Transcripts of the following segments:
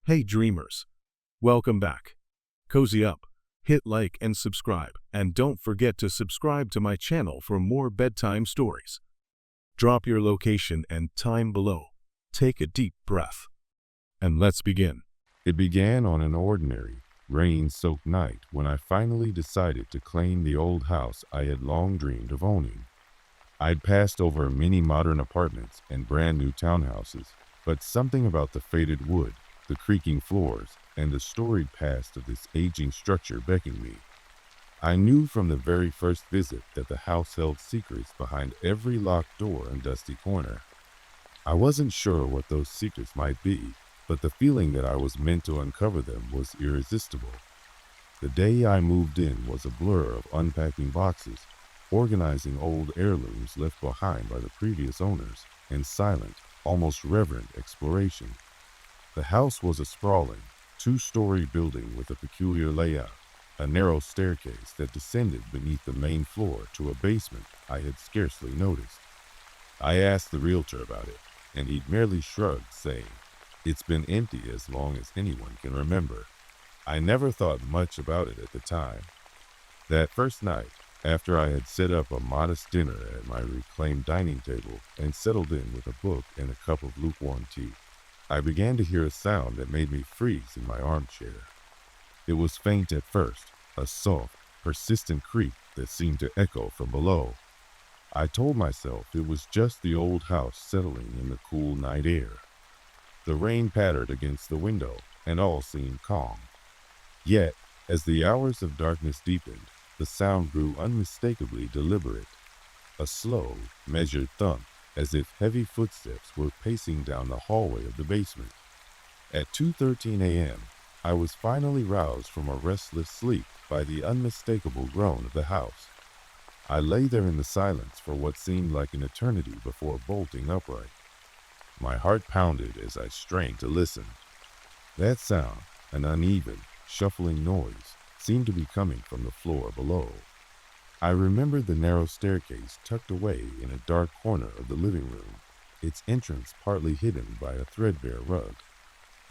Hey dreamers, welcome back. Cozy up, hit like and subscribe, and don't forget to subscribe to my channel for more bedtime stories. Drop your location and time below. Take a deep breath. And let's begin. It began on an ordinary, rain-soaked night when I finally decided to claim the old house I had long dreamed of owning. I'd passed over many modern apartments and brand new townhouses, but something about the faded wood, the creaking floors, and the storied past of this aging structure beckoned me. I knew from the very first visit that the house held secrets behind every locked door and dusty corner. I wasn't sure what those secrets might be, but the feeling that I was meant to uncover them was irresistible. The day I moved in was a blur of unpacking boxes, organizing old heirlooms left behind by the previous owners, and silent, almost reverent exploration. The house was a sprawling, two-story building with a peculiar layout, a narrow staircase that descended beneath the main floor to a basement I had scarcely noticed. I asked the realtor about it, and he merely shrugged, saying, "It's been empty as long as anyone can remember." I never thought much about it at the time. That first night, after I had set up a modest dinner at my reclaimed dining table and settled in with a book and a cup of lukewarm tea, I began to hear a sound that made me freeze in my armchair. It was faint at first, a soft, persistent creak that seemed to echo from below. I told myself it was just the old house settling in the cool night air. The rain pattered against the window, and all seemed calm. Yet, as the hours of darkness deepened, the sound grew unmistakably deliberate, a slow, measured thump, as if heavy footsteps were pacing down the hallway of the basement. At 2:13 a.m., I was finally roused from a restless sleep by the unmistakable groan of the house. I lay there in the silence for what seemed like an eternity before bolting upright. My heart pounded as I strained to listen. That sound, an uneven, shuffling noise, seemed to be coming from the floor below. I remembered the narrow staircase tucked away in a dark corner of the living room, its entrance partly hidden by a threadbare rug.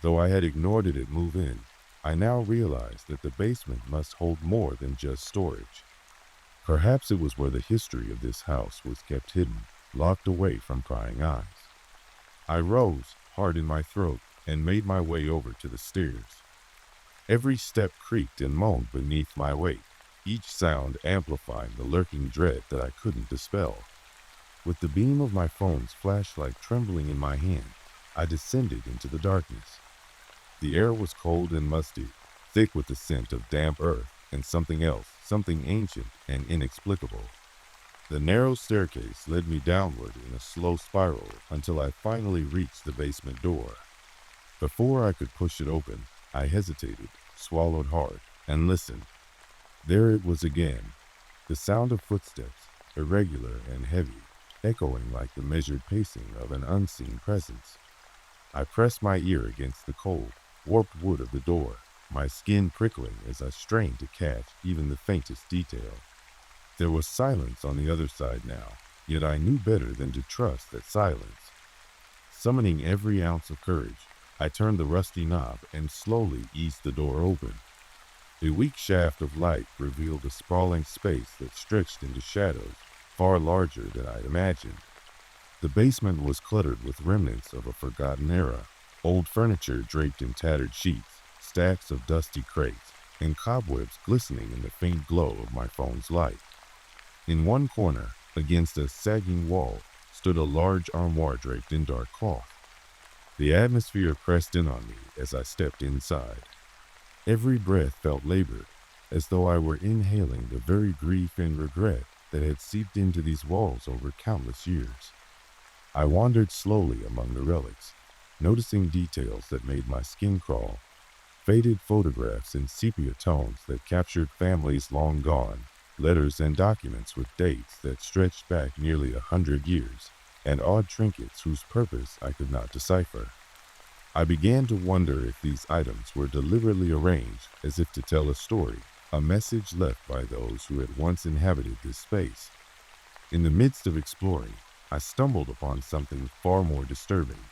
Though I had ignored it at move-in, I now realized that the basement must hold more than just storage. Perhaps it was where the history of this house was kept hidden, locked away from prying eyes. I rose, heart in my throat, and made my way over to the stairs. Every step creaked and moaned beneath my weight, each sound amplifying the lurking dread that I couldn't dispel. With the beam of my phone's flashlight trembling in my hand, I descended into the darkness. The air was cold and musty, thick with the scent of damp earth and something else, something ancient and inexplicable. The narrow staircase led me downward in a slow spiral until I finally reached the basement door. Before I could push it open, I hesitated, swallowed hard, and listened. There it was again, the sound of footsteps, irregular and heavy, echoing like the measured pacing of an unseen presence. I pressed my ear against the cold, warped wood of the door, my skin prickling as I strained to catch even the faintest detail. There was silence on the other side now, yet I knew better than to trust that silence. Summoning every ounce of courage, I turned the rusty knob and slowly eased the door open. A weak shaft of light revealed a sprawling space that stretched into shadows far larger than I'd imagined. The basement was cluttered with remnants of a forgotten era, old furniture draped in tattered sheets, stacks of dusty crates, and cobwebs glistening in the faint glow of my phone's light. In one corner, against a sagging wall, stood a large armoire draped in dark cloth. The atmosphere pressed in on me as I stepped inside. Every breath felt labored, as though I were inhaling the very grief and regret that had seeped into these walls over countless years. I wandered slowly among the relics, noticing details that made my skin crawl, faded photographs in sepia tones that captured families long gone, letters and documents with dates that stretched back nearly 100 years, and odd trinkets whose purpose I could not decipher. I began to wonder if these items were deliberately arranged as if to tell a story, a message left by those who had once inhabited this space. In the midst of exploring, I stumbled upon something far more disturbing.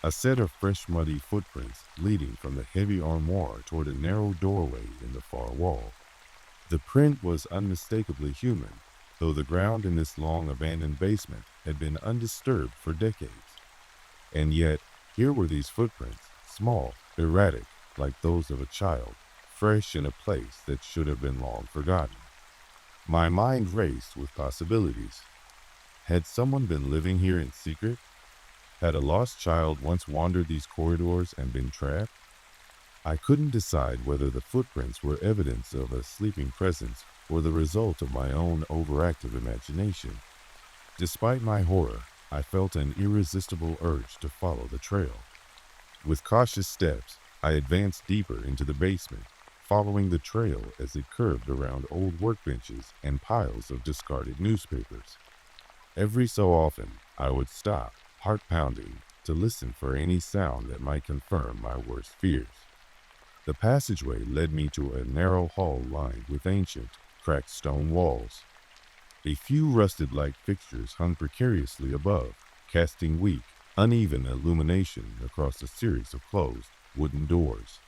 A set of fresh muddy footprints leading from the heavy armoire toward a narrow doorway in the far wall. The print was unmistakably human, though the ground in this long abandoned basement had been undisturbed for decades. And yet, here were these footprints, small, erratic, like those of a child, fresh in a place that should have been long forgotten. My mind raced with possibilities. Had someone been living here in secret? Had a lost child once wandered these corridors and been trapped? I couldn't decide whether the footprints were evidence of a sleeping presence or the result of my own overactive imagination. Despite my horror, I felt an irresistible urge to follow the trail. With cautious steps, I advanced deeper into the basement, following the trail as it curved around old workbenches and piles of discarded newspapers. Every so often, I would stop, heart pounding, to listen for any sound that might confirm my worst fears. The passageway led me to a narrow hall lined with ancient, cracked stone walls. A few rusted light fixtures hung precariously above, casting weak, uneven illumination across a series of closed, wooden doors.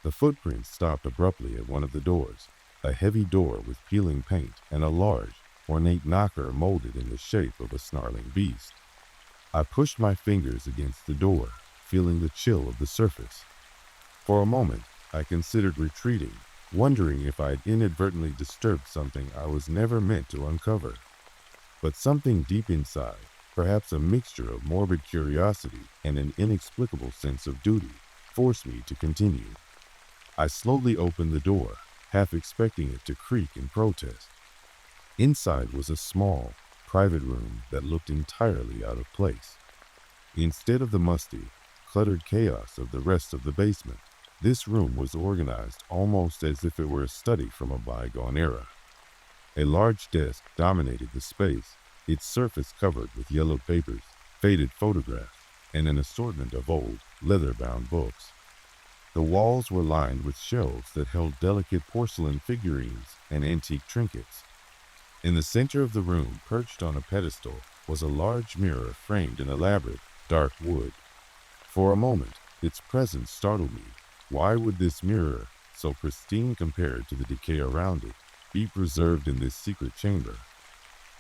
The footprints stopped abruptly at one of the doors, a heavy door with peeling paint and a large, ornate knocker molded in the shape of a snarling beast. I pushed my fingers against the door, feeling the chill of the surface. For a moment, I considered retreating, wondering if I'd inadvertently disturbed something I was never meant to uncover. But something deep inside, perhaps a mixture of morbid curiosity and an inexplicable sense of duty, forced me to continue. I slowly opened the door, half expecting it to creak in protest. Inside was a small, private room that looked entirely out of place. Instead of the musty, cluttered chaos of the rest of the basement, this room was organized almost as if it were a study from a bygone era. A large desk dominated the space, its surface covered with yellowed papers, faded photographs, and an assortment of old, leather-bound books. The walls were lined with shelves that held delicate porcelain figurines and antique trinkets. In the center of the room, perched on a pedestal, was a large mirror framed in elaborate, dark wood. For a moment, its presence startled me. Why would this mirror, so pristine compared to the decay around it, be preserved in this secret chamber?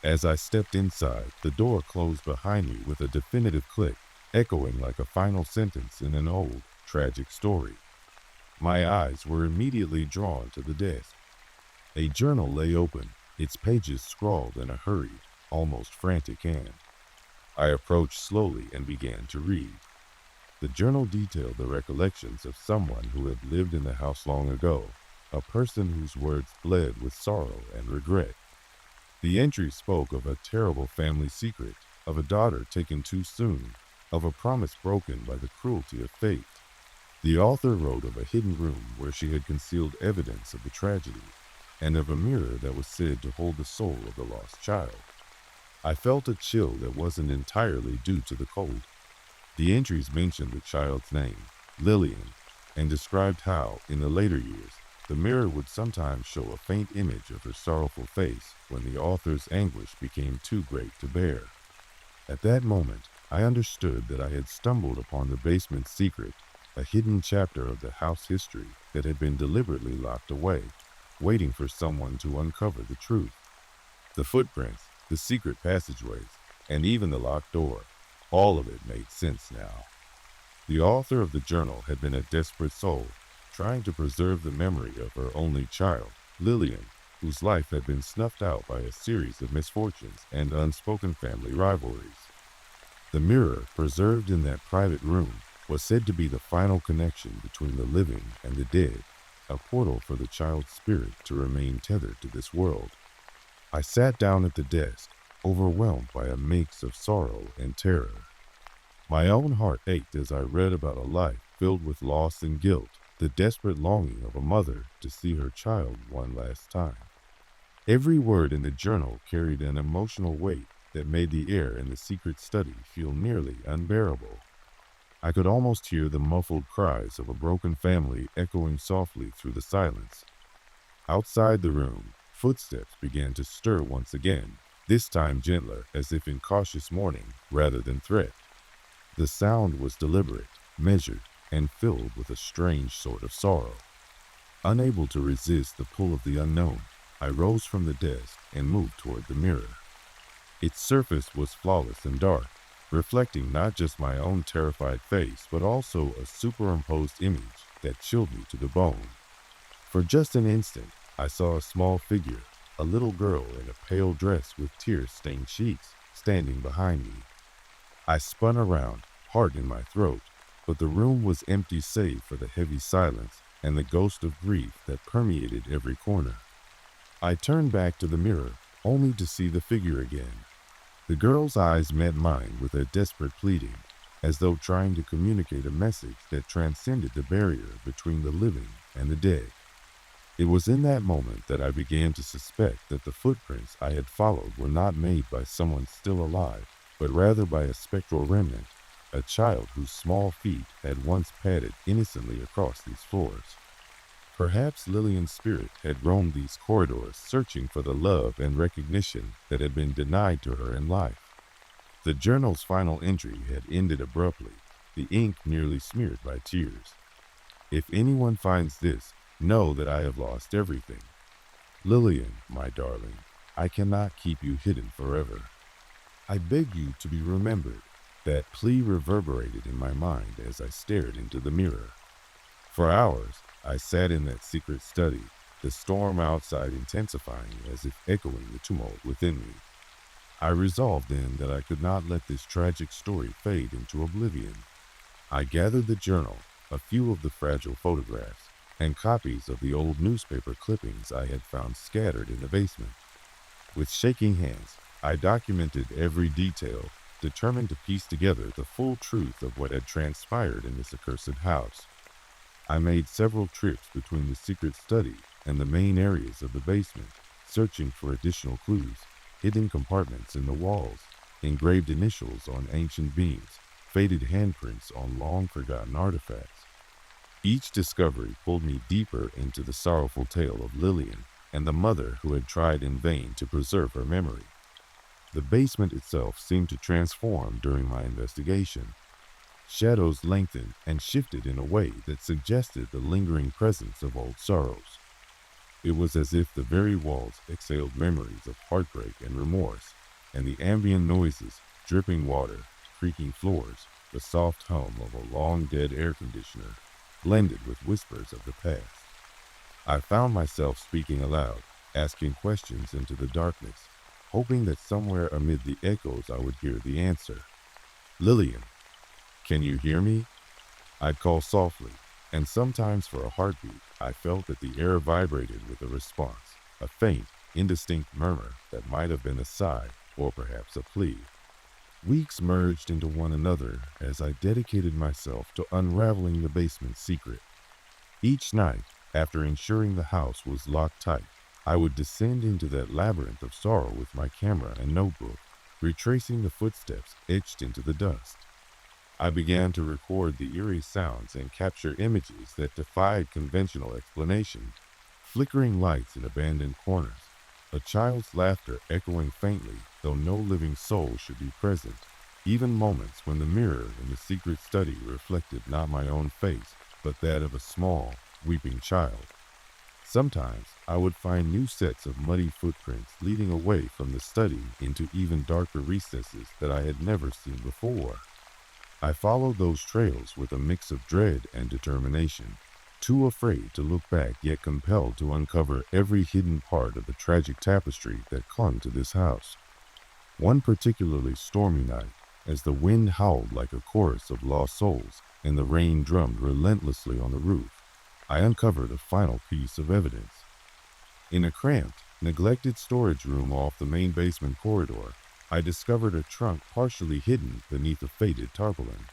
As I stepped inside, the door closed behind me with a definitive click, echoing like a final sentence in an old, tragic story. My eyes were immediately drawn to the desk. A journal lay open, its pages scrawled in a hurried, almost frantic hand. I approached slowly and began to read. The journal detailed the recollections of someone who had lived in the house long ago, a person whose words bled with sorrow and regret. The entry spoke of a terrible family secret, of a daughter taken too soon, of a promise broken by the cruelty of fate. The author wrote of a hidden room where she had concealed evidence of the tragedy, and of a mirror that was said to hold the soul of the lost child. I felt a chill that wasn't entirely due to the cold. The entries mentioned the child's name, Lillian, and described how, in the later years, the mirror would sometimes show a faint image of her sorrowful face when the author's anguish became too great to bear. At that moment, I understood that I had stumbled upon the basement's secret, a hidden chapter of the house history that had been deliberately locked away, waiting for someone to uncover the truth. The footprints, the secret passageways, and even the locked door, all of it made sense now. The author of the journal had been a desperate soul, trying to preserve the memory of her only child, Lillian, whose life had been snuffed out by a series of misfortunes and unspoken family rivalries. The mirror, preserved in that private room, was said to be the final connection between the living and the dead, a portal for the child's spirit to remain tethered to this world. I sat down at the desk, overwhelmed by a mix of sorrow and terror. My own heart ached as I read about a life filled with loss and guilt, the desperate longing of a mother to see her child one last time. Every word in the journal carried an emotional weight that made the air in the secret study feel nearly unbearable. I could almost hear the muffled cries of a broken family echoing softly through the silence. Outside the room, footsteps began to stir once again, this time gentler, as if in cautious warning rather than threat. The sound was deliberate, measured, and filled with a strange sort of sorrow. Unable to resist the pull of the unknown, I rose from the desk and moved toward the mirror. Its surface was flawless and dark, reflecting not just my own terrified face, but also a superimposed image that chilled me to the bone. For just an instant, I saw a small figure, a little girl in a pale dress with tear-stained cheeks, standing behind me. I spun around, heart in my throat, but the room was empty save for the heavy silence and the ghost of grief that permeated every corner. I turned back to the mirror, only to see the figure again. The girl's eyes met mine with a desperate pleading, as though trying to communicate a message that transcended the barrier between the living and the dead. It was in that moment that I began to suspect that the footprints I had followed were not made by someone still alive, but rather by a spectral remnant, a child whose small feet had once padded innocently across these floors. Perhaps Lillian's spirit had roamed these corridors searching for the love and recognition that had been denied to her in life. The journal's final entry had ended abruptly, the ink nearly smeared by tears. If anyone finds this, know that I have lost everything. Lillian, my darling, I cannot keep you hidden forever. I beg you to be remembered. That plea reverberated in my mind as I stared into the mirror. For hours, I sat in that secret study, the storm outside intensifying as if echoing the tumult within me. I resolved then that I could not let this tragic story fade into oblivion. I gathered the journal, a few of the fragile photographs, and copies of the old newspaper clippings I had found scattered in the basement. With shaking hands, I documented every detail, determined to piece together the full truth of what had transpired in this accursed house. I made several trips between the secret study and the main areas of the basement, searching for additional clues, hidden compartments in the walls, engraved initials on ancient beams, faded handprints on long-forgotten artifacts. Each discovery pulled me deeper into the sorrowful tale of Lillian and the mother who had tried in vain to preserve her memory. The basement itself seemed to transform during my investigation. Shadows lengthened and shifted in a way that suggested the lingering presence of old sorrows. It was as if the very walls exhaled memories of heartbreak and remorse, and the ambient noises, dripping water, creaking floors, the soft hum of a long-dead air conditioner, blended with whispers of the past. I found myself speaking aloud, asking questions into the darkness, hoping that somewhere amid the echoes I would hear the answer. Lillian, can you hear me? I'd call softly, and sometimes for a heartbeat, I felt that the air vibrated with a response, a faint, indistinct murmur that might have been a sigh or perhaps a plea. Weeks merged into one another as I dedicated myself to unraveling the basement's secret. Each night, after ensuring the house was locked tight, I would descend into that labyrinth of sorrow with my camera and notebook, retracing the footsteps etched into the dust. I began to record the eerie sounds and capture images that defied conventional explanation. Flickering lights in abandoned corners, a child's laughter echoing faintly, though no living soul should be present, even moments when the mirror in the secret study reflected not my own face, but that of a small, weeping child. Sometimes I would find new sets of muddy footprints leading away from the study into even darker recesses that I had never seen before. I followed those trails with a mix of dread and determination, too afraid to look back yet compelled to uncover every hidden part of the tragic tapestry that clung to this house. One particularly stormy night, as the wind howled like a chorus of lost souls and the rain drummed relentlessly on the roof, I uncovered a final piece of evidence. In a cramped, neglected storage room off the main basement corridor, I discovered a trunk partially hidden beneath a faded tarpaulin.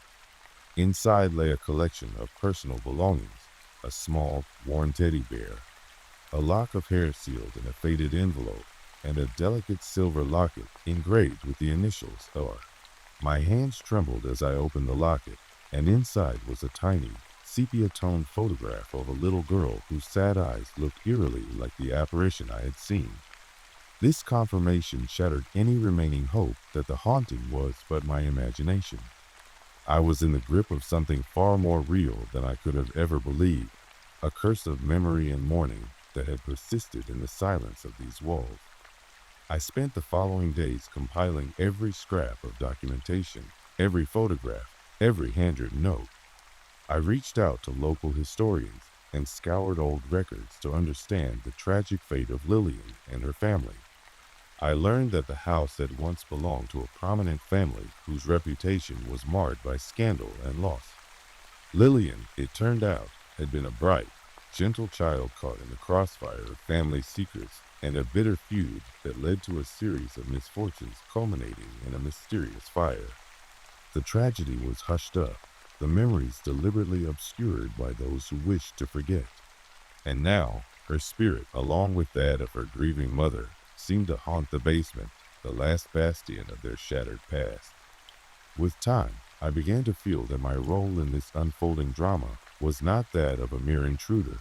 Inside lay a collection of personal belongings, a small, worn teddy bear, a lock of hair sealed in a faded envelope, and a delicate silver locket engraved with the initials R. My hands trembled as I opened the locket, and inside was a tiny, sepia-toned photograph of a little girl whose sad eyes looked eerily like the apparition I had seen. This confirmation shattered any remaining hope that the haunting was but my imagination. I was in the grip of something far more real than I could have ever believed, a curse of memory and mourning that had persisted in the silence of these walls. I spent the following days compiling every scrap of documentation, every photograph, every handwritten note. I reached out to local historians and scoured old records to understand the tragic fate of Lillian and her family. I learned that the house had once belonged to a prominent family whose reputation was marred by scandal and loss. Lillian, it turned out, had been a bright, gentle child caught in the crossfire of family secrets and a bitter feud that led to a series of misfortunes culminating in a mysterious fire. The tragedy was hushed up, the memories deliberately obscured by those who wished to forget. And now, her spirit, along with that of her grieving mother, seemed to haunt the basement, the last bastion of their shattered past. With time, I began to feel that my role in this unfolding drama was not that of a mere intruder,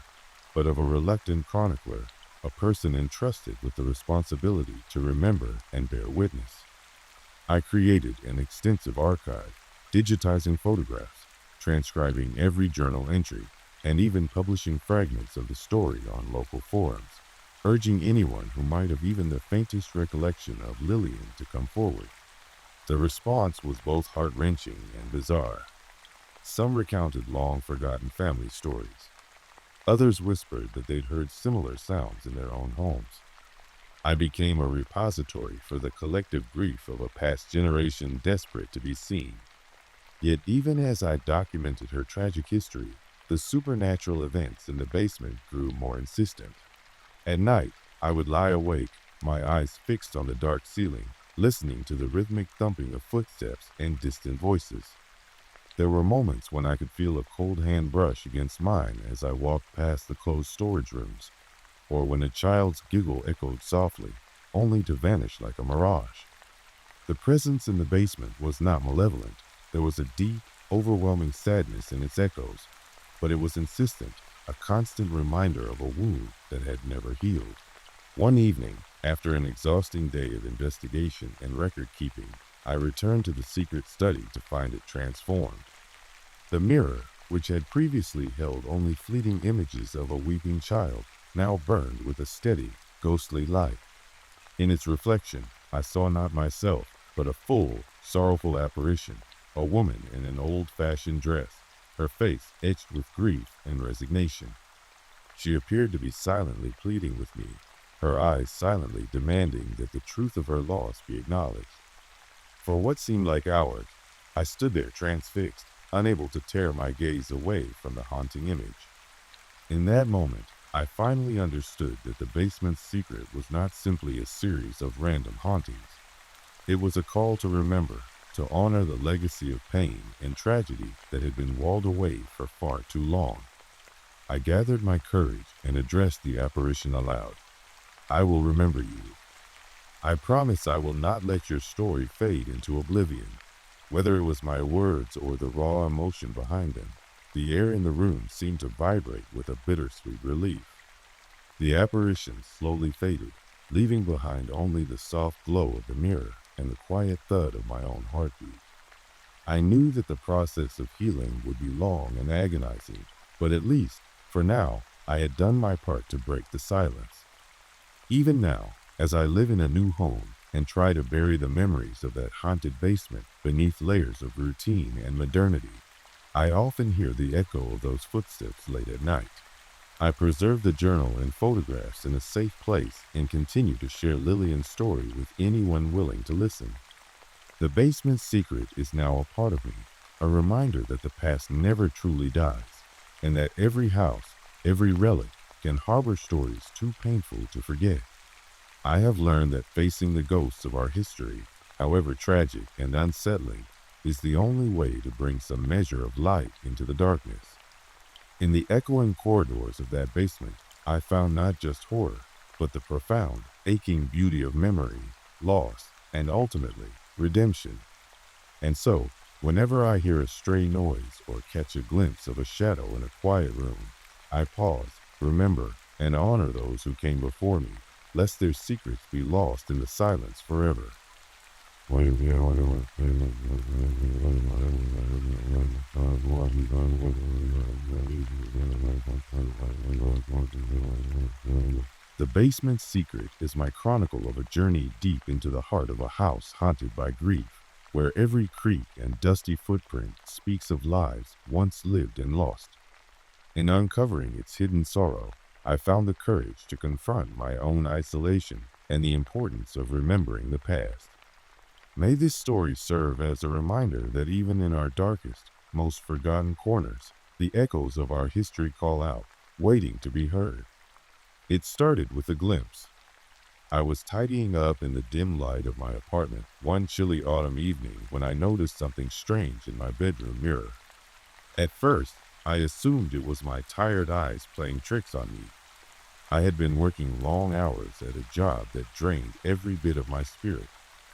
but of a reluctant chronicler, a person entrusted with the responsibility to remember and bear witness. I created an extensive archive, digitizing photographs, transcribing every journal entry, and even publishing fragments of the story on local forums, urging anyone who might have even the faintest recollection of Lillian to come forward. The response was both heart-wrenching and bizarre. Some recounted long-forgotten family stories. Others whispered that they'd heard similar sounds in their own homes. I became a repository for the collective grief of a past generation desperate to be seen. Yet even as I documented her tragic history, the supernatural events in the basement grew more insistent. At night, I would lie awake, my eyes fixed on the dark ceiling, listening to the rhythmic thumping of footsteps and distant voices. There were moments when I could feel a cold hand brush against mine as I walked past the closed storage rooms, or when a child's giggle echoed softly, only to vanish like a mirage. The presence in the basement was not malevolent. There was a deep, overwhelming sadness in its echoes, but it was insistent, a constant reminder of a wound that had never healed. One evening, after an exhausting day of investigation and record-keeping, I returned to the secret study to find it transformed. The mirror, which had previously held only fleeting images of a weeping child, now burned with a steady, ghostly light. In its reflection, I saw not myself, but a full, sorrowful apparition, a woman in an old-fashioned dress, her face etched with grief and resignation. She appeared to be silently pleading with me, her eyes silently demanding that the truth of her loss be acknowledged. For what seemed like hours, I stood there transfixed, unable to tear my gaze away from the haunting image. In that moment, I finally understood that the basement's secret was not simply a series of random hauntings. It was a call to remember, to honor the legacy of pain and tragedy that had been walled away for far too long. I gathered my courage and addressed the apparition aloud. I will remember you. I promise I will not let your story fade into oblivion. Whether it was my words or the raw emotion behind them, the air in the room seemed to vibrate with a bittersweet relief. The apparition slowly faded, leaving behind only the soft glow of the mirror and the quiet thud of my own heartbeat. I knew that the process of healing would be long and agonizing, but at least, for now, I had done my part to break the silence. Even now, as I live in a new home and try to bury the memories of that haunted basement beneath layers of routine and modernity, I often hear the echo of those footsteps late at night. I preserve the journal and photographs in a safe place and continue to share Lillian's story with anyone willing to listen. The basement's secret is now a part of me, a reminder that the past never truly dies, and that every house, every relic, can harbor stories too painful to forget. I have learned that facing the ghosts of our history, however tragic and unsettling, is the only way to bring some measure of light into the darkness. In the echoing corridors of that basement, I found not just horror, but the profound, aching beauty of memory, loss, and ultimately, redemption. And so, whenever I hear a stray noise or catch a glimpse of a shadow in a quiet room, I pause, remember, and honor those who came before me, lest their secrets be lost in the silence forever. The Basement's Secret is my chronicle of a journey deep into the heart of a house haunted by grief, where every creak and dusty footprint speaks of lives once lived and lost. In uncovering its hidden sorrow, I found the courage to confront my own isolation and the importance of remembering the past. May this story serve as a reminder that even in our darkest, most forgotten corners, the echoes of our history call out, waiting to be heard. It started with a glimpse. I was tidying up in the dim light of my apartment one chilly autumn evening when I noticed something strange in my bedroom mirror. At first, I assumed it was my tired eyes playing tricks on me. I had been working long hours at a job that drained every bit of my spirit,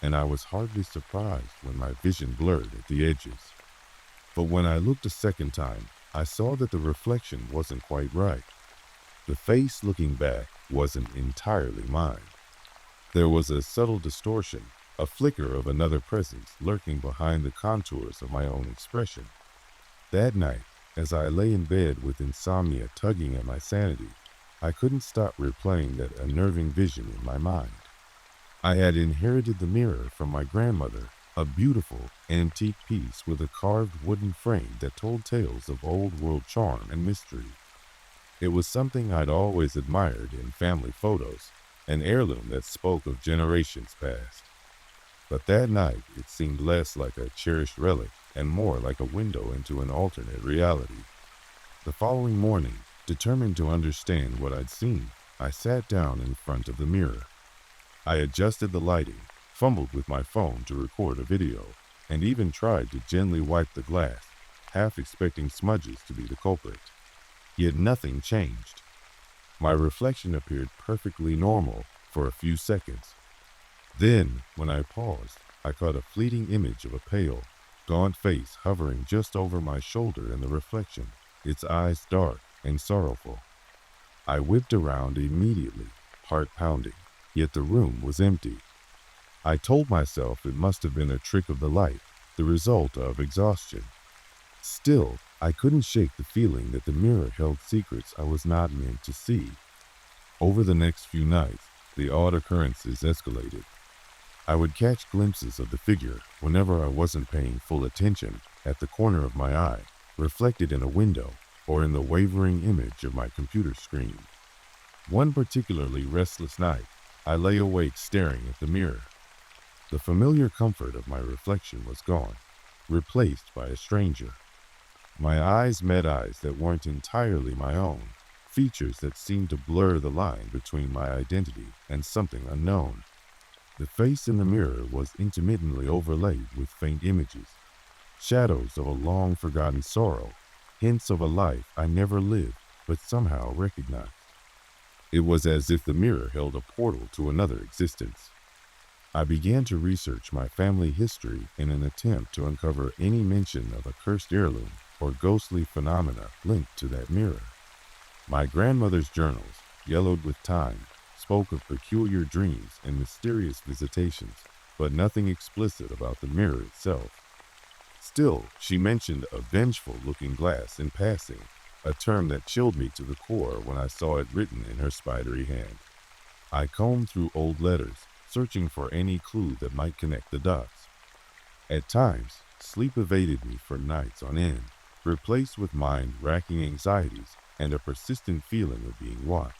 and I was hardly surprised when my vision blurred at the edges. But when I looked a second time, I saw that the reflection wasn't quite right. The face looking back wasn't entirely mine. There was a subtle distortion, a flicker of another presence lurking behind the contours of my own expression. That night, as I lay in bed with insomnia tugging at my sanity, I couldn't stop replaying that unnerving vision in my mind. I had inherited the mirror from my grandmother, a beautiful, antique piece with a carved wooden frame that told tales of old-world charm and mystery. It was something I'd always admired in family photos, an heirloom that spoke of generations past. But that night, it seemed less like a cherished relic and more like a window into an alternate reality. The following morning, determined to understand what I'd seen, I sat down in front of the mirror. I adjusted the lighting, fumbled with my phone to record a video, and even tried to gently wipe the glass, half expecting smudges to be the culprit. Yet nothing changed. My reflection appeared perfectly normal for a few seconds. Then, when I paused, I caught a fleeting image of a pale, gaunt face hovering just over my shoulder in the reflection, its eyes dark and sorrowful. I whipped around immediately, heart pounding, yet the room was empty. I told myself it must have been a trick of the light, the result of exhaustion. Still, I couldn't shake the feeling that the mirror held secrets I was not meant to see. Over the next few nights, the odd occurrences escalated. I would catch glimpses of the figure whenever I wasn't paying full attention, at the corner of my eye, reflected in a window, or in the wavering image of my computer screen. One particularly restless night, I lay awake staring at the mirror. The familiar comfort of my reflection was gone, replaced by a stranger. My eyes met eyes that weren't entirely my own, features that seemed to blur the line between my identity and something unknown. The face in the mirror was intermittently overlaid with faint images, shadows of a long-forgotten sorrow, hints of a life I never lived but somehow recognized. It was as if the mirror held a portal to another existence. I began to research my family history in an attempt to uncover any mention of a cursed heirloom or ghostly phenomena linked to that mirror. My grandmother's journals, yellowed with time, spoke of peculiar dreams and mysterious visitations, but nothing explicit about the mirror itself. Still, she mentioned a vengeful-looking glass in passing, a term that chilled me to the core when I saw it written in her spidery hand. I combed through old letters, searching for any clue that might connect the dots. At times, sleep evaded me for nights on end, replaced with mind-racking anxieties and a persistent feeling of being watched.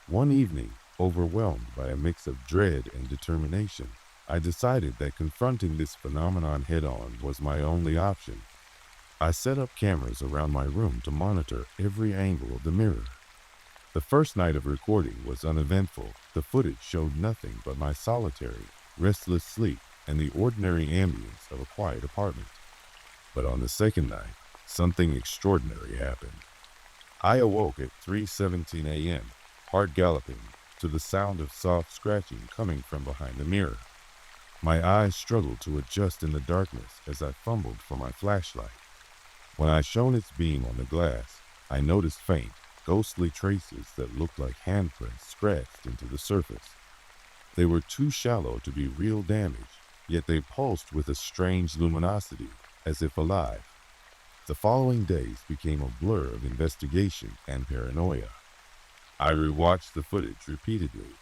One evening, overwhelmed by a mix of dread and determination, I decided that confronting this phenomenon head-on was my only option. I set up cameras around my room to monitor every angle of the mirror. The first night of recording was uneventful. The footage showed nothing but my solitary, restless sleep and the ordinary ambience of a quiet apartment. But on the second night, something extraordinary happened. I awoke at 3:17 a.m., heart galloping, to the sound of soft scratching coming from behind the mirror. My eyes struggled to adjust in the darkness as I fumbled for my flashlight. When I shone its beam on the glass, I noticed faint, ghostly traces that looked like handprints scratched into the surface. They were too shallow to be real damage, yet they pulsed with a strange luminosity, as if alive. The following days became a blur of investigation and paranoia. I rewatched the footage repeatedly.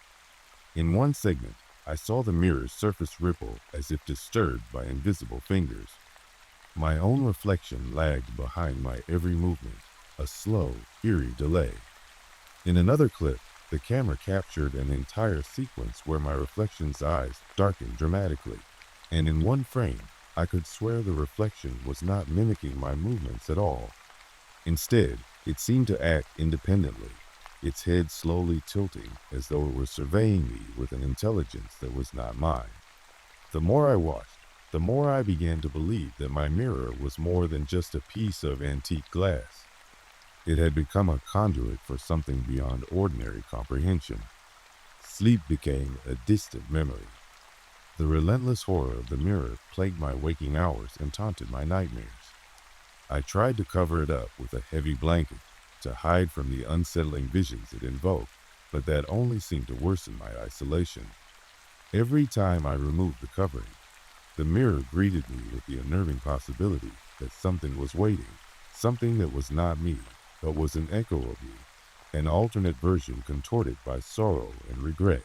In one segment, I saw the mirror's surface ripple as if disturbed by invisible fingers. My own reflection lagged behind my every movement, a slow, eerie delay. In another clip, the camera captured an entire sequence where my reflection's eyes darkened dramatically, and in one frame, I could swear the reflection was not mimicking my movements at all. Instead, it seemed to act independently, its head slowly tilting as though it were surveying me with an intelligence that was not mine. The more I watched, the more I began to believe that my mirror was more than just a piece of antique glass. It had become a conduit for something beyond ordinary comprehension. Sleep became a distant memory. The relentless horror of the mirror plagued my waking hours and taunted my nightmares. I tried to cover it up with a heavy blanket to hide from the unsettling visions it invoked, but that only seemed to worsen my isolation. Every time I removed the covering, the mirror greeted me with the unnerving possibility that something was waiting, something that was not me, but was an echo of me, an alternate version contorted by sorrow and regret.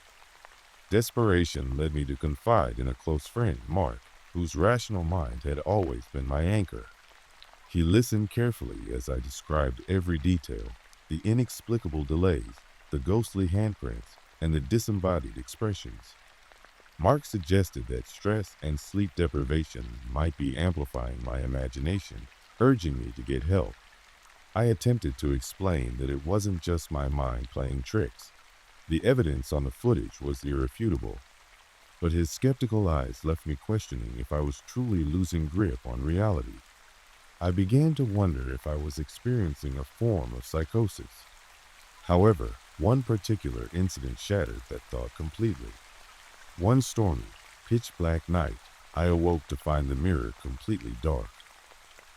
Desperation led me to confide in a close friend, Mark, whose rational mind had always been my anchor. He listened carefully as I described every detail, the inexplicable delays, the ghostly handprints, and the disembodied expressions. Mark suggested that stress and sleep deprivation might be amplifying my imagination, urging me to get help. I attempted to explain that it wasn't just my mind playing tricks. The evidence on the footage was irrefutable, but his skeptical eyes left me questioning if I was truly losing grip on reality. I began to wonder if I was experiencing a form of psychosis. However, one particular incident shattered that thought completely. One stormy, pitch-black night, I awoke to find the mirror completely dark.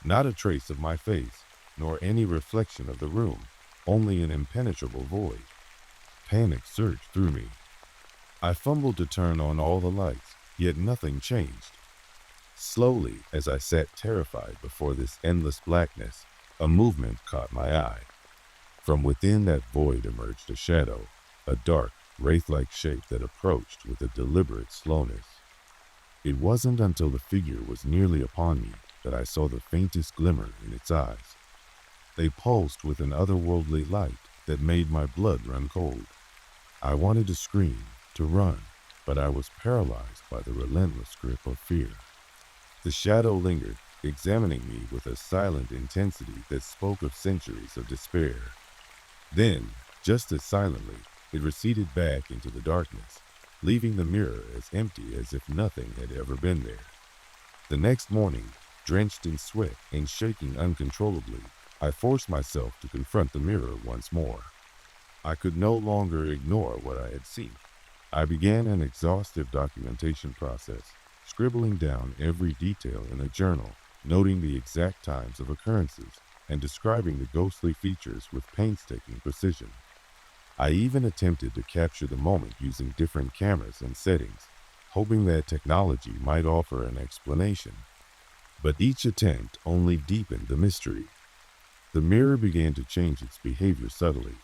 Not a trace of my face, nor any reflection of the room, only an impenetrable void. Panic surged through me. I fumbled to turn on all the lights, yet nothing changed. Slowly, as I sat terrified before this endless blackness, a movement caught my eye. From within that void emerged a shadow, a dark, wraith-like shape that approached with a deliberate slowness. It wasn't until the figure was nearly upon me that I saw the faintest glimmer in its eyes. They pulsed with an otherworldly light that made my blood run cold. I wanted to scream, to run, but I was paralyzed by the relentless grip of fear. The shadow lingered, examining me with a silent intensity that spoke of centuries of despair. Then, just as silently, it receded back into the darkness, leaving the mirror as empty as if nothing had ever been there. The next morning, drenched in sweat and shaking uncontrollably, I forced myself to confront the mirror once more. I could no longer ignore what I had seen. I began an exhaustive documentation process, scribbling down every detail in a journal, noting the exact times of occurrences, and describing the ghostly features with painstaking precision. I even attempted to capture the moment using different cameras and settings, hoping that technology might offer an explanation. But each attempt only deepened the mystery. The mirror began to change its behavior subtly.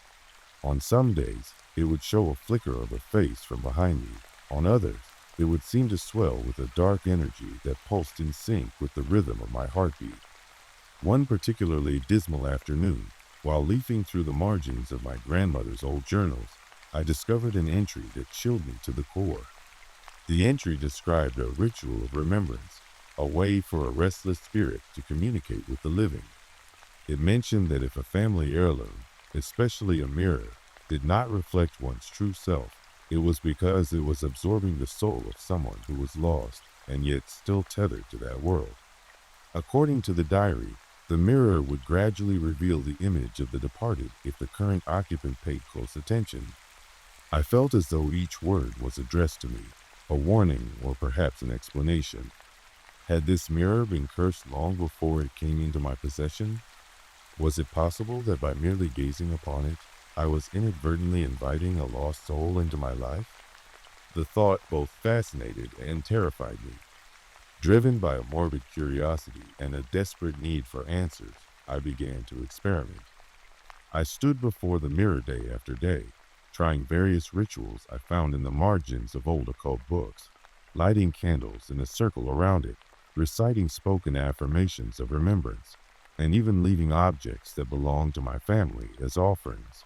On some days, it would show a flicker of a face from behind me. On others, it would seem to swell with a dark energy that pulsed in sync with the rhythm of my heartbeat. One particularly dismal afternoon, while leafing through the margins of my grandmother's old journals, I discovered an entry that chilled me to the core. The entry described a ritual of remembrance, a way for a restless spirit to communicate with the living. It mentioned that if a family heirloom, especially a mirror, did not reflect one's true self, it was because it was absorbing the soul of someone who was lost and yet still tethered to that world. According to the diary, the mirror would gradually reveal the image of the departed if the current occupant paid close attention. I felt as though each word was addressed to me, a warning or perhaps an explanation. Had this mirror been cursed long before it came into my possession? Was it possible that by merely gazing upon it, I was inadvertently inviting a lost soul into my life? The thought both fascinated and terrified me, Driven by a morbid curiosity and a desperate need for answers, I began to experiment. I stood before the mirror day after day, trying various rituals I found in the margins of old occult books, lighting candles in a circle around it, reciting spoken affirmations of remembrance, and even leaving objects that belonged to my family as offerings.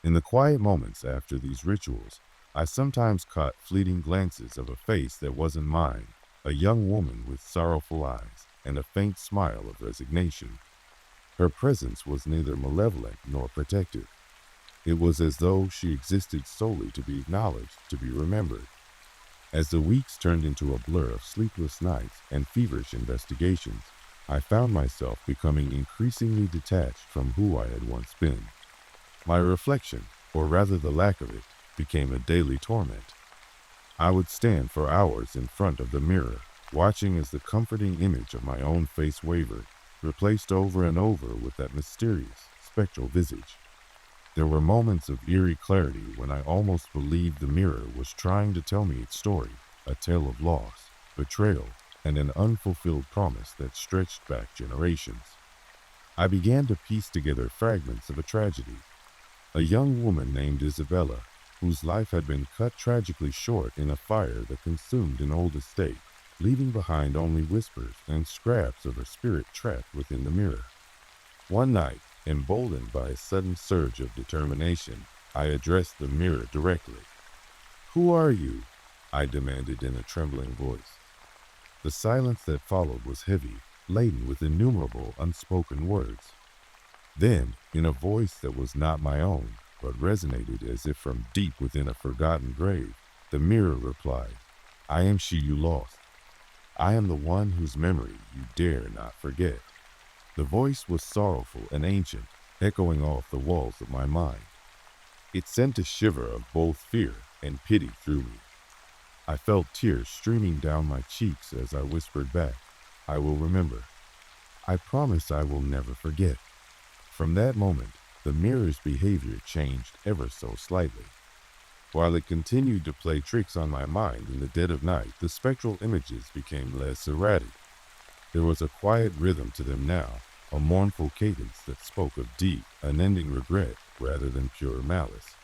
In the quiet moments after these rituals, I sometimes caught fleeting glances of a face that wasn't mine, a young woman with sorrowful eyes and a faint smile of resignation. Her presence was neither malevolent nor protective. It was as though she existed solely to be acknowledged, to be remembered. As the weeks turned into a blur of sleepless nights and feverish investigations, I found myself becoming increasingly detached from who I had once been. My reflection, or rather the lack of it, became a daily torment. I would stand for hours in front of the mirror, watching as the comforting image of my own face wavered, replaced over and over with that mysterious, spectral visage. There were moments of eerie clarity when I almost believed the mirror was trying to tell me its story, a tale of loss, betrayal, and an unfulfilled promise that stretched back generations. I began to piece together fragments of a tragedy. A young woman named Isabella, whose life had been cut tragically short in a fire that consumed an old estate, leaving behind only whispers and scraps of her spirit trapped within the mirror. One night, emboldened by a sudden surge of determination, I addressed the mirror directly. "Who are you?" I demanded in a trembling voice. The silence that followed was heavy, laden with innumerable unspoken words. Then, in a voice that was not my own, but resonated as if from deep within a forgotten grave, the mirror replied, "I am she you lost. I am the one whose memory you dare not forget." The voice was sorrowful and ancient, echoing off the walls of my mind. It sent a shiver of both fear and pity through me. I felt tears streaming down my cheeks as I whispered back, "I will remember. I promise I will never forget." From that moment, the mirror's behavior changed ever so slightly. While it continued to play tricks on my mind in the dead of night, the spectral images became less erratic. There was a quiet rhythm to them now, a mournful cadence that spoke of deep, unending regret rather than pure malice.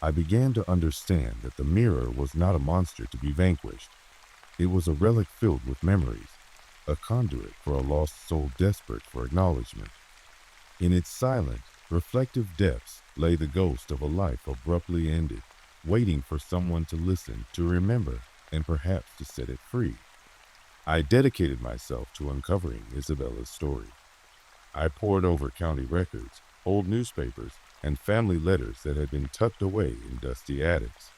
I began to understand that the mirror was not a monster to be vanquished. It was a relic filled with memories, a conduit for a lost soul desperate for acknowledgement. In its silent, reflective depths lay the ghost of a life abruptly ended, waiting for someone to listen, to remember, and perhaps to set it free. I dedicated myself to uncovering Isabella's story. I pored over county records, old newspapers, and family letters that had been tucked away in dusty attics.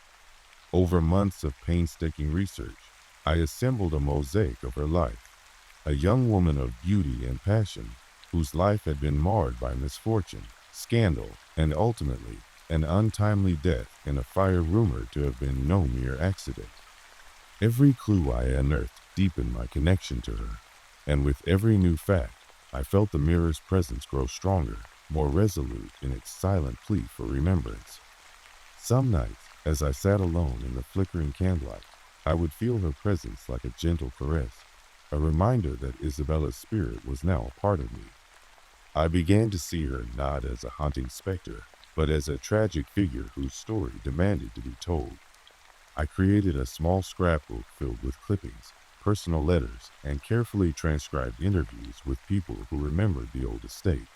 Over months of painstaking research, I assembled a mosaic of her life, a young woman of beauty and passion, whose life had been marred by misfortune, scandal, and ultimately an untimely death in a fire rumored to have been no mere accident. Every clue I unearthed deepened my connection to her, and with every new fact, I felt the mirror's presence grow stronger, more resolute in its silent plea for remembrance. Some nights, as I sat alone in the flickering candlelight, I would feel her presence like a gentle caress, a reminder that Isabella's spirit was now a part of me. I began to see her not as a haunting specter, but as a tragic figure whose story demanded to be told. I created a small scrapbook filled with clippings, personal letters, and carefully transcribed interviews with people who remembered the old estate.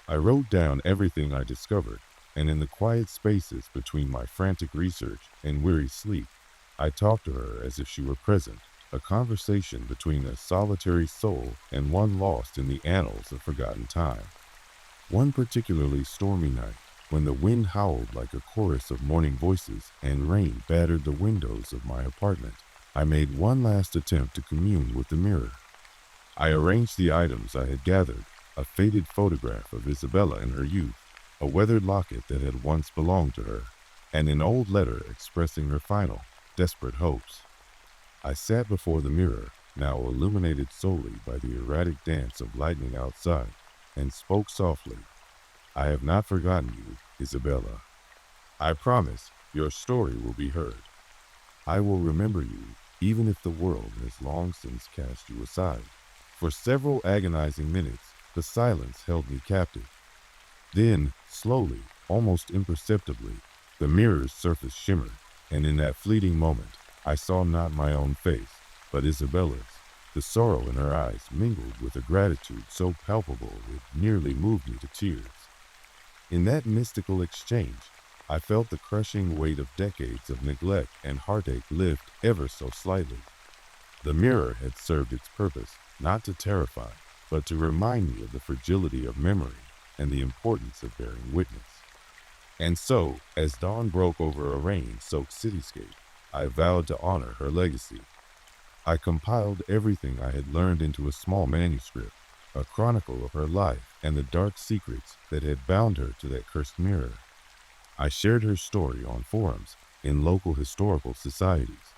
I wrote down everything I discovered, and in the quiet spaces between my frantic research and weary sleep, I talked to her as if she were present, a conversation between a solitary soul and one lost in the annals of forgotten time. One particularly stormy night, when the wind howled like a chorus of mourning voices and rain battered the windows of my apartment, I made one last attempt to commune with the mirror. I arranged the items I had gathered, a faded photograph of Isabella in her youth, a weathered locket that had once belonged to her, and an old letter expressing her final, desperate hopes. I sat before the mirror, now illuminated solely by the erratic dance of lightning outside, and spoke softly. "I have not forgotten you, Isabella. I promise your story will be heard. I will remember you, even if the world has long since cast you aside. For several agonizing minutes, the silence held me captive. Then, slowly, almost imperceptibly, the mirror's surface shimmered, and in that fleeting moment, I saw not my own face, but Isabella's. The sorrow in her eyes mingled with a gratitude so palpable it nearly moved me to tears. In that mystical exchange, I felt the crushing weight of decades of neglect and heartache lift ever so slightly. The mirror had served its purpose, not to terrify, but to remind me of the fragility of memory and the importance of bearing witness. And so, as dawn broke over a rain-soaked cityscape, I vowed to honor her legacy. I compiled everything I had learned into a small manuscript, a chronicle of her life and the dark secrets that had bound her to that cursed mirror. I shared her story on forums, in local historical societies,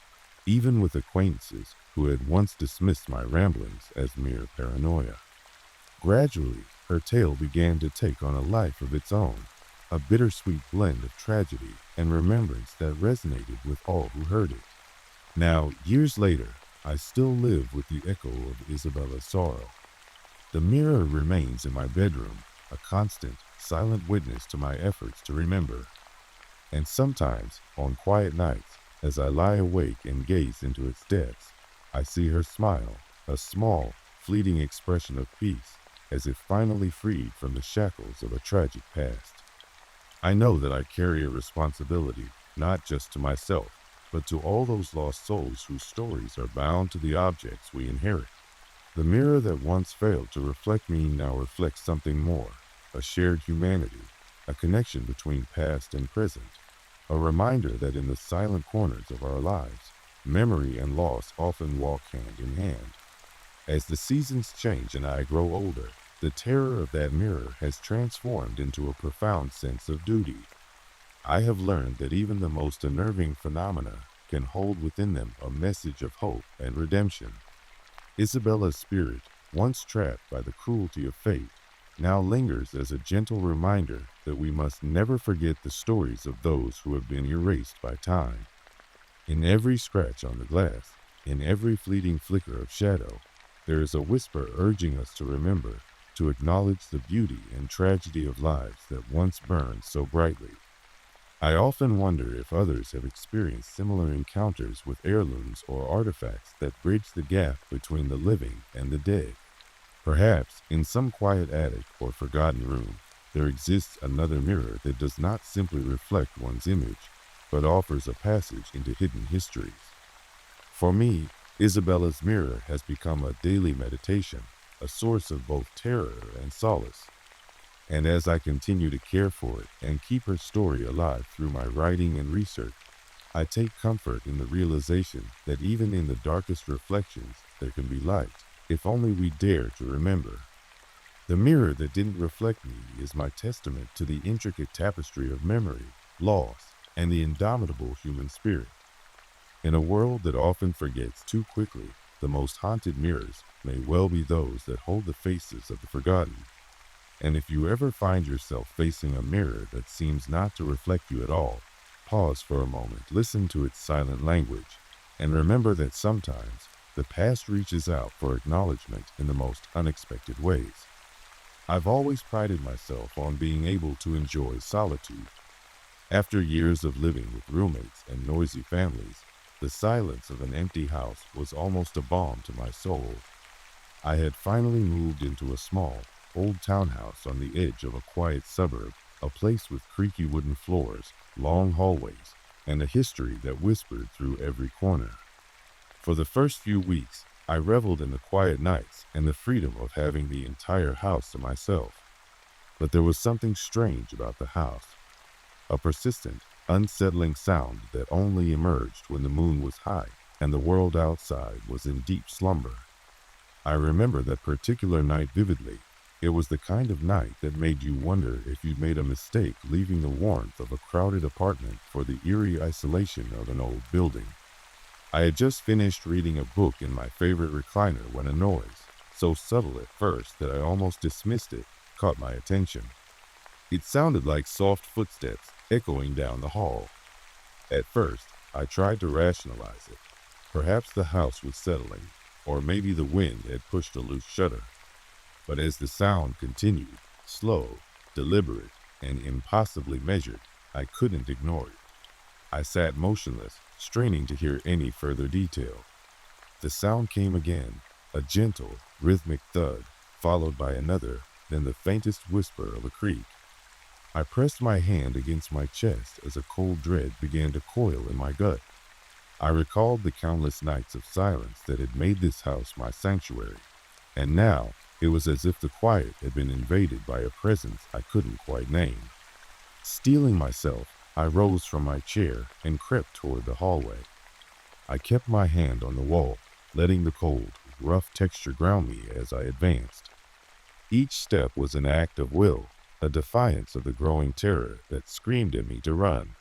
even with acquaintances who had once dismissed my ramblings as mere paranoia. Gradually, her tale began to take on a life of its own, a bittersweet blend of tragedy and remembrance that resonated with all who heard it. Now, years later, I still live with the echo of Isabella's sorrow. The mirror remains in my bedroom, a constant, silent witness to my efforts to remember. And sometimes, on quiet nights, as I lie awake and gaze into its depths, I see her smile, a small, fleeting expression of peace, as if finally freed from the shackles of a tragic past. I know that I carry a responsibility, not just to myself, but to all those lost souls whose stories are bound to the objects we inherit. The mirror that once failed to reflect me now reflects something more, a shared humanity, a connection between past and present, a reminder that in the silent corners of our lives, memory and loss often walk hand in hand. As the seasons change and I grow older, the terror of that mirror has transformed into a profound sense of duty. I have learned that even the most unnerving phenomena can hold within them a message of hope and redemption. Isabella's spirit, once trapped by the cruelty of fate, now lingers as a gentle reminder that we must never forget the stories of those who have been erased by time. In every scratch on the glass, in every fleeting flicker of shadow, there is a whisper urging us to remember, to acknowledge the beauty and tragedy of lives that once burned so brightly. I often wonder if others have experienced similar encounters with heirlooms or artifacts that bridge the gap between the living and the dead. Perhaps, in some quiet attic or forgotten room, there exists another mirror that does not simply reflect one's image, but offers a passage into hidden histories. For me, Isabella's mirror has become a daily meditation, a source of both terror and solace. And as I continue to care for it and keep her story alive through my writing and research, I take comfort in the realization that even in the darkest reflections, there can be light, if only we dare to remember. The mirror that didn't reflect me is my testament to the intricate tapestry of memory, loss, and the indomitable human spirit. In a world that often forgets too quickly, the most haunted mirrors may well be those that hold the faces of the forgotten. And if you ever find yourself facing a mirror that seems not to reflect you at all, pause for a moment, listen to its silent language, and remember that sometimes the past reaches out for acknowledgement in the most unexpected ways. I've always prided myself on being able to enjoy solitude. After years of living with roommates and noisy families, the silence of an empty house was almost a balm to my soul. I had finally moved into a small, old townhouse on the edge of a quiet suburb, a place with creaky wooden floors, long hallways, and a history that whispered through every corner. For the first few weeks, I reveled in the quiet nights and the freedom of having the entire house to myself. But there was something strange about the house, a persistent, unsettling sound that only emerged when the moon was high and the world outside was in deep slumber. I remember that particular night vividly. It was the kind of night that made you wonder if you'd made a mistake leaving the warmth of a crowded apartment for the eerie isolation of an old building. I had just finished reading a book in my favorite recliner when a noise, so subtle at first that I almost dismissed it, caught my attention. It sounded like soft footsteps echoing down the hall. At first, I tried to rationalize it. Perhaps the house was settling, or maybe the wind had pushed a loose shutter. But as the sound continued, slow, deliberate, and impossibly measured, I couldn't ignore it. I sat motionless, straining to hear any further detail. The sound came again, a gentle, rhythmic thud, followed by another, then the faintest whisper of a creak. I pressed my hand against my chest as a cold dread began to coil in my gut. I recalled the countless nights of silence that had made this house my sanctuary, and now it was as if the quiet had been invaded by a presence I couldn't quite name. Steeling myself, I rose from my chair and crept toward the hallway. I kept my hand on the wall, letting the cold, rough texture ground me as I advanced. Each step was an act of will, a defiance of the growing terror that screamed at me to run.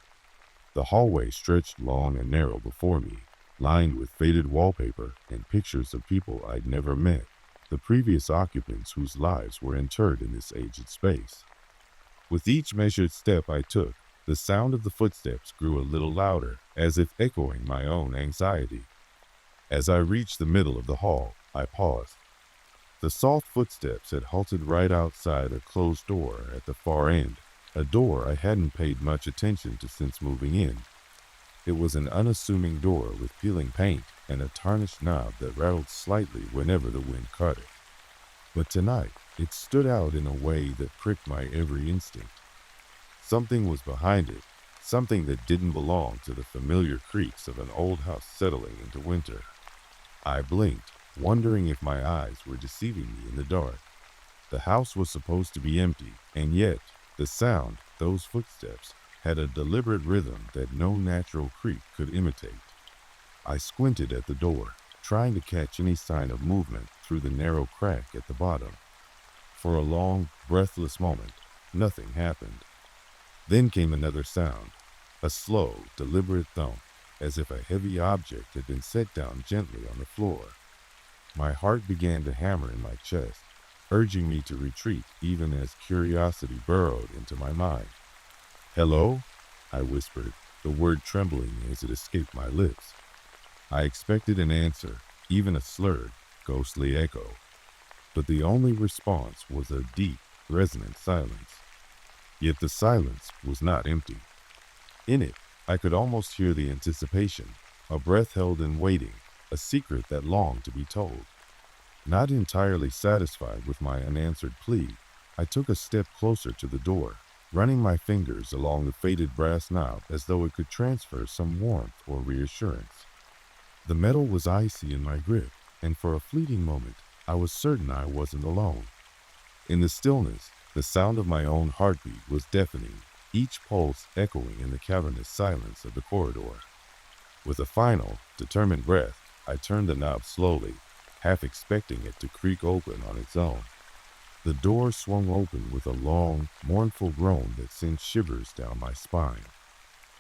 The hallway stretched long and narrow before me, lined with faded wallpaper and pictures of people I'd never met, the previous occupants whose lives were interred in this aged space. With each measured step I took, the sound of the footsteps grew a little louder, as if echoing my own anxiety. As I reached the middle of the hall, I paused. The soft footsteps had halted right outside a closed door at the far end, a door I hadn't paid much attention to since moving in. It was an unassuming door with peeling paint and a tarnished knob that rattled slightly whenever the wind caught it. But tonight, it stood out in a way that pricked my every instinct. Something was behind it, something that didn't belong to the familiar creaks of an old house settling into winter. I blinked, wondering if my eyes were deceiving me in the dark. The house was supposed to be empty, and yet, the sound, those footsteps, had a deliberate rhythm that no natural creak could imitate. I squinted at the door, trying to catch any sign of movement through the narrow crack at the bottom. For a long, breathless moment, nothing happened. Then came another sound, a slow, deliberate thump, as if a heavy object had been set down gently on the floor. My heart began to hammer in my chest, urging me to retreat even as curiosity burrowed into my mind. "Hello?" I whispered, the word trembling as it escaped my lips. I expected an answer, even a slurred, ghostly echo. But the only response was a deep, resonant silence. Yet the silence was not empty. In it, I could almost hear the anticipation, a breath held in waiting, a secret that longed to be told. Not entirely satisfied with my unanswered plea, I took a step closer to the door, running my fingers along the faded brass knob as though it could transfer some warmth or reassurance. The metal was icy in my grip, and for a fleeting moment, I was certain I wasn't alone. In the stillness, the sound of my own heartbeat was deafening, each pulse echoing in the cavernous silence of the corridor. With a final, determined breath, I turned the knob slowly, half expecting it to creak open on its own. The door swung open with a long, mournful groan that sent shivers down my spine.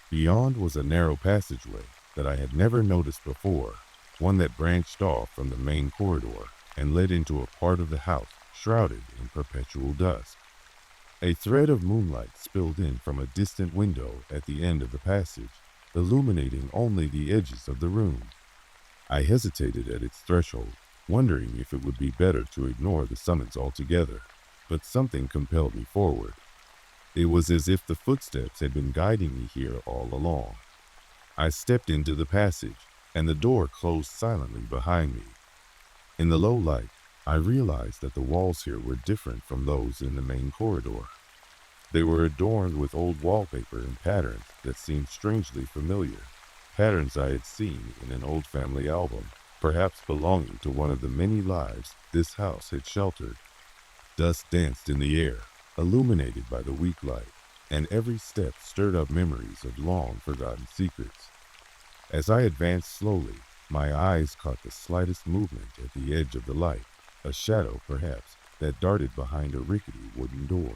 Beyond was a narrow passageway that I had never noticed before, one that branched off from the main corridor and led into a part of the house shrouded in perpetual dusk. A thread of moonlight spilled in from a distant window at the end of the passage, illuminating only the edges of the room. I hesitated at its threshold, wondering if it would be better to ignore the summons altogether, but something compelled me forward. It was as if the footsteps had been guiding me here all along. I stepped into the passage, and the door closed silently behind me. In the low light, I realized that the walls here were different from those in the main corridor. They were adorned with old wallpaper and patterns that seemed strangely familiar, patterns I had seen in an old family album, perhaps belonging to one of the many lives this house had sheltered. Dust danced in the air, illuminated by the weak light, and every step stirred up memories of long-forgotten secrets. As I advanced slowly, my eyes caught the slightest movement at the edge of the light, a shadow, perhaps, that darted behind a rickety wooden door.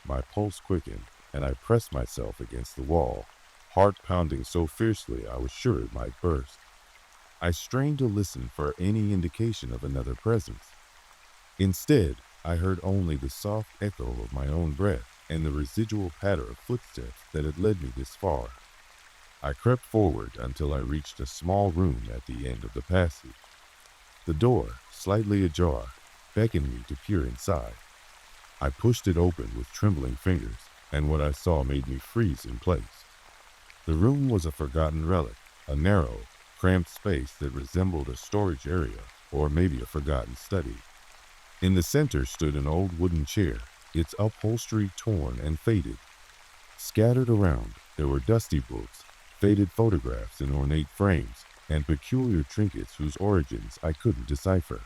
My pulse quickened, and I pressed myself against the wall, heart pounding so fiercely I was sure it might burst. I strained to listen for any indication of another presence. Instead, I heard only the soft echo of my own breath and the residual patter of footsteps that had led me this far. I crept forward until I reached a small room at the end of the passage. The door, slightly ajar, beckoned me to peer inside. I pushed it open with trembling fingers, and what I saw made me freeze in place. The room was a forgotten relic, a narrow, cramped space that resembled a storage area or maybe a forgotten study. In the center stood an old wooden chair, its upholstery torn and faded. Scattered around, there were dusty books, faded photographs in ornate frames, and peculiar trinkets whose origins I couldn't decipher.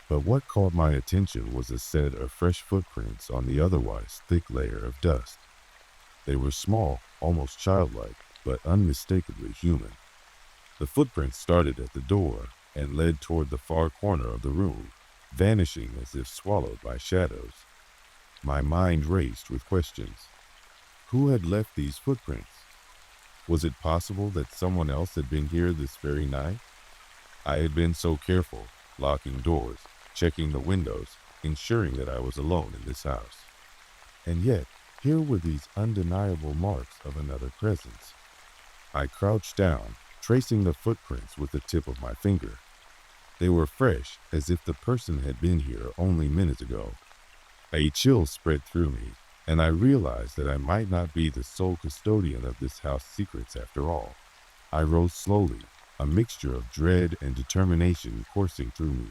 But what caught my attention was a set of fresh footprints on the otherwise thick layer of dust. They were small, almost childlike, but unmistakably human. The footprints started at the door and led toward the far corner of the room, vanishing as if swallowed by shadows. My mind raced with questions. Who had left these footprints? Was it possible that someone else had been here this very night? I had been so careful, locking doors, checking the windows, ensuring that I was alone in this house. And yet, here were these undeniable marks of another presence. I crouched down, tracing the footprints with the tip of my finger. They were fresh, as if the person had been here only minutes ago. A chill spread through me, and I realized that I might not be the sole custodian of this house's secrets after all. I rose slowly, a mixture of dread and determination coursing through me.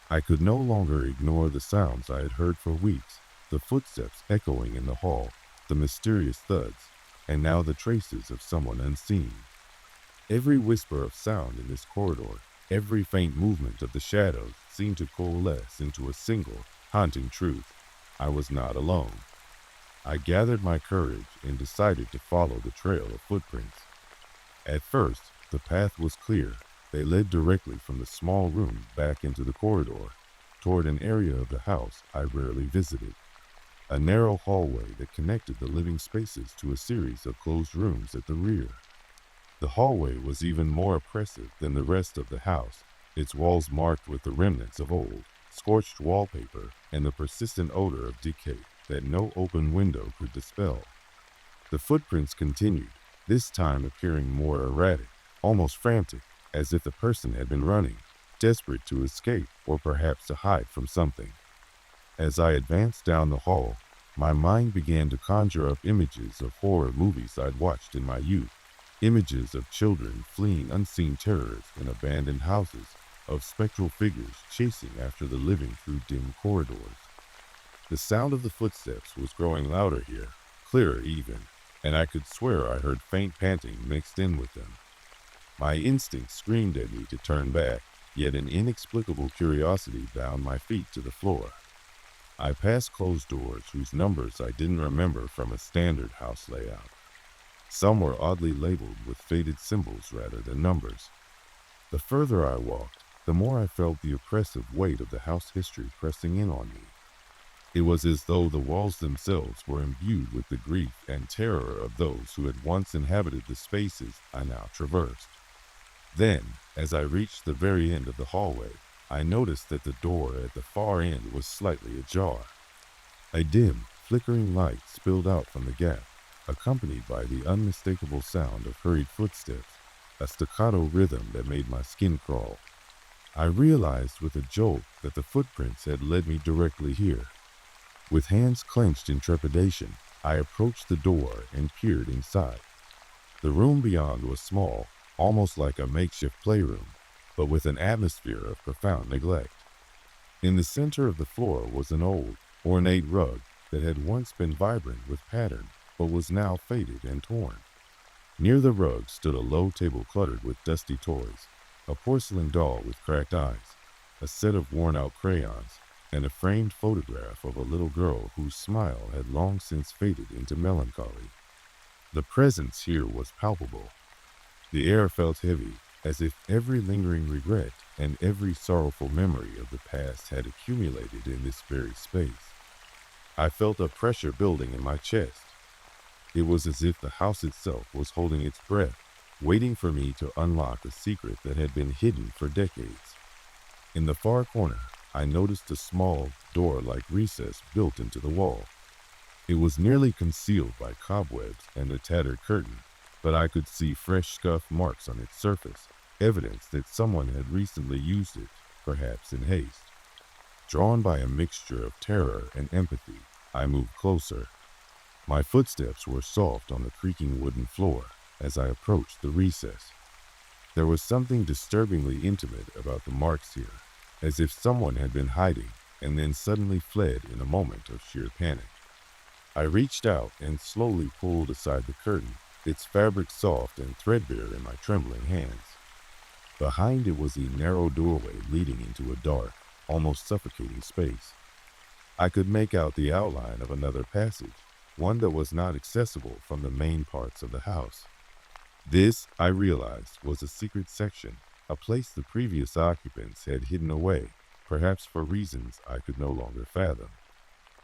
I could no longer ignore the sounds I had heard for weeks, the footsteps echoing in the hall, the mysterious thuds, and now the traces of someone unseen. Every whisper of sound in this corridor, every faint movement of the shadows seemed to coalesce into a single, haunting truth. I was not alone. I gathered my courage and decided to follow the trail of footprints. At first, the path was clear. They led directly from the small room back into the corridor, toward an area of the house I rarely visited. A narrow hallway that connected the living spaces to a series of closed rooms at the rear. The hallway was even more oppressive than the rest of the house, its walls marked with the remnants of old, scorched wallpaper and the persistent odor of decay that no open window could dispel. The footprints continued, this time appearing more erratic, almost frantic, as if the person had been running, desperate to escape or perhaps to hide from something. As I advanced down the hall, my mind began to conjure up images of horror movies I'd watched in my youth, images of children fleeing unseen terrors in abandoned houses, of spectral figures chasing after the living through dim corridors. The sound of the footsteps was growing louder here, clearer even, and I could swear I heard faint panting mixed in with them. My instinct screamed at me to turn back, yet an inexplicable curiosity bound my feet to the floor. I passed closed doors whose numbers I didn't remember from a standard house layout. Some were oddly labeled with faded symbols rather than numbers. The further I walked, the more I felt the oppressive weight of the house history pressing in on me. It was as though the walls themselves were imbued with the grief and terror of those who had once inhabited the spaces I now traversed. Then, as I reached the very end of the hallway, I noticed that the door at the far end was slightly ajar. A dim, flickering light spilled out from the gap, accompanied by the unmistakable sound of hurried footsteps, a staccato rhythm that made my skin crawl. I realized with a jolt that the footprints had led me directly here. With hands clenched in trepidation, I approached the door and peered inside. The room beyond was small, almost like a makeshift playroom, but with an atmosphere of profound neglect. In the center of the floor was an old, ornate rug that had once been vibrant with pattern, but was now faded and torn. Near the rug stood a low table cluttered with dusty toys, a porcelain doll with cracked eyes, a set of worn-out crayons, and a framed photograph of a little girl whose smile had long since faded into melancholy. The presence here was palpable. The air felt heavy, as if every lingering regret and every sorrowful memory of the past had accumulated in this very space. I felt a pressure building in my chest. It was as if the house itself was holding its breath, waiting for me to unlock a secret that had been hidden for decades. In the far corner, I noticed a small, door-like recess built into the wall. It was nearly concealed by cobwebs and a tattered curtain, but I could see fresh scuff marks on its surface, evidence that someone had recently used it, perhaps in haste. Drawn by a mixture of terror and empathy, I moved closer. My footsteps were soft on the creaking wooden floor as I approached the recess. There was something disturbingly intimate about the marks here, as if someone had been hiding and then suddenly fled in a moment of sheer panic. I reached out and slowly pulled aside the curtain, its fabric soft and threadbare in my trembling hands. Behind it was a narrow doorway leading into a dark, almost suffocating space. I could make out the outline of another passage, one that was not accessible from the main parts of the house. This, I realized, was a secret section, a place the previous occupants had hidden away, perhaps for reasons I could no longer fathom.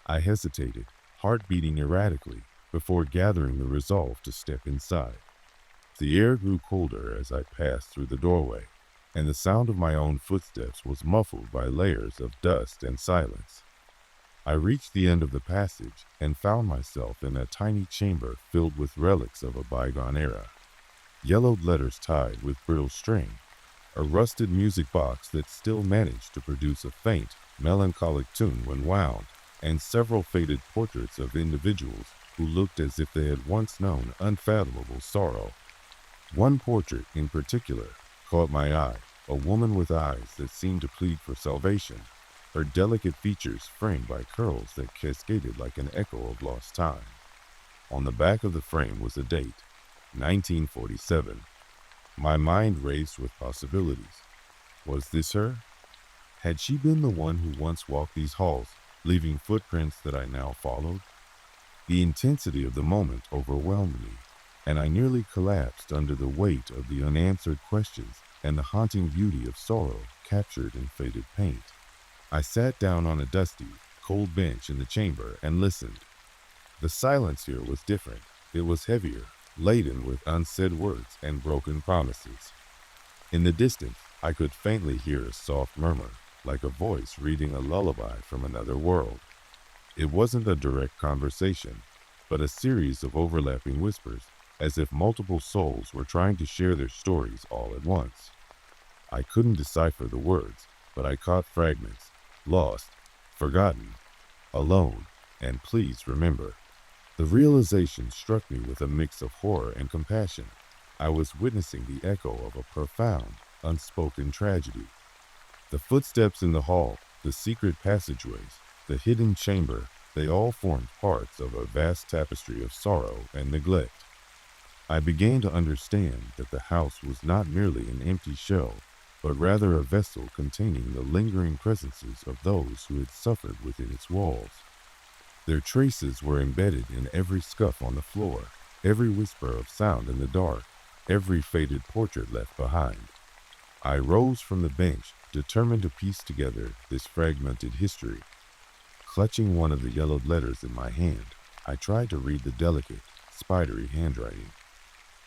I hesitated, heart beating erratically, before gathering the resolve to step inside. The air grew colder as I passed through the doorway, and the sound of my own footsteps was muffled by layers of dust and silence. I reached the end of the passage and found myself in a tiny chamber filled with relics of a bygone era. Yellowed letters tied with brittle string, a rusted music box that still managed to produce a faint, melancholic tune when wound, and several faded portraits of individuals who looked as if they had once known unfathomable sorrow. One portrait in particular caught my eye, a woman with eyes that seemed to plead for salvation, her delicate features framed by curls that cascaded like an echo of lost time. On the back of the frame was a date, 1947. My mind raced with possibilities. Was this her? Had she been the one who once walked these halls, leaving footprints that I now followed? The intensity of the moment overwhelmed me, and I nearly collapsed under the weight of the unanswered questions and the haunting beauty of sorrow captured in faded paint. I sat down on a dusty, cold bench in the chamber and listened. The silence here was different. It was heavier, laden with unsaid words and broken promises. In the distance, I could faintly hear a soft murmur, like a voice reading a lullaby from another world. It wasn't a direct conversation, but a series of overlapping whispers, as if multiple souls were trying to share their stories all at once. I couldn't decipher the words, but I caught fragments: lost, forgotten, alone, and please remember. The realization struck me with a mix of horror and compassion. I was witnessing the echo of a profound, unspoken tragedy. The footsteps in the hall, the secret passageways, the hidden chamber, they all formed parts of a vast tapestry of sorrow and neglect. I began to understand that the house was not merely an empty shell, but rather a vessel containing the lingering presences of those who had suffered within its walls. Their traces were embedded in every scuff on the floor, every whisper of sound in the dark, every faded portrait left behind. I rose from the bench, determined to piece together this fragmented history. Clutching one of the yellowed letters in my hand, I tried to read the delicate, spidery handwriting.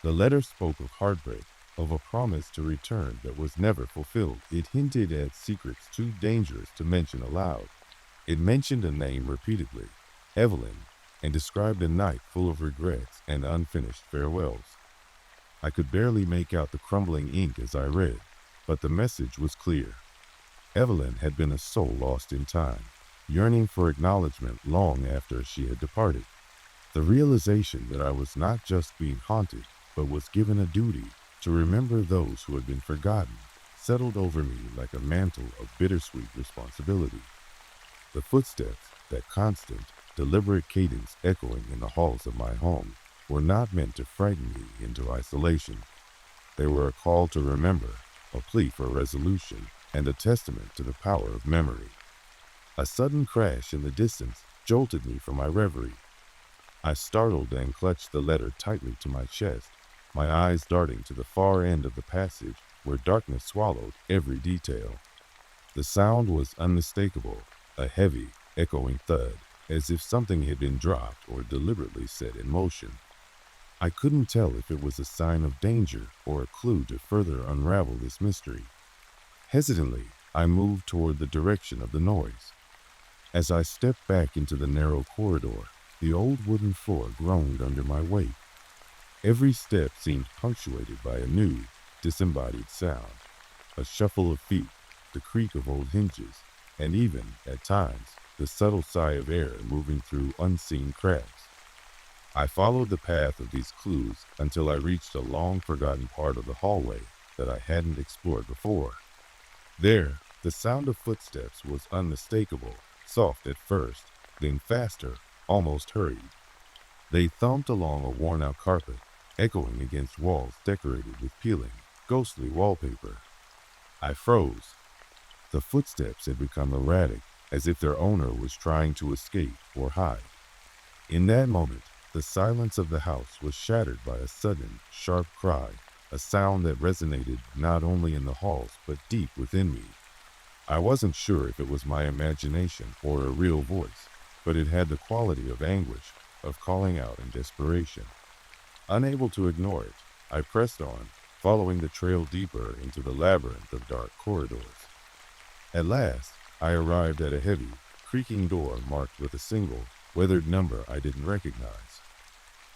The letter spoke of heartbreak, of a promise to return that was never fulfilled. It hinted at secrets too dangerous to mention aloud. It mentioned a name repeatedly, Evelyn, and described a night full of regrets and unfinished farewells. I could barely make out the crumbling ink as I read, but the message was clear. Evelyn had been a soul lost in time, yearning for acknowledgement long after she had departed. The realization that I was not just being haunted, but was given a duty to remember those who had been forgotten settled over me like a mantle of bittersweet responsibility. The footsteps, that constant, deliberate cadence echoing in the halls of my home, were not meant to frighten me into isolation. They were a call to remember, a plea for resolution, and a testament to the power of memory. A sudden crash in the distance jolted me from my reverie. I startled and clutched the letter tightly to my chest, my eyes darting to the far end of the passage where darkness swallowed every detail. The sound was unmistakable, a heavy, echoing thud, as if something had been dropped or deliberately set in motion. I couldn't tell if it was a sign of danger or a clue to further unravel this mystery. Hesitantly, I moved toward the direction of the noise. As I stepped back into the narrow corridor, the old wooden floor groaned under my weight. Every step seemed punctuated by a new, disembodied sound, a shuffle of feet, the creak of old hinges, and even, at times, the subtle sigh of air moving through unseen cracks. I followed the path of these clues until I reached a long-forgotten part of the hallway that I hadn't explored before. There, the sound of footsteps was unmistakable, soft at first, then faster, almost hurried. They thumped along a worn-out carpet, echoing against walls decorated with peeling, ghostly wallpaper. I froze. The footsteps had become erratic, as if their owner was trying to escape or hide. In that moment, the silence of the house was shattered by a sudden, sharp cry, a sound that resonated not only in the halls but deep within me. I wasn't sure if it was my imagination or a real voice, but it had the quality of anguish, of calling out in desperation. Unable to ignore it, I pressed on, following the trail deeper into the labyrinth of dark corridors. At last, I arrived at a heavy, creaking door marked with a single, weathered number I didn't recognize.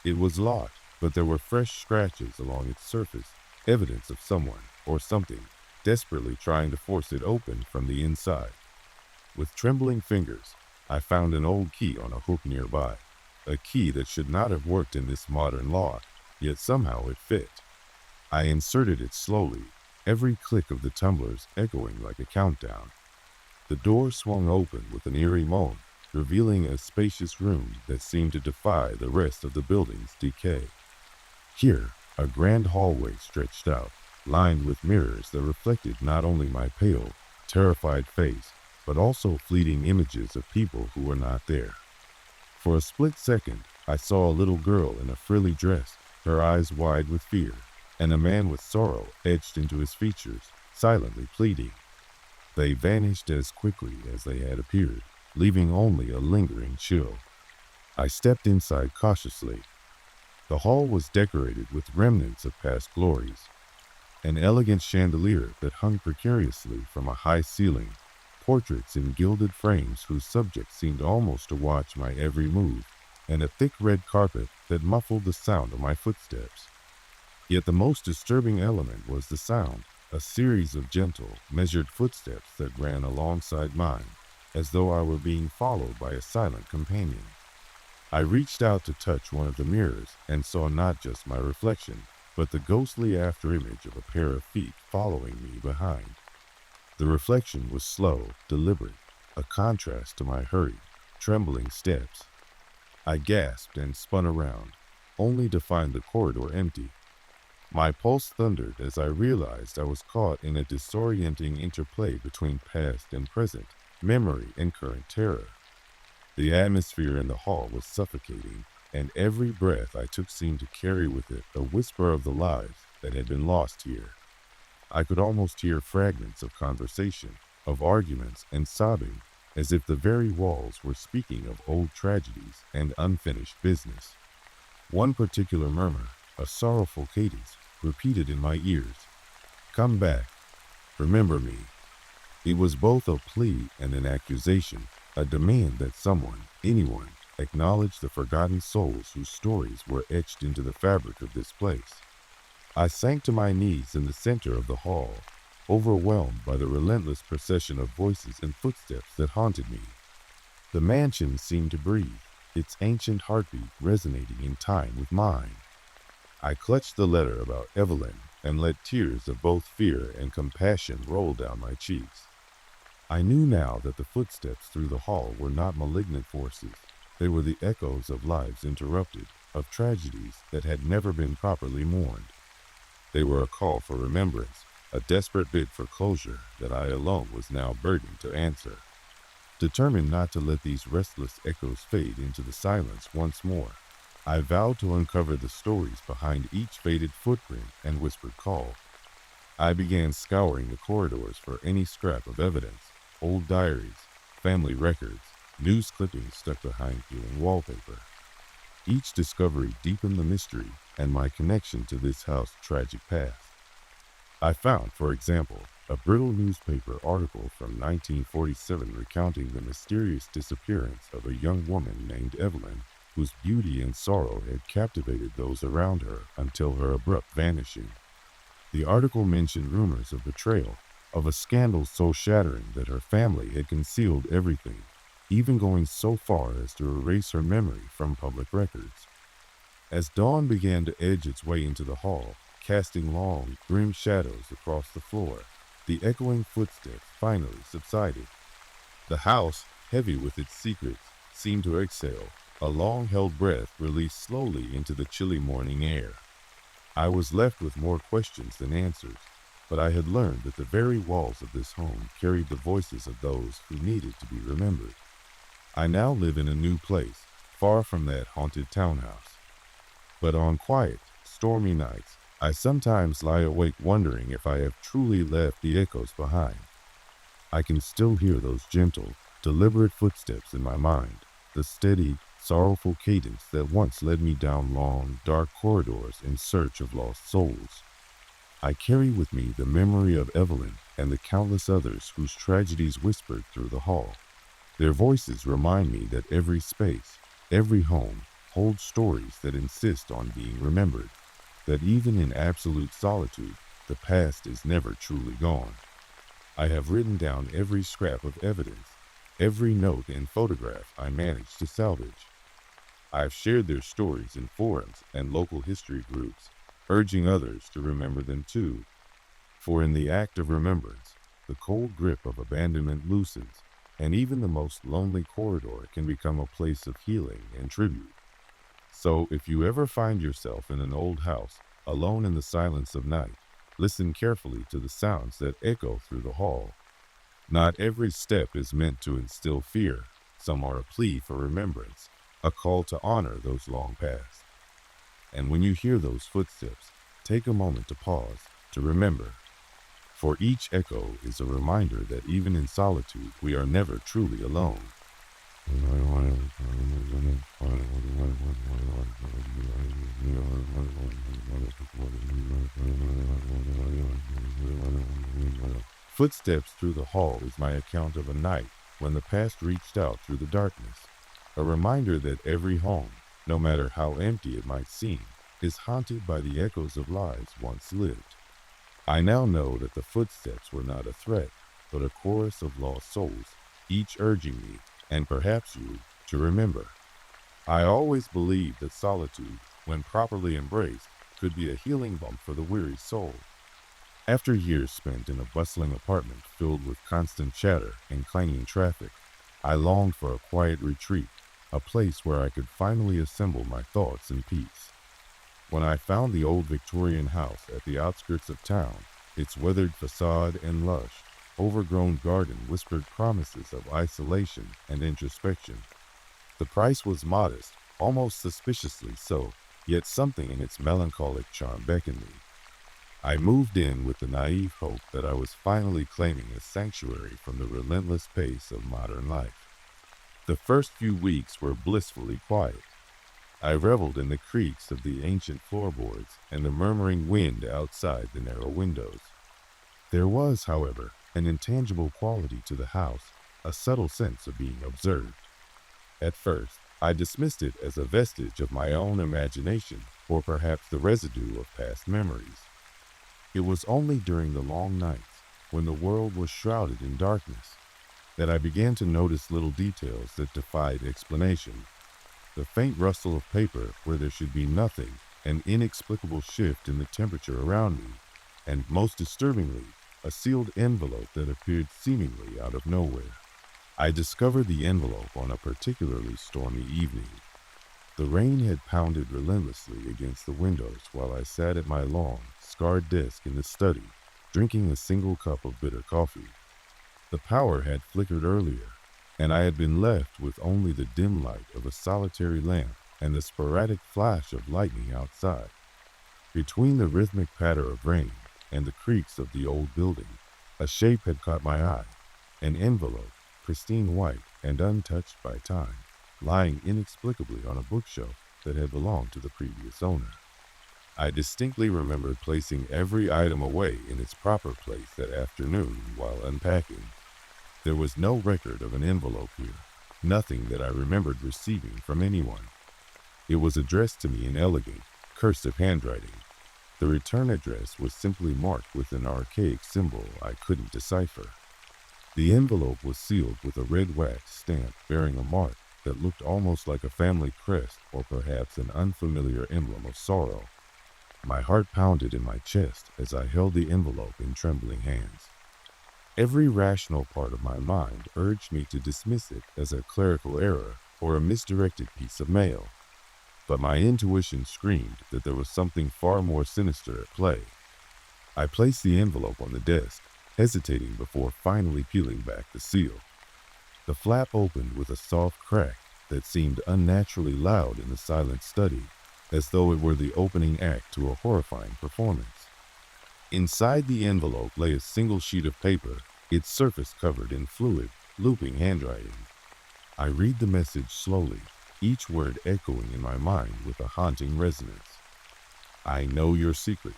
It was locked, but there were fresh scratches along its surface, evidence of someone or something desperately trying to force it open from the inside. With trembling fingers, I found an old key on a hook nearby, a key that should not have worked in this modern lock, yet somehow it fit. I inserted it slowly, every click of the tumblers echoing like a countdown. The door swung open with an eerie moan, revealing a spacious room that seemed to defy the rest of the building's decay. Here, a grand hallway stretched out, lined with mirrors that reflected not only my pale, terrified face, but also fleeting images of people who were not there. For a split second, I saw a little girl in a frilly dress, her eyes wide with fear, and a man with sorrow etched into his features, silently pleading. They vanished as quickly as they had appeared, leaving only a lingering chill. I stepped inside cautiously. The hall was decorated with remnants of past glories. An elegant chandelier that hung precariously from a high ceiling, portraits in gilded frames whose subjects seemed almost to watch my every move, and a thick red carpet that muffled the sound of my footsteps. Yet the most disturbing element was the sound, a series of gentle, measured footsteps that ran alongside mine, as though I were being followed by a silent companion. I reached out to touch one of the mirrors and saw not just my reflection, but the ghostly afterimage of a pair of feet following me behind. The reflection was slow, deliberate, a contrast to my hurried, trembling steps. I gasped and spun around, only to find the corridor empty. My pulse thundered as I realized I was caught in a disorienting interplay between past and present, memory and current terror. The atmosphere in the hall was suffocating, and every breath I took seemed to carry with it a whisper of the lives that had been lost here. I could almost hear fragments of conversation, of arguments and sobbing, as if the very walls were speaking of old tragedies and unfinished business. One particular murmur, a sorrowful cadence, repeated in my ears, "Come back, remember me." It was both a plea and an accusation, a demand that someone, anyone, acknowledge the forgotten souls whose stories were etched into the fabric of this place. I sank to my knees in the center of the hall, overwhelmed by the relentless procession of voices and footsteps that haunted me. The mansion seemed to breathe, its ancient heartbeat resonating in time with mine. I clutched the letter about Evelyn and let tears of both fear and compassion roll down my cheeks. I knew now that the footsteps through the hall were not malignant forces. They were the echoes of lives interrupted, of tragedies that had never been properly mourned. They were a call for remembrance, a desperate bid for closure that I alone was now burdened to answer. Determined not to let these restless echoes fade into the silence once more, I vowed to uncover the stories behind each faded footprint and whispered call. I began scouring the corridors for any scrap of evidence, old diaries, family records, news clippings stuck behind peeling wallpaper. Each discovery deepened the mystery and my connection to this house's tragic past. I found, for example, a brittle newspaper article from 1947 recounting the mysterious disappearance of a young woman named Evelyn, whose beauty and sorrow had captivated those around her until her abrupt vanishing. The article mentioned rumors of betrayal, of a scandal so shattering that her family had concealed everything, even going so far as to erase her memory from public records. As dawn began to edge its way into the hall, casting long, grim shadows across the floor, the echoing footsteps finally subsided. The house, heavy with its secrets, seemed to exhale, a long-held breath released slowly into the chilly morning air. I was left with more questions than answers, but I had learned that the very walls of this home carried the voices of those who needed to be remembered. I now live in a new place, far from that haunted townhouse. But on quiet, stormy nights, I sometimes lie awake wondering if I have truly left the echoes behind. I can still hear those gentle, deliberate footsteps in my mind, the steady, sorrowful cadence that once led me down long, dark corridors in search of lost souls. I carry with me the memory of Evelyn and the countless others whose tragedies whispered through the hall. Their voices remind me that every space, every home, holds stories that insist on being remembered, that even in absolute solitude, the past is never truly gone. I have written down every scrap of evidence, every note and photograph I managed to salvage. I have shared their stories in forums and local history groups, urging others to remember them too. For in the act of remembrance, the cold grip of abandonment loosens, and even the most lonely corridor can become a place of healing and tribute. So if you ever find yourself in an old house, alone in the silence of night, listen carefully to the sounds that echo through the hall. Not every step is meant to instill fear. Some are a plea for remembrance, a call to honor those long past. And when you hear those footsteps, take a moment to pause, to remember. For each echo is a reminder that even in solitude, we are never truly alone. Footsteps through the hall is my account of a night when the past reached out through the darkness, a reminder that every home, no matter how empty it might seem, is haunted by the echoes of lives once lived. I now know that the footsteps were not a threat, but a chorus of lost souls, each urging me, and perhaps you, to remember. I always believed that solitude, when properly embraced, could be a healing balm for the weary soul. After years spent in a bustling apartment filled with constant chatter and clanging traffic, I longed for a quiet retreat, a place where I could finally assemble my thoughts in peace. When I found the old Victorian house at the outskirts of town, its weathered facade and lush, overgrown garden whispered promises of isolation and introspection. The price was modest, almost suspiciously so, yet something in its melancholic charm beckoned me. I moved in with the naive hope that I was finally claiming a sanctuary from the relentless pace of modern life. The first few weeks were blissfully quiet. I reveled in the creaks of the ancient floorboards and the murmuring wind outside the narrow windows. There was, however, an intangible quality to the house, a subtle sense of being observed. At first, I dismissed it as a vestige of my own imagination, or perhaps the residue of past memories. It was only during the long nights, when the world was shrouded in darkness, that I began to notice little details that defied explanation. The faint rustle of paper where there should be nothing, an inexplicable shift in the temperature around me, and most disturbingly, a sealed envelope that appeared seemingly out of nowhere. I discovered the envelope on a particularly stormy evening. The rain had pounded relentlessly against the windows while I sat at my long, scarred desk in the study, drinking a single cup of bitter coffee. The power had flickered earlier, and I had been left with only the dim light of a solitary lamp and the sporadic flash of lightning outside. Between the rhythmic patter of rain and the creaks of the old building, a shape had caught my eye, an envelope, pristine white and untouched by time, lying inexplicably on a bookshelf that had belonged to the previous owner. I distinctly remembered placing every item away in its proper place that afternoon while unpacking. There was no record of an envelope here, nothing that I remembered receiving from anyone. It was addressed to me in elegant, cursive handwriting. The return address was simply marked with an archaic symbol I couldn't decipher. The envelope was sealed with a red wax stamp bearing a mark that looked almost like a family crest or perhaps an unfamiliar emblem of sorrow. My heart pounded in my chest as I held the envelope in trembling hands. Every rational part of my mind urged me to dismiss it as a clerical error or a misdirected piece of mail. But my intuition screamed that there was something far more sinister at play. I placed the envelope on the desk, hesitating before finally peeling back the seal. The flap opened with a soft crack that seemed unnaturally loud in the silent study, as though it were the opening act to a horrifying performance. Inside the envelope lay a single sheet of paper, its surface covered in fluid, looping handwriting. I read the message slowly, each word echoing in my mind with a haunting resonance. I know your secrets.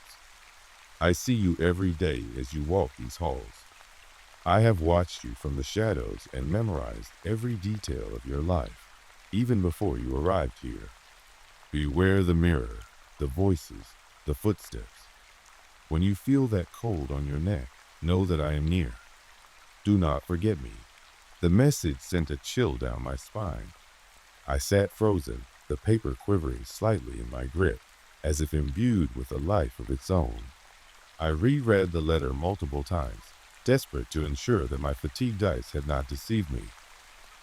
I see you every day as you walk these halls. I have watched you from the shadows and memorized every detail of your life, even before you arrived here. Beware the mirror, the voices, the footsteps. When you feel that cold on your neck, know that I am near. Do not forget me. The message sent a chill down my spine. I sat frozen, the paper quivering slightly in my grip, as if imbued with a life of its own. I reread the letter multiple times, desperate to ensure that my fatigued eyes had not deceived me.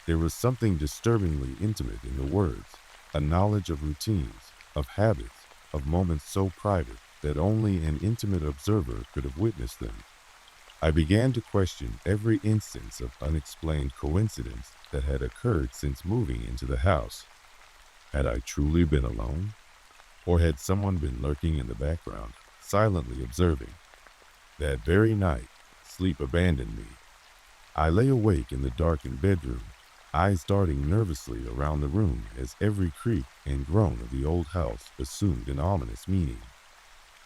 There was something disturbingly intimate in the words, a knowledge of routines, of habits, of moments so private that only an intimate observer could have witnessed them. I began to question every instance of unexplained coincidence that had occurred since moving into the house. Had I truly been alone? Or had someone been lurking in the background, silently observing? That very night, sleep abandoned me. I lay awake in the darkened bedroom, eyes darting nervously around the room as every creak and groan of the old house assumed an ominous meaning.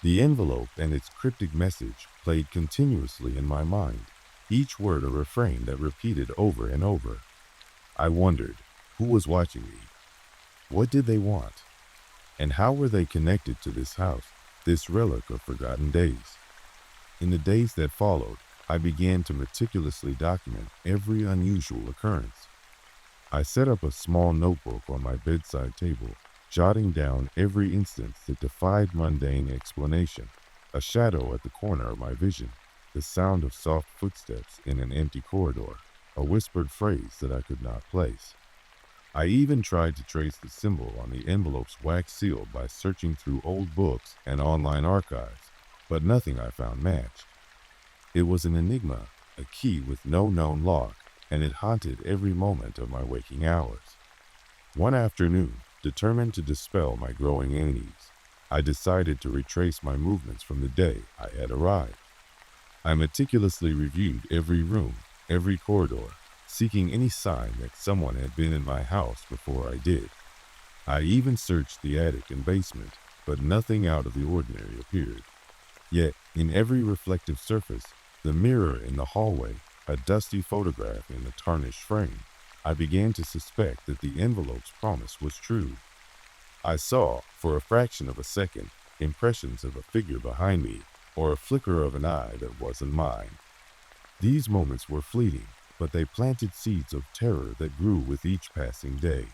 The envelope and its cryptic message played continuously in my mind, each word a refrain that repeated over and over. I wondered, who was watching me? What did they want? And how were they connected to this house, this relic of forgotten days? In the days that followed, I began to meticulously document every unusual occurrence. I set up a small notebook on my bedside table, jotting down every instance that defied mundane explanation. A shadow at the corner of my vision, the sound of soft footsteps in an empty corridor, a whispered phrase that I could not place. I even tried to trace the symbol on the envelope's wax seal by searching through old books and online archives, but nothing I found matched. It was an enigma, a key with no known lock, and it haunted every moment of my waking hours. One afternoon, determined to dispel my growing unease, I decided to retrace my movements from the day I had arrived. I meticulously reviewed every room, every corridor, seeking any sign that someone had been in my house before I did. I even searched the attic and basement, but nothing out of the ordinary appeared. Yet, in every reflective surface, the mirror in the hallway, a dusty photograph in a tarnished frame, I began to suspect that the envelope's promise was true. I saw, for a fraction of a second, impressions of a figure behind me, or a flicker of an eye that wasn't mine. These moments were fleeting, but they planted seeds of terror that grew with each passing day.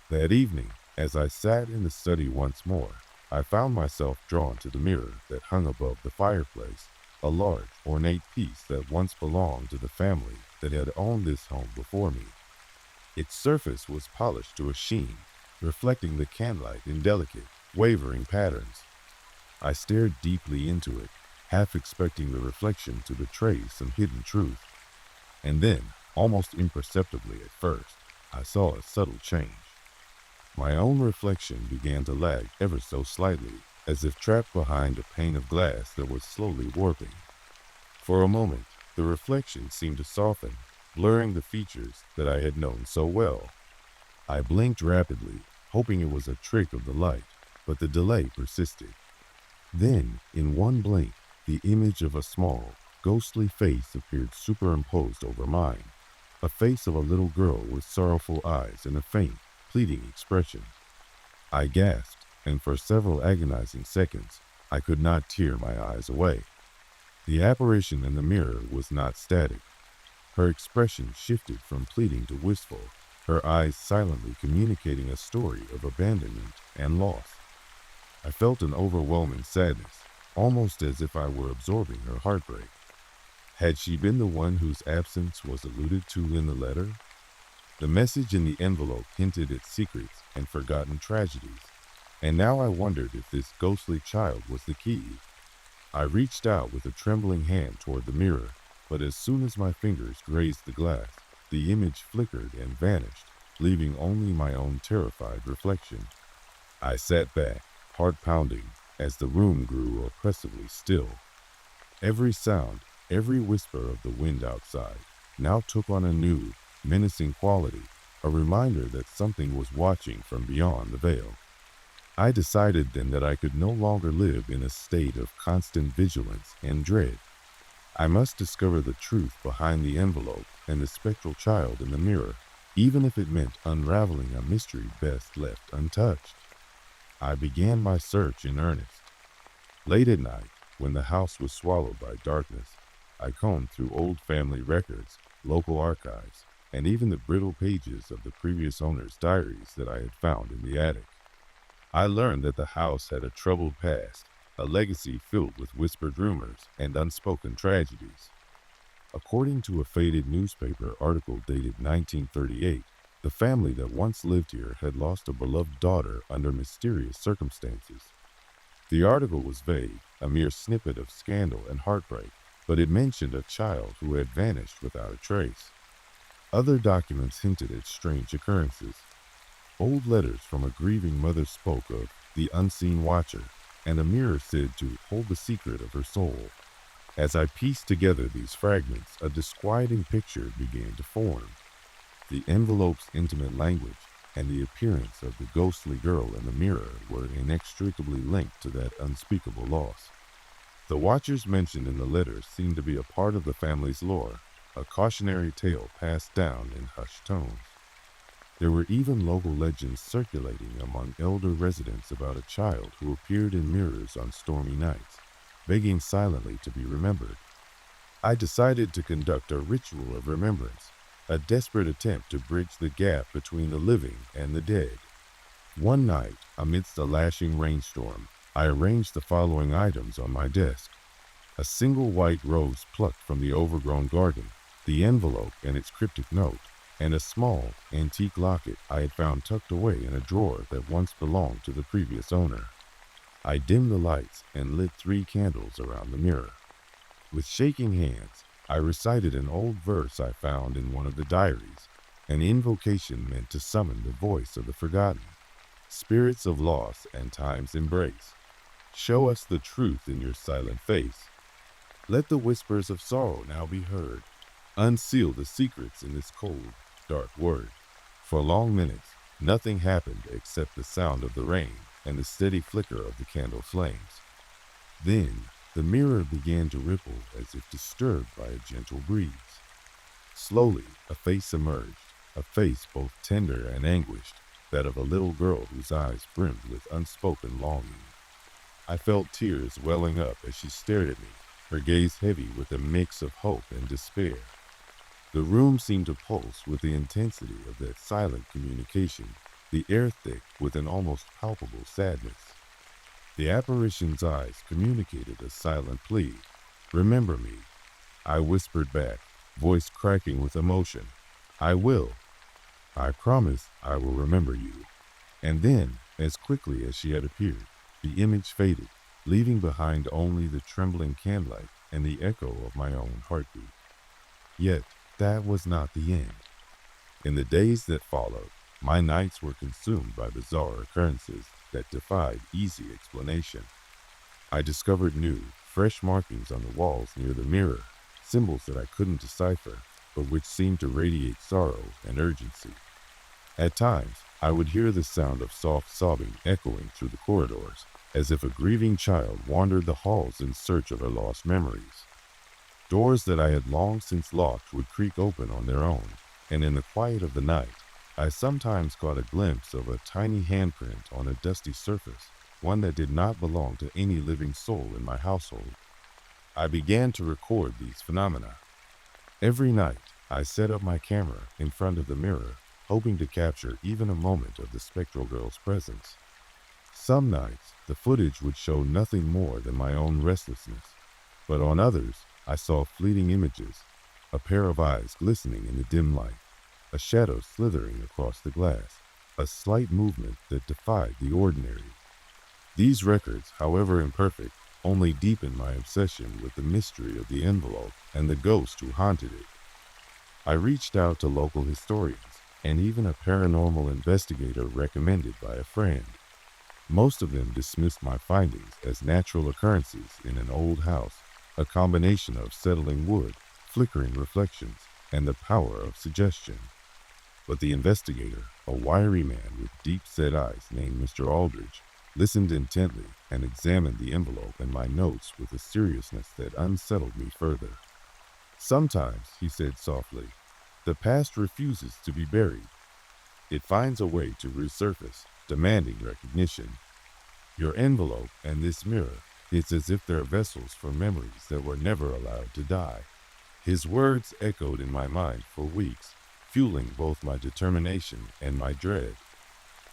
That evening, as I sat in the study once more, I found myself drawn to the mirror that hung above the fireplace, a large, ornate piece that once belonged to the family that had owned this home before me. Its surface was polished to a sheen, reflecting the candlelight in delicate, wavering patterns. I stared deeply into it, half expecting the reflection to betray some hidden truth. And then, almost imperceptibly at first, I saw a subtle change. My own reflection began to lag ever so slightly, as if trapped behind a pane of glass that was slowly warping. For a moment, the reflection seemed to soften, blurring the features that I had known so well. I blinked rapidly, hoping it was a trick of the light, but the delay persisted. Then, in one blink, the image of a small, ghostly face appeared superimposed over mine, a face of a little girl with sorrowful eyes and a faint, pleading expression. I gasped, and for several agonizing seconds, I could not tear my eyes away. The apparition in the mirror was not static. Her expression shifted from pleading to wistful, her eyes silently communicating a story of abandonment and loss. I felt an overwhelming sadness, almost as if I were absorbing her heartbreak. Had she been the one whose absence was alluded to in the letter? The message in the envelope hinted at secrets and forgotten tragedies, and now I wondered if this ghostly child was the key. I reached out with a trembling hand toward the mirror, but as soon as my fingers grazed the glass, the image flickered and vanished, leaving only my own terrified reflection. I sat back, heart pounding, as the room grew oppressively still. Every sound, every whisper of the wind outside, now took on a new, menacing quality, a reminder that something was watching from beyond the veil. I decided then that I could no longer live in a state of constant vigilance and dread. I must discover the truth behind the envelope and the spectral child in the mirror, even if it meant unraveling a mystery best left untouched. I began my search in earnest. Late at night, when the house was swallowed by darkness, I combed through old family records, local archives, and even the brittle pages of the previous owner's diaries that I had found in the attic. I learned that the house had a troubled past, a legacy filled with whispered rumors and unspoken tragedies. According to a faded newspaper article dated 1938, the family that once lived here had lost a beloved daughter under mysterious circumstances. The article was vague, a mere snippet of scandal and heartbreak, but it mentioned a child who had vanished without a trace. Other documents hinted at strange occurrences. Old letters from a grieving mother spoke of the unseen watcher, and a mirror said to hold the secret of her soul. As I pieced together these fragments, a disquieting picture began to form. The envelope's intimate language and the appearance of the ghostly girl in the mirror were inextricably linked to that unspeakable loss. The watchers mentioned in the letters seemed to be a part of the family's lore, a cautionary tale passed down in hushed tones. There were even local legends circulating among elder residents about a child who appeared in mirrors on stormy nights, begging silently to be remembered. I decided to conduct a ritual of remembrance, a desperate attempt to bridge the gap between the living and the dead. One night, amidst a lashing rainstorm, I arranged the following items on my desk: a single white rose plucked from the overgrown garden, the envelope and its cryptic note, and a small, antique locket I had found tucked away in a drawer that once belonged to the previous owner. I dimmed the lights and lit 3 candles around the mirror. With shaking hands, I recited an old verse I found in one of the diaries, an invocation meant to summon the voice of the forgotten. Spirits of loss and time's embrace, show us the truth in your silent face. Let the whispers of sorrow now be heard. Unseal the secrets in this cold, dark word. For long minutes, nothing happened except the sound of the rain and the steady flicker of the candle flames. Then, the mirror began to ripple as if disturbed by a gentle breeze. Slowly, a face emerged, a face both tender and anguished, that of a little girl whose eyes brimmed with unspoken longing. I felt tears welling up as she stared at me, her gaze heavy with a mix of hope and despair. The room seemed to pulse with the intensity of that silent communication, the air thick with an almost palpable sadness. The apparition's eyes communicated a silent plea. "Remember me," I whispered back, voice cracking with emotion. "I will. I promise I will remember you." And then, as quickly as she had appeared, the image faded, leaving behind only the trembling candlelight and the echo of my own heartbeat. Yet, that was not the end. In the days that followed, my nights were consumed by bizarre occurrences that defied easy explanation. I discovered new, fresh markings on the walls near the mirror, symbols that I couldn't decipher, but which seemed to radiate sorrow and urgency. At times, I would hear the sound of soft sobbing echoing through the corridors, as if a grieving child wandered the halls in search of her lost memories. Doors that I had long since locked would creak open on their own, and in the quiet of the night, I sometimes caught a glimpse of a tiny handprint on a dusty surface, one that did not belong to any living soul in my household. I began to record these phenomena. Every night, I set up my camera in front of the mirror, hoping to capture even a moment of the spectral girl's presence. Some nights, the footage would show nothing more than my own restlessness, but on others, I saw fleeting images, a pair of eyes glistening in the dim light, a shadow slithering across the glass, a slight movement that defied the ordinary. These records, however imperfect, only deepened my obsession with the mystery of the envelope and the ghost who haunted it. I reached out to local historians and even a paranormal investigator recommended by a friend. Most of them dismissed my findings as natural occurrences in an old house, a combination of settling wood, flickering reflections, and the power of suggestion. But the investigator, a wiry man with deep-set eyes named Mr. Aldridge, listened intently and examined the envelope and my notes with a seriousness that unsettled me further. "Sometimes," he said softly, "the past refuses to be buried. It finds a way to resurface, demanding recognition. Your envelope and this mirror, it's as if they're vessels for memories that were never allowed to die." His words echoed in my mind for weeks, fueling both my determination and my dread.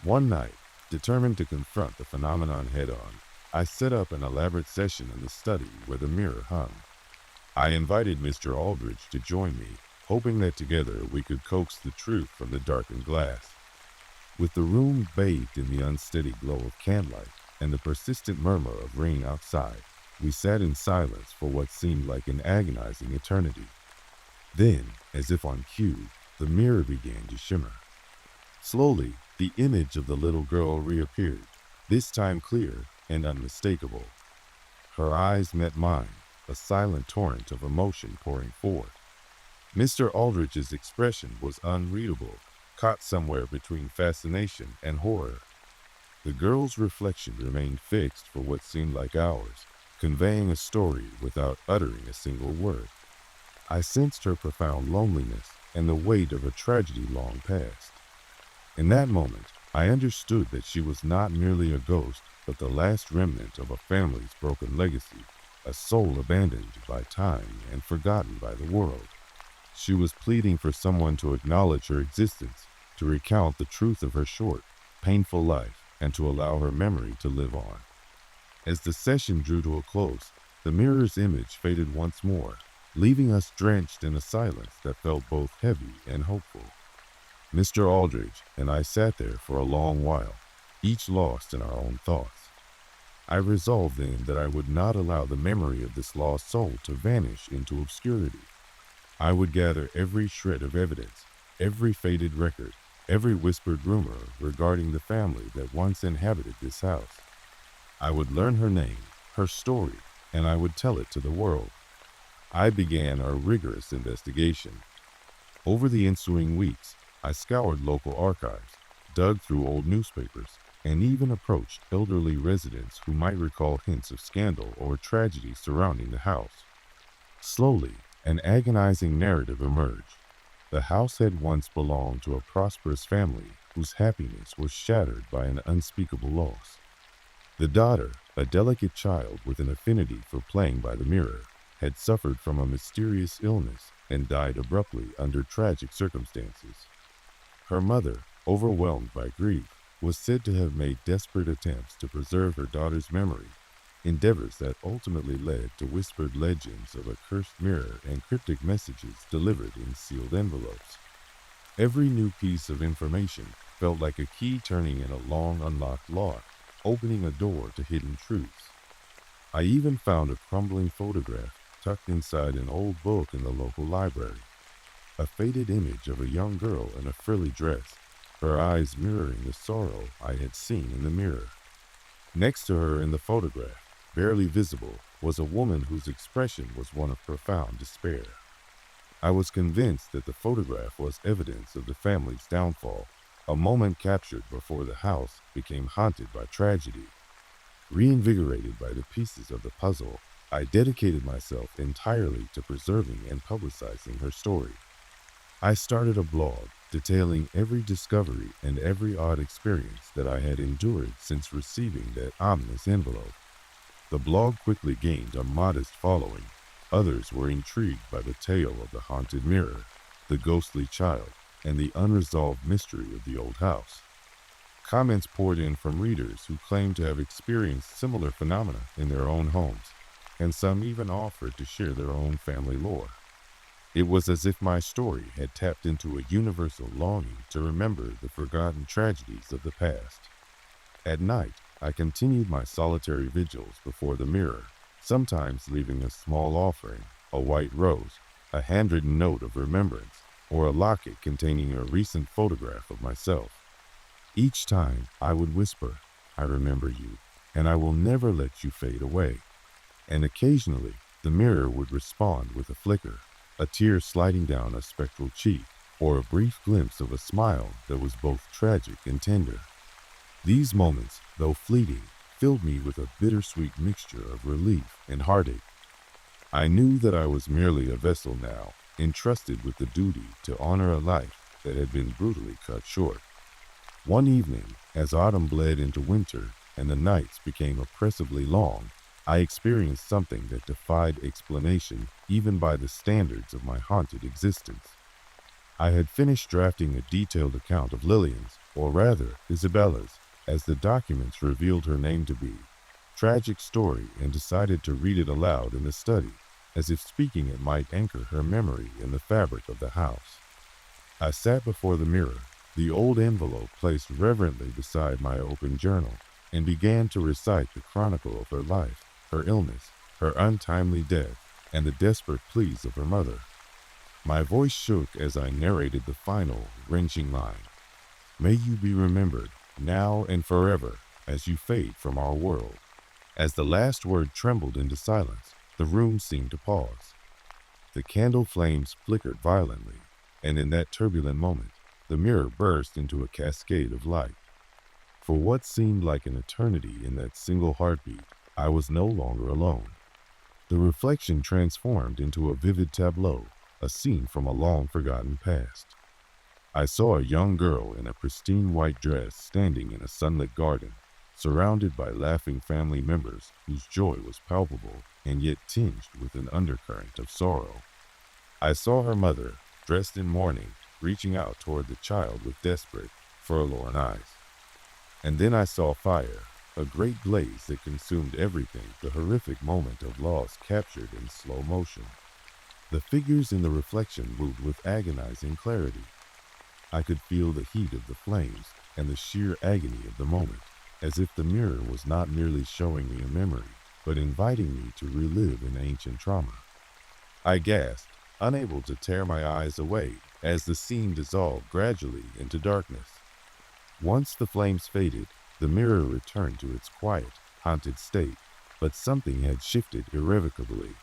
One night, determined to confront the phenomenon head-on, I set up an elaborate session in the study where the mirror hung. I invited Mr. Aldridge to join me, hoping that together we could coax the truth from the darkened glass. With the room bathed in the unsteady glow of candlelight and the persistent murmur of rain outside, we sat in silence for what seemed like an agonizing eternity. Then, as if on cue, the mirror began to shimmer. Slowly, the image of the little girl reappeared, this time clear and unmistakable. Her eyes met mine, a silent torrent of emotion pouring forth. Mr. Aldridge's expression was unreadable, caught somewhere between fascination and horror. The girl's reflection remained fixed for what seemed like hours, conveying a story without uttering a single word. I sensed her profound loneliness and the weight of a tragedy long past. In that moment, I understood that she was not merely a ghost, but the last remnant of a family's broken legacy, a soul abandoned by time and forgotten by the world. She was pleading for someone to acknowledge her existence, to recount the truth of her short, painful life, and to allow her memory to live on. As the session drew to a close, the mirror's image faded once more, leaving us drenched in a silence that felt both heavy and hopeful. Mr. Aldridge and I sat there for a long while, each lost in our own thoughts. I resolved then that I would not allow the memory of this lost soul to vanish into obscurity. I would gather every shred of evidence, every faded record, every whispered rumor regarding the family that once inhabited this house. I would learn her name, her story, and I would tell it to the world. I began a rigorous investigation. Over the ensuing weeks, I scoured local archives, dug through old newspapers, and even approached elderly residents who might recall hints of scandal or tragedy surrounding the house. Slowly, an agonizing narrative emerged. The house had once belonged to a prosperous family whose happiness was shattered by an unspeakable loss. The daughter, a delicate child with an affinity for playing by the mirror, had suffered from a mysterious illness and died abruptly under tragic circumstances. Her mother, overwhelmed by grief, was said to have made desperate attempts to preserve her daughter's memory, endeavors that ultimately led to whispered legends of a cursed mirror and cryptic messages delivered in sealed envelopes. Every new piece of information felt like a key turning in a long unlocked lock, opening a door to hidden truths. I even found a crumbling photograph tucked inside an old book in the local library, a faded image of a young girl in a frilly dress, her eyes mirroring the sorrow I had seen in the mirror. Next to her in the photograph, barely visible, was a woman whose expression was one of profound despair. I was convinced that the photograph was evidence of the family's downfall, a moment captured before the house became haunted by tragedy. Reinvigorated by the pieces of the puzzle, I dedicated myself entirely to preserving and publicizing her story. I started a blog, detailing every discovery and every odd experience that I had endured since receiving that ominous envelope. The blog quickly gained a modest following. Others were intrigued by the tale of the haunted mirror, the ghostly child, and the unresolved mystery of the old house. Comments poured in from readers who claimed to have experienced similar phenomena in their own homes, and some even offered to share their own family lore. It was as if my story had tapped into a universal longing to remember the forgotten tragedies of the past. At night, I continued my solitary vigils before the mirror, sometimes leaving a small offering, a white rose, a handwritten note of remembrance, or a locket containing a recent photograph of myself. Each time I would whisper, "I remember you, and I will never let you fade away." And occasionally, the mirror would respond with a flicker, a tear sliding down a spectral cheek, or a brief glimpse of a smile that was both tragic and tender. These moments, though fleeting, filled me with a bittersweet mixture of relief and heartache. I knew that I was merely a vessel now, entrusted with the duty to honor a life that had been brutally cut short. One evening, as autumn bled into winter and the nights became oppressively long, I experienced something that defied explanation even by the standards of my haunted existence. I had finished drafting a detailed account of Lillian's, or rather Isabella's, as the documents revealed her name to be, tragic story, and decided to read it aloud in the study, as if speaking it might anchor her memory in the fabric of the house. I sat before the mirror, the old envelope placed reverently beside my open journal, and began to recite the chronicle of her life, her illness, her untimely death, and the desperate pleas of her mother. My voice shook as I narrated the final, wrenching line. "May you be remembered, now and forever, as you fade from our world." As the last word trembled into silence, the room seemed to pause. The candle flames flickered violently, and in that turbulent moment, the mirror burst into a cascade of light. For what seemed like an eternity in that single heartbeat, I was no longer alone. The reflection transformed into a vivid tableau, a scene from a long-forgotten past. I saw a young girl in a pristine white dress standing in a sunlit garden, surrounded by laughing family members whose joy was palpable and yet tinged with an undercurrent of sorrow. I saw her mother, dressed in mourning, reaching out toward the child with desperate, forlorn eyes. And then I saw fire, a great blaze that consumed everything, the horrific moment of loss captured in slow motion. The figures in the reflection moved with agonizing clarity. I could feel the heat of the flames and the sheer agony of the moment, as if the mirror was not merely showing me a memory, but inviting me to relive an ancient trauma. I gasped, unable to tear my eyes away, as the scene dissolved gradually into darkness. Once the flames faded, the mirror returned to its quiet, haunted state, but something had shifted irrevocably.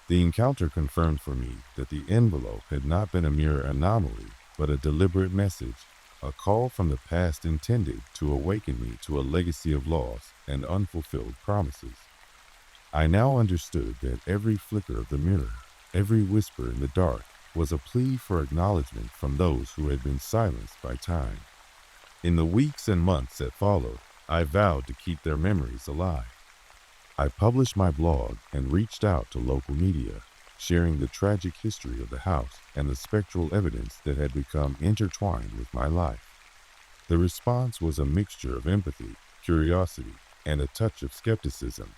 The encounter confirmed for me that the envelope had not been a mere anomaly, but a deliberate message, a call from the past intended to awaken me to a legacy of loss and unfulfilled promises. I now understood that every flicker of the mirror, every whisper in the dark, was a plea for acknowledgement from those who had been silenced by time. In the weeks and months that followed, I vowed to keep their memories alive. I published my blog and reached out to local media, sharing the tragic history of the house and the spectral evidence that had become intertwined with my life. The response was a mixture of empathy, curiosity, and a touch of skepticism,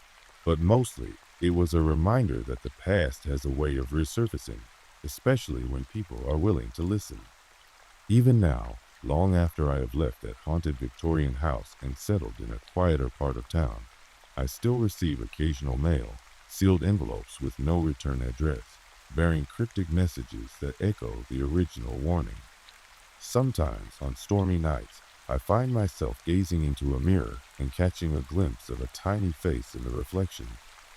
but mostly it was a reminder that the past has a way of resurfacing, especially when people are willing to listen. Even now, long after I have left that haunted Victorian house and settled in a quieter part of town, I still receive occasional mail, sealed envelopes with no return address, bearing cryptic messages that echo the original warning. Sometimes, on stormy nights, I find myself gazing into a mirror and catching a glimpse of a tiny face in the reflection,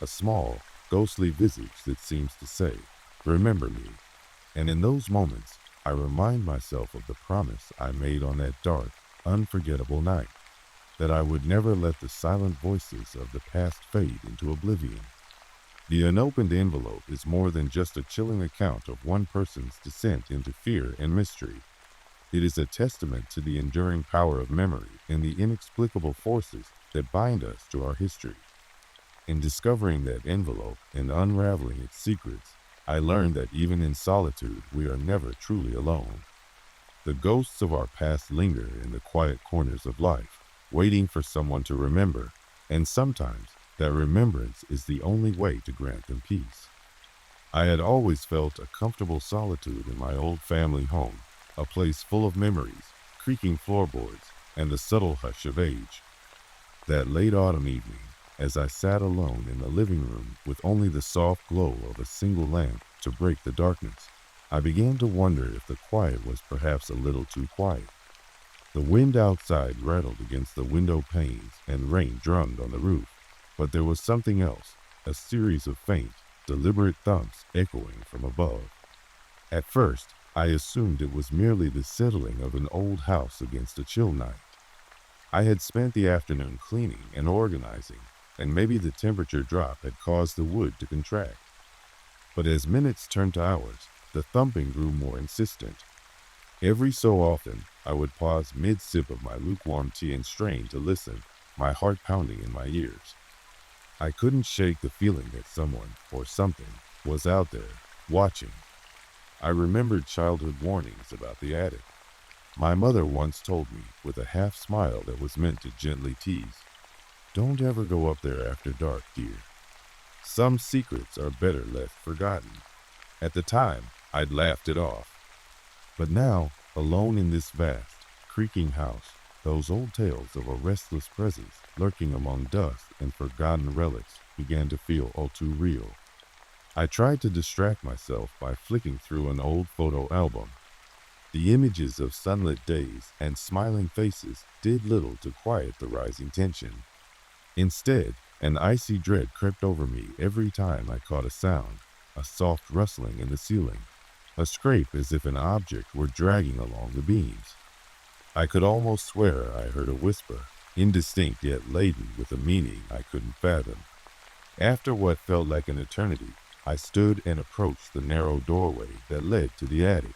a small, ghostly visage that seems to say, "Remember me." And in those moments, I remind myself of the promise I made on that dark, unforgettable night, that I would never let the silent voices of the past fade into oblivion. The unopened envelope is more than just a chilling account of one person's descent into fear and mystery. It is a testament to the enduring power of memory and the inexplicable forces that bind us to our history. In discovering that envelope and unraveling its secrets, I learned that even in solitude, we are never truly alone. The ghosts of our past linger in the quiet corners of life, waiting for someone to remember, and sometimes that remembrance is the only way to grant them peace. I had always felt a comfortable solitude in my old family home, a place full of memories, creaking floorboards, and the subtle hush of age. That late autumn evening, as I sat alone in the living room with only the soft glow of a single lamp to break the darkness, I began to wonder if the quiet was perhaps a little too quiet. The wind outside rattled against the window panes and rain drummed on the roof, but there was something else, a series of faint, deliberate thumps echoing from above. At first, I assumed it was merely the settling of an old house against a chill night. I had spent the afternoon cleaning and organizing, and maybe the temperature drop had caused the wood to contract. But as minutes turned to hours, the thumping grew more insistent. Every so often, I would pause mid-sip of my lukewarm tea and strain to listen, my heart pounding in my ears. I couldn't shake the feeling that someone, or something, was out there, watching. I remembered childhood warnings about the attic. My mother once told me, with a half smile that was meant to gently tease, "Don't ever go up there after dark, dear. Some secrets are better left forgotten." At the time, I'd laughed it off. But now, alone in this vast, creaking house, those old tales of a restless presence lurking among dust and forgotten relics began to feel all too real. I tried to distract myself by flicking through an old photo album. The images of sunlit days and smiling faces did little to quiet the rising tension. Instead, an icy dread crept over me every time I caught a sound, a soft rustling in the ceiling, a scrape as if an object were dragging along the beams. I could almost swear I heard a whisper, indistinct yet laden with a meaning I couldn't fathom. After what felt like an eternity, I stood and approached the narrow doorway that led to the attic.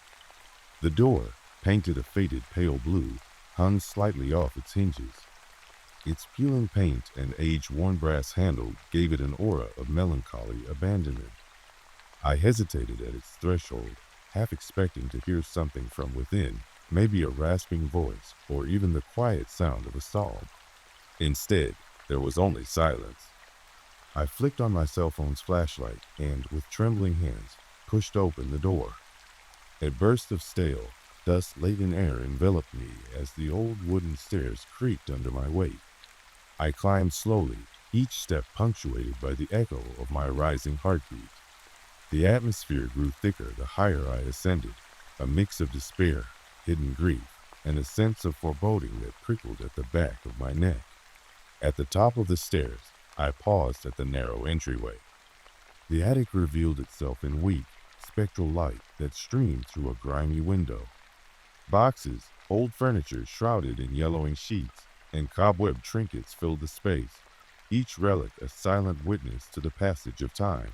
The door, painted a faded pale blue, hung slightly off its hinges. Its peeling paint and age-worn brass handle gave it an aura of melancholy abandonment. I hesitated at its threshold, half expecting to hear something from within, maybe a rasping voice or even the quiet sound of a psalm. Instead, there was only silence. I flicked on my cell phone's flashlight and, with trembling hands, pushed open the door. A burst of stale, dust-laden air enveloped me as the old wooden stairs creaked under my weight. I climbed slowly, each step punctuated by the echo of my rising heartbeat. The atmosphere grew thicker the higher I ascended, a mix of despair, hidden grief, and a sense of foreboding that prickled at the back of my neck. At the top of the stairs, I paused at the narrow entryway. The attic revealed itself in weak, spectral light that streamed through a grimy window. Boxes, old furniture shrouded in yellowing sheets, and cobweb trinkets filled the space, each relic a silent witness to the passage of time.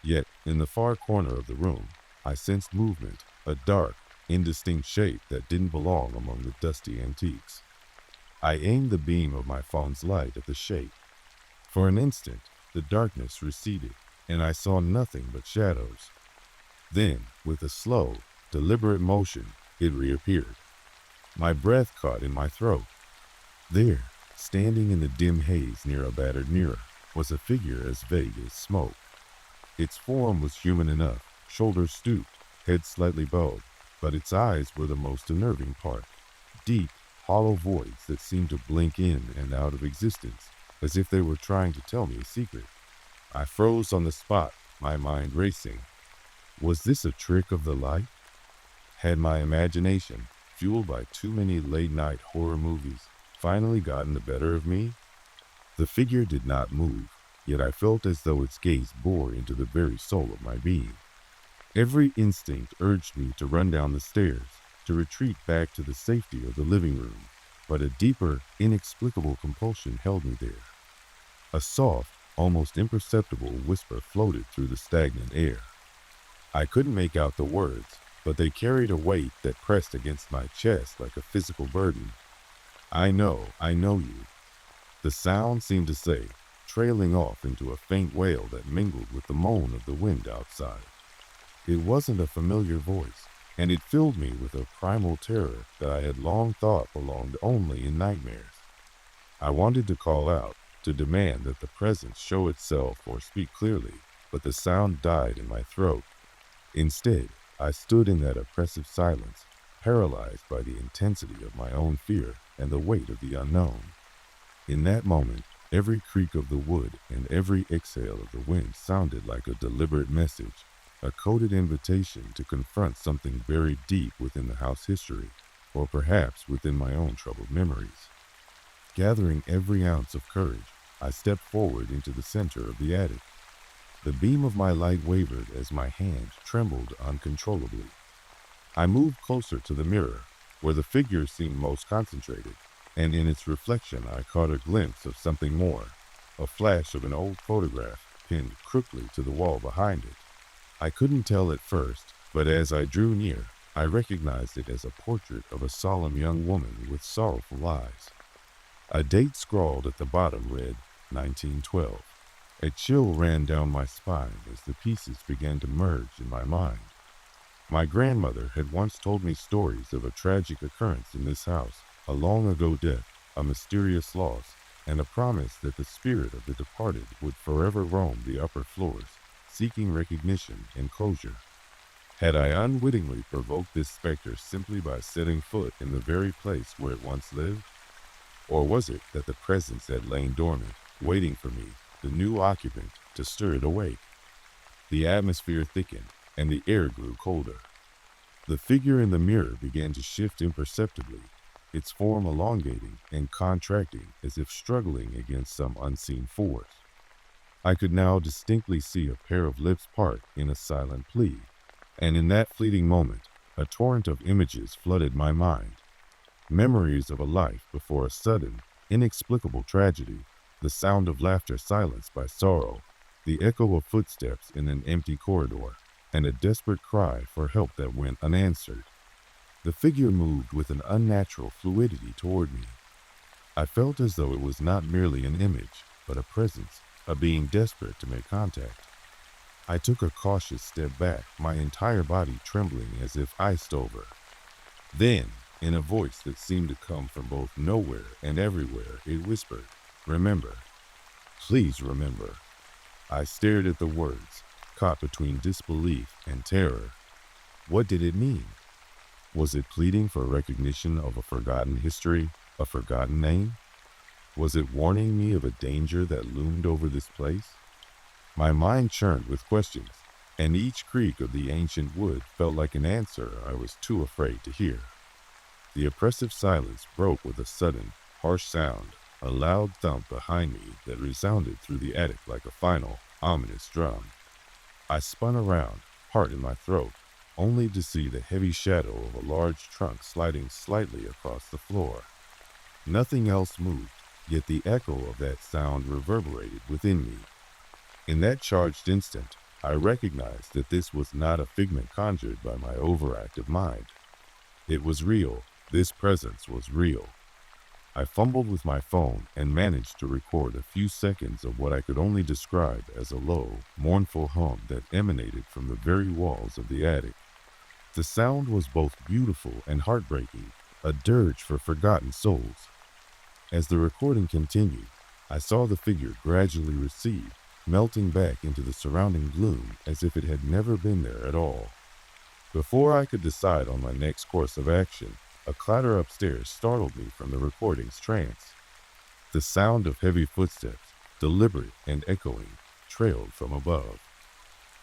Yet, in the far corner of the room, I sensed movement, a dark, indistinct shape that didn't belong among the dusty antiques. I aimed the beam of my phone's light at the shape. For an instant, the darkness receded, and I saw nothing but shadows. Then, with a slow, deliberate motion, it reappeared. My breath caught in my throat. There, standing in the dim haze near a battered mirror, was a figure as vague as smoke. Its form was human enough, shoulders stooped, head slightly bowed, but its eyes were the most unnerving part. Deep, hollow voids that seemed to blink in and out of existence, as if they were trying to tell me a secret. I froze on the spot, my mind racing. Was this a trick of the light? Had my imagination, fueled by too many late-night horror movies, finally gotten the better of me? The figure did not move, yet I felt as though its gaze bore into the very soul of my being. Every instinct urged me to run down the stairs, to retreat back to the safety of the living room, but a deeper, inexplicable compulsion held me there. A soft, almost imperceptible whisper floated through the stagnant air. I couldn't make out the words, but they carried a weight that pressed against my chest like a physical burden. I know you. The sound seemed to say, trailing off into a faint wail that mingled with the moan of the wind outside. It wasn't a familiar voice, and it filled me with a primal terror that I had long thought belonged only in nightmares. I wanted to call out, to demand that the presence show itself or speak clearly, but the sound died in my throat. Instead, I stood in that oppressive silence, paralyzed by the intensity of my own fear and the weight of the unknown. In that moment, every creak of the wood and every exhale of the wind sounded like a deliberate message, a coded invitation to confront something buried deep within the house history, or perhaps within my own troubled memories. Gathering every ounce of courage, I stepped forward into the center of the attic. The beam of my light wavered as my hand trembled uncontrollably. I moved closer to the mirror, where the figure seemed most concentrated, and in its reflection I caught a glimpse of something more, a flash of an old photograph pinned crookedly to the wall behind it. I couldn't tell at first, but as I drew near, I recognized it as a portrait of a solemn young woman with sorrowful eyes. A date scrawled at the bottom read 1912. A chill ran down my spine as the pieces began to merge in my mind. My grandmother had once told me stories of a tragic occurrence in this house, a long ago death, a mysterious loss, and a promise that the spirit of the departed would forever roam the upper floors, seeking recognition and closure. Had I unwittingly provoked this specter simply by setting foot in the very place where it once lived? Or was it that the presence had lain dormant, waiting for me, the new occupant, to stir it awake? The atmosphere thickened, and the air grew colder. The figure in the mirror began to shift imperceptibly, its form elongating and contracting as if struggling against some unseen force. I could now distinctly see a pair of lips part in a silent plea, and in that fleeting moment, a torrent of images flooded my mind. Memories of a life before a sudden, inexplicable tragedy, the sound of laughter silenced by sorrow, the echo of footsteps in an empty corridor, and a desperate cry for help that went unanswered. The figure moved with an unnatural fluidity toward me. I felt as though it was not merely an image, but a presence, a being desperate to make contact. I took a cautious step back, my entire body trembling as if iced over. Then, in a voice that seemed to come from both nowhere and everywhere, it whispered, "Remember. Please remember." I stared at the words, caught between disbelief and terror. What did it mean? Was it pleading for recognition of a forgotten history, a forgotten name? Was it warning me of a danger that loomed over this place? My mind churned with questions, and each creak of the ancient wood felt like an answer I was too afraid to hear. The oppressive silence broke with a sudden, harsh sound, a loud thump behind me that resounded through the attic like a final, ominous drum. I spun around, heart in my throat, only to see the heavy shadow of a large trunk sliding slightly across the floor. Nothing else moved, yet the echo of that sound reverberated within me. In that charged instant, I recognized that this was not a figment conjured by my overactive mind. It was real. This presence was real. I fumbled with my phone and managed to record a few seconds of what I could only describe as a low, mournful hum that emanated from the very walls of the attic. The sound was both beautiful and heartbreaking, a dirge for forgotten souls. As the recording continued, I saw the figure gradually recede, melting back into the surrounding gloom as if it had never been there at all. Before I could decide on my next course of action, a clatter upstairs startled me from the recording's trance. The sound of heavy footsteps, deliberate and echoing, trailed from above.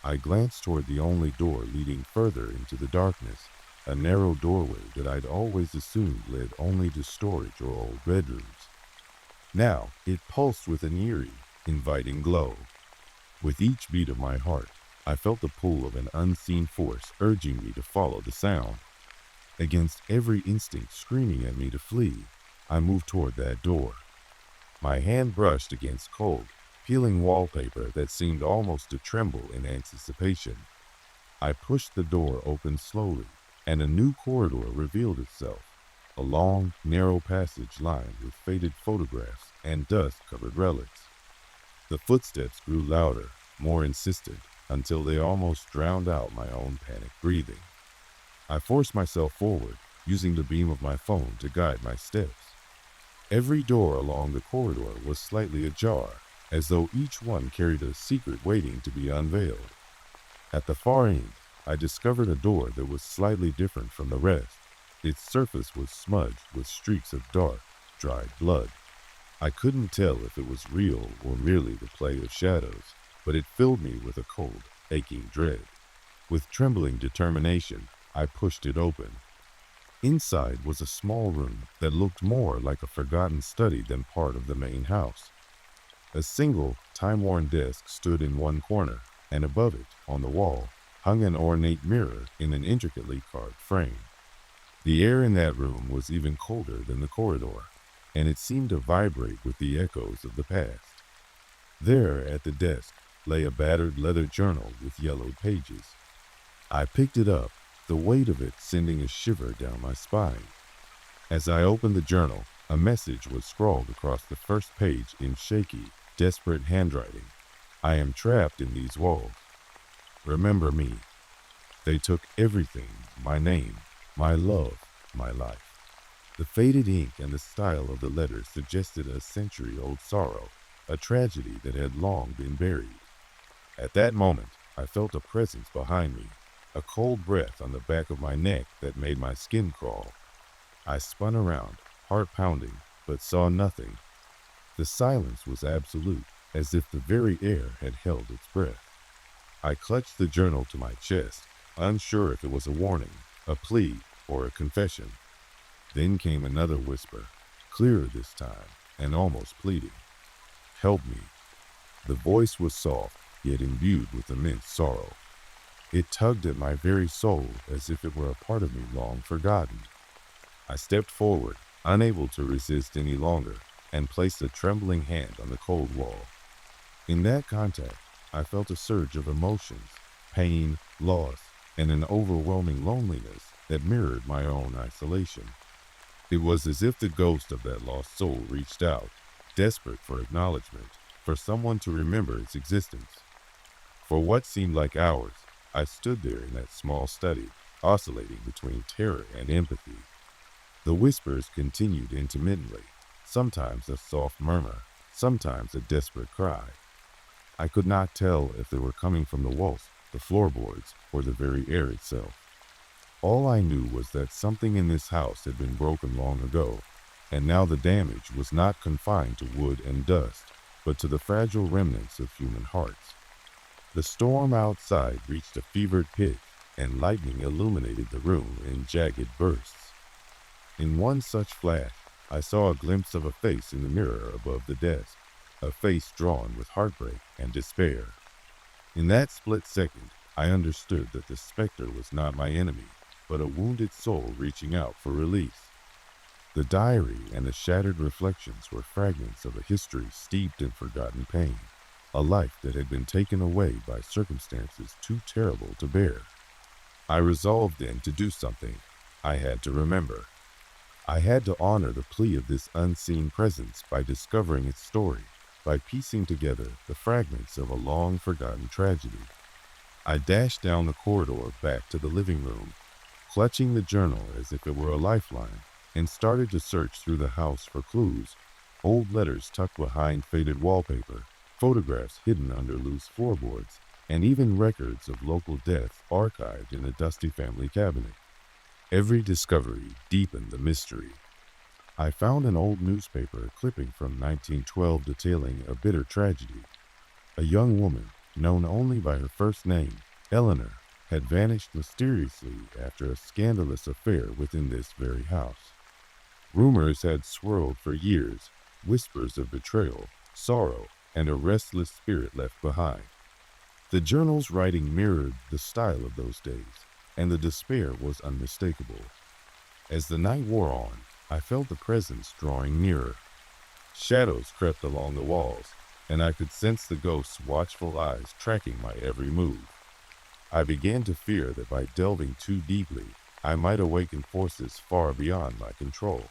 I glanced toward the only door leading further into the darkness, a narrow doorway that I'd always assumed led only to storage or old bedrooms. Now it pulsed with an eerie, inviting glow. With each beat of my heart, I felt the pull of an unseen force urging me to follow the sound. Against every instinct screaming at me to flee, I moved toward that door. My hand brushed against cold, peeling wallpaper that seemed almost to tremble in anticipation. I pushed the door open slowly, and a new corridor revealed itself. A long, narrow passage lined with faded photographs and dust-covered relics. The footsteps grew louder, more insistent, until they almost drowned out my own panicked breathing. I forced myself forward, using the beam of my phone to guide my steps. Every door along the corridor was slightly ajar, as though each one carried a secret waiting to be unveiled. At the far end, I discovered a door that was slightly different from the rest. Its surface was smudged with streaks of dark, dried blood. I couldn't tell if it was real or merely the play of shadows, but it filled me with a cold, aching dread. With trembling determination, I pushed it open. Inside was a small room that looked more like a forgotten study than part of the main house. A single, time-worn desk stood in one corner, and above it, on the wall, hung an ornate mirror in an intricately carved frame. The air in that room was even colder than the corridor, and it seemed to vibrate with the echoes of the past. There, at the desk, lay a battered leather journal with yellowed pages. I picked it up, the weight of it sending a shiver down my spine. As I opened the journal, a message was scrawled across the first page in shaky, desperate handwriting. I am trapped in these walls. Remember me. They took everything, my name, my love, my life. The faded ink and the style of the letters suggested a century-old sorrow, a tragedy that had long been buried. At that moment, I felt a presence behind me, a cold breath on the back of my neck that made my skin crawl. I spun around, heart pounding, but saw nothing. The silence was absolute, as if the very air had held its breath. I clutched the journal to my chest, unsure if it was a warning, a plea, or a confession. Then came another whisper, clearer this time, and almost pleading. Help me. The voice was soft, yet imbued with immense sorrow. It tugged at my very soul as if it were a part of me long forgotten. I stepped forward, unable to resist any longer, and placed a trembling hand on the cold wall. In that contact, I felt a surge of emotions, pain, loss, and an overwhelming loneliness that mirrored my own isolation. It was as if the ghost of that lost soul reached out, desperate for acknowledgement, for someone to remember its existence. For what seemed like hours, I stood there in that small study, oscillating between terror and empathy. The whispers continued intermittently, sometimes a soft murmur, sometimes a desperate cry. I could not tell if they were coming from the walls, the floorboards, or the very air itself. All I knew was that something in this house had been broken long ago, and now the damage was not confined to wood and dust, but to the fragile remnants of human hearts. The storm outside reached a fevered pitch, and lightning illuminated the room in jagged bursts. In one such flash, I saw a glimpse of a face in the mirror above the desk, a face drawn with heartbreak and despair. In that split second, I understood that the specter was not my enemy, but a wounded soul reaching out for release. The diary and the shattered reflections were fragments of a history steeped in forgotten pain, a life that had been taken away by circumstances too terrible to bear. I resolved then to do something. I had to remember. I had to honor the plea of this unseen presence by discovering its story, by piecing together the fragments of a long-forgotten tragedy. I dashed down the corridor back to the living room, clutching the journal as if it were a lifeline, and started to search through the house for clues, old letters tucked behind faded wallpaper, photographs hidden under loose floorboards, and even records of local deaths archived in a dusty family cabinet. Every discovery deepened the mystery. I found an old newspaper clipping from 1912 detailing a bitter tragedy. A young woman, known only by her first name, Eleanor, had vanished mysteriously after a scandalous affair within this very house. Rumors had swirled for years, whispers of betrayal, sorrow, and a restless spirit left behind. The journal's writing mirrored the style of those days, and the despair was unmistakable. As the night wore on, I felt the presence drawing nearer. Shadows crept along the walls, and I could sense the ghost's watchful eyes tracking my every move. I began to fear that by delving too deeply, I might awaken forces far beyond my control.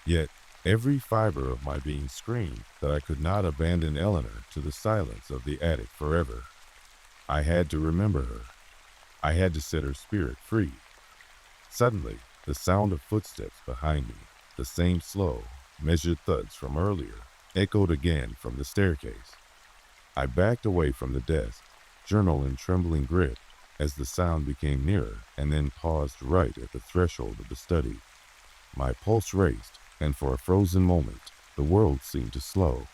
Yet, every fiber of my being screamed that I could not abandon Eleanor to the silence of the attic forever. I had to remember her. I had to set her spirit free. Suddenly, the sound of footsteps behind me, the same slow, measured thuds from earlier, echoed again from the staircase. I backed away from the desk, journal in trembling grip, as the sound became nearer, and then paused right at the threshold of the study. My pulse raced, and for a frozen moment, the world seemed to slow.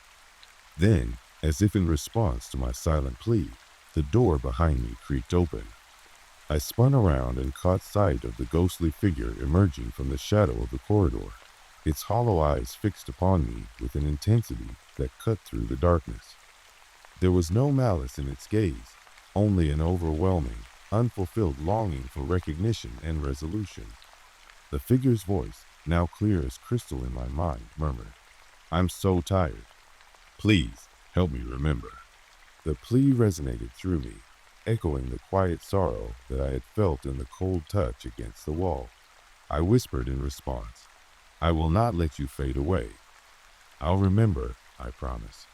Then, as if in response to my silent plea, the door behind me creaked open. I spun around and caught sight of the ghostly figure emerging from the shadow of the corridor, its hollow eyes fixed upon me with an intensity that cut through the darkness. There was no malice in its gaze, only an overwhelming, unfulfilled longing for recognition and resolution. The figure's voice, now clear as crystal in my mind, murmured, "I'm so tired. Please, help me remember." The plea resonated through me, echoing the quiet sorrow that I had felt in the cold touch against the wall. I whispered in response, "I will not let you fade away. I'll remember, I promise."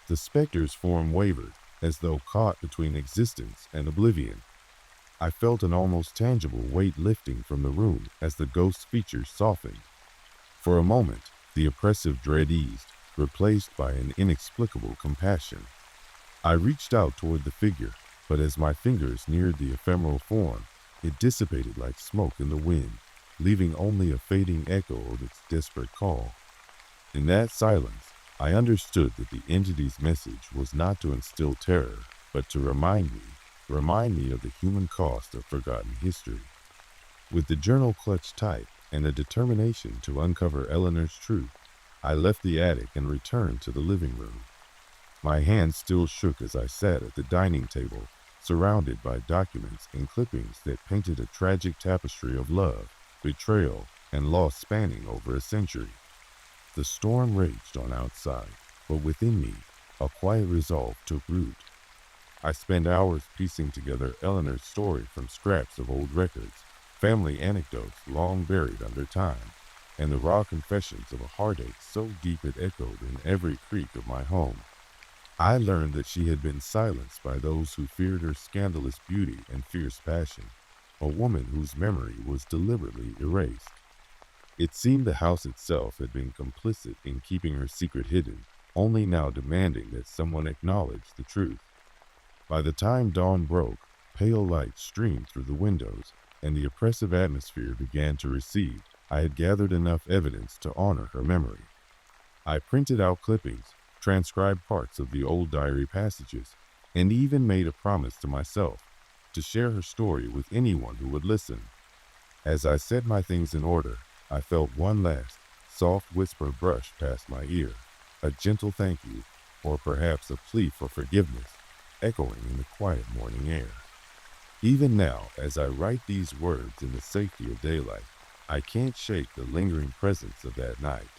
The specter's form wavered, as though caught between existence and oblivion. I felt an almost tangible weight lifting from the room as the ghost's features softened. For a moment, the oppressive dread eased, replaced by an inexplicable compassion. I reached out toward the figure, but as my fingers neared the ephemeral form, it dissipated like smoke in the wind, leaving only a fading echo of its desperate call. In that silence, I understood that the entity's message was not to instill terror, but to remind me of the human cost of forgotten history. With the journal clutched tight and a determination to uncover Eleanor's truth, I left the attic and returned to the living room. My hands still shook as I sat at the dining table, surrounded by documents and clippings that painted a tragic tapestry of love, betrayal, and loss spanning over a century. The storm raged on outside, but within me, a quiet resolve took root. I spent hours piecing together Eleanor's story from scraps of old records, family anecdotes long buried under time, and the raw confessions of a heartache so deep it echoed in every creak of my home. I learned that she had been silenced by those who feared her scandalous beauty and fierce passion, a woman whose memory was deliberately erased. It seemed the house itself had been complicit in keeping her secret hidden, only now demanding that someone acknowledge the truth. By the time dawn broke, pale light streamed through the windows, and the oppressive atmosphere began to recede. I had gathered enough evidence to honor her memory. I printed out clippings, transcribed parts of the old diary passages, and even made a promise to myself to share her story with anyone who would listen. As I set my things in order, I felt one last, soft whisper brush past my ear, a gentle thank you, or perhaps a plea for forgiveness, echoing in the quiet morning air. Even now, as I write these words in the safety of daylight, I can't shake the lingering presence of that night.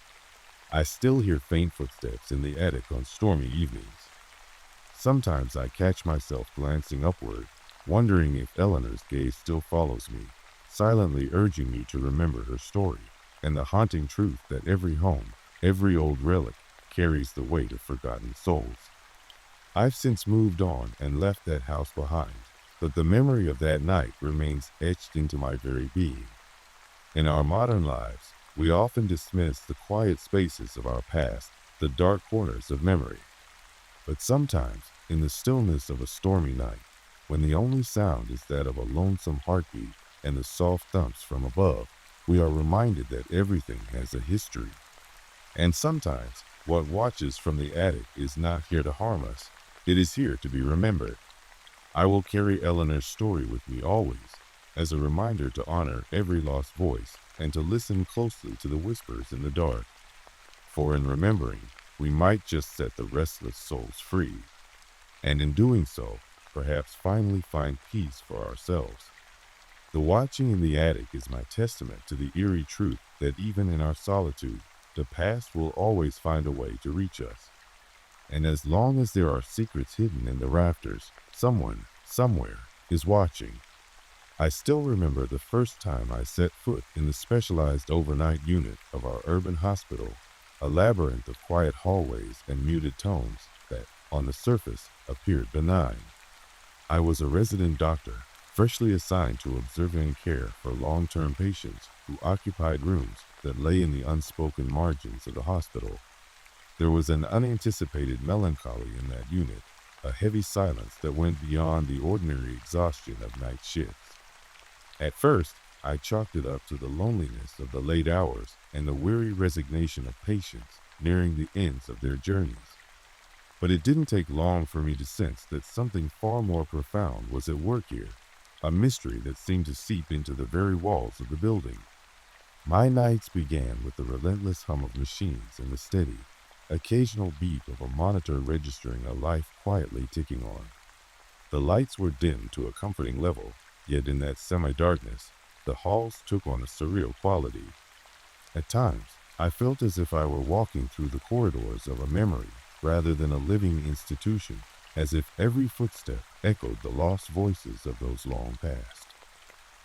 I still hear faint footsteps in the attic on stormy evenings. Sometimes I catch myself glancing upward, wondering if Eleanor's gaze still follows me, silently urging me to remember her story, and the haunting truth that every home, every old relic, carries the weight of forgotten souls. I've since moved on and left that house behind, but the memory of that night remains etched into my very being. In our modern lives, we often dismiss the quiet spaces of our past, the dark corners of memory. But sometimes, in the stillness of a stormy night, when the only sound is that of a lonesome heartbeat and the soft thumps from above, we are reminded that everything has a history. And sometimes, what watches from the attic is not here to harm us. It is here to be remembered. I will carry Eleanor's story with me always, as a reminder to honor every lost voice and to listen closely to the whispers in the dark. For in remembering, we might just set the restless souls free, and in doing so, perhaps finally find peace for ourselves. The watching in the attic is my testament to the eerie truth that even in our solitude, the past will always find a way to reach us. And as long as there are secrets hidden in the rafters, someone, somewhere, is watching. I still remember the first time I set foot in the specialized overnight unit of our urban hospital, a labyrinth of quiet hallways and muted tones that, on the surface, appeared benign. I was a resident doctor, freshly assigned to observing care for long-term patients who occupied rooms that lay in the unspoken margins of the hospital. There was an unanticipated melancholy in that unit, a heavy silence that went beyond the ordinary exhaustion of night shifts. At first, I chalked it up to the loneliness of the late hours and the weary resignation of patients nearing the ends of their journeys. But it didn't take long for me to sense that something far more profound was at work here, a mystery that seemed to seep into the very walls of the building. My nights began with the relentless hum of machines and the steady, occasional beep of a monitor registering a life quietly ticking on. The lights were dimmed to a comforting level, yet in that semi-darkness, the halls took on a surreal quality. At times, I felt as if I were walking through the corridors of a memory rather than a living institution, as if every footstep echoed the lost voices of those long past.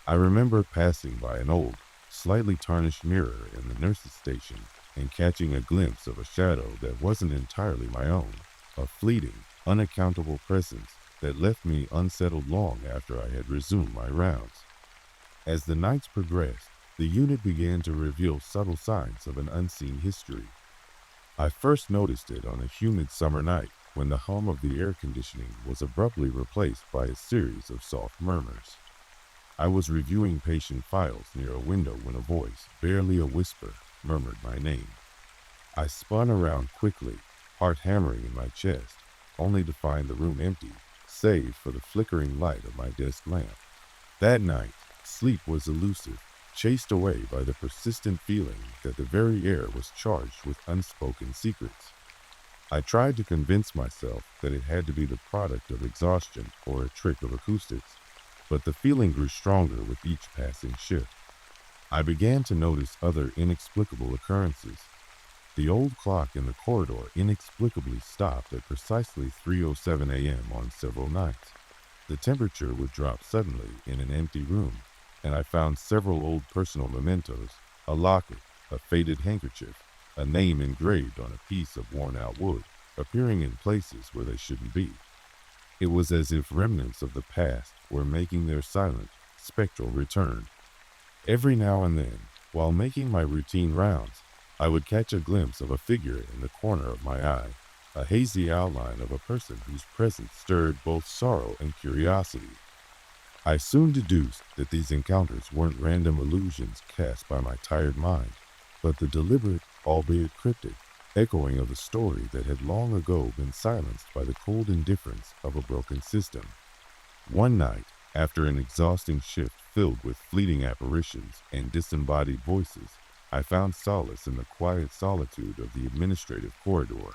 I remember passing by an old, slightly tarnished mirror in the nurse's station and catching a glimpse of a shadow that wasn't entirely my own, a fleeting, unaccountable presence that left me unsettled long after I had resumed my rounds. As the nights progressed, the unit began to reveal subtle signs of an unseen history. I first noticed it on a humid summer night when the hum of the air conditioning was abruptly replaced by a series of soft murmurs. I was reviewing patient files near a window when a voice, barely a whisper, murmured my name. I spun around quickly, heart hammering in my chest, only to find the room empty, save for the flickering light of my desk lamp. That night, sleep was elusive, chased away by the persistent feeling that the very air was charged with unspoken secrets. I tried to convince myself that it had to be the product of exhaustion or a trick of acoustics, but the feeling grew stronger with each passing shift. I began to notice other inexplicable occurrences. The old clock in the corridor inexplicably stopped at precisely 3:07 a.m. on several nights. The temperature would drop suddenly in an empty room, and I found several old personal mementos, a locket, a faded handkerchief, a name engraved on a piece of worn-out wood, appearing in places where they shouldn't be. It was as if remnants of the past were making their silent, spectral return. Every now and then, while making my routine rounds, I would catch a glimpse of a figure in the corner of my eye, a hazy outline of a person whose presence stirred both sorrow and curiosity. I soon deduced that these encounters weren't random illusions cast by my tired mind, but the deliberate, albeit cryptic, echoing of a story that had long ago been silenced by the cold indifference of a broken system. One night, after an exhausting shift filled with fleeting apparitions and disembodied voices, I found solace in the quiet solitude of the administrative corridor.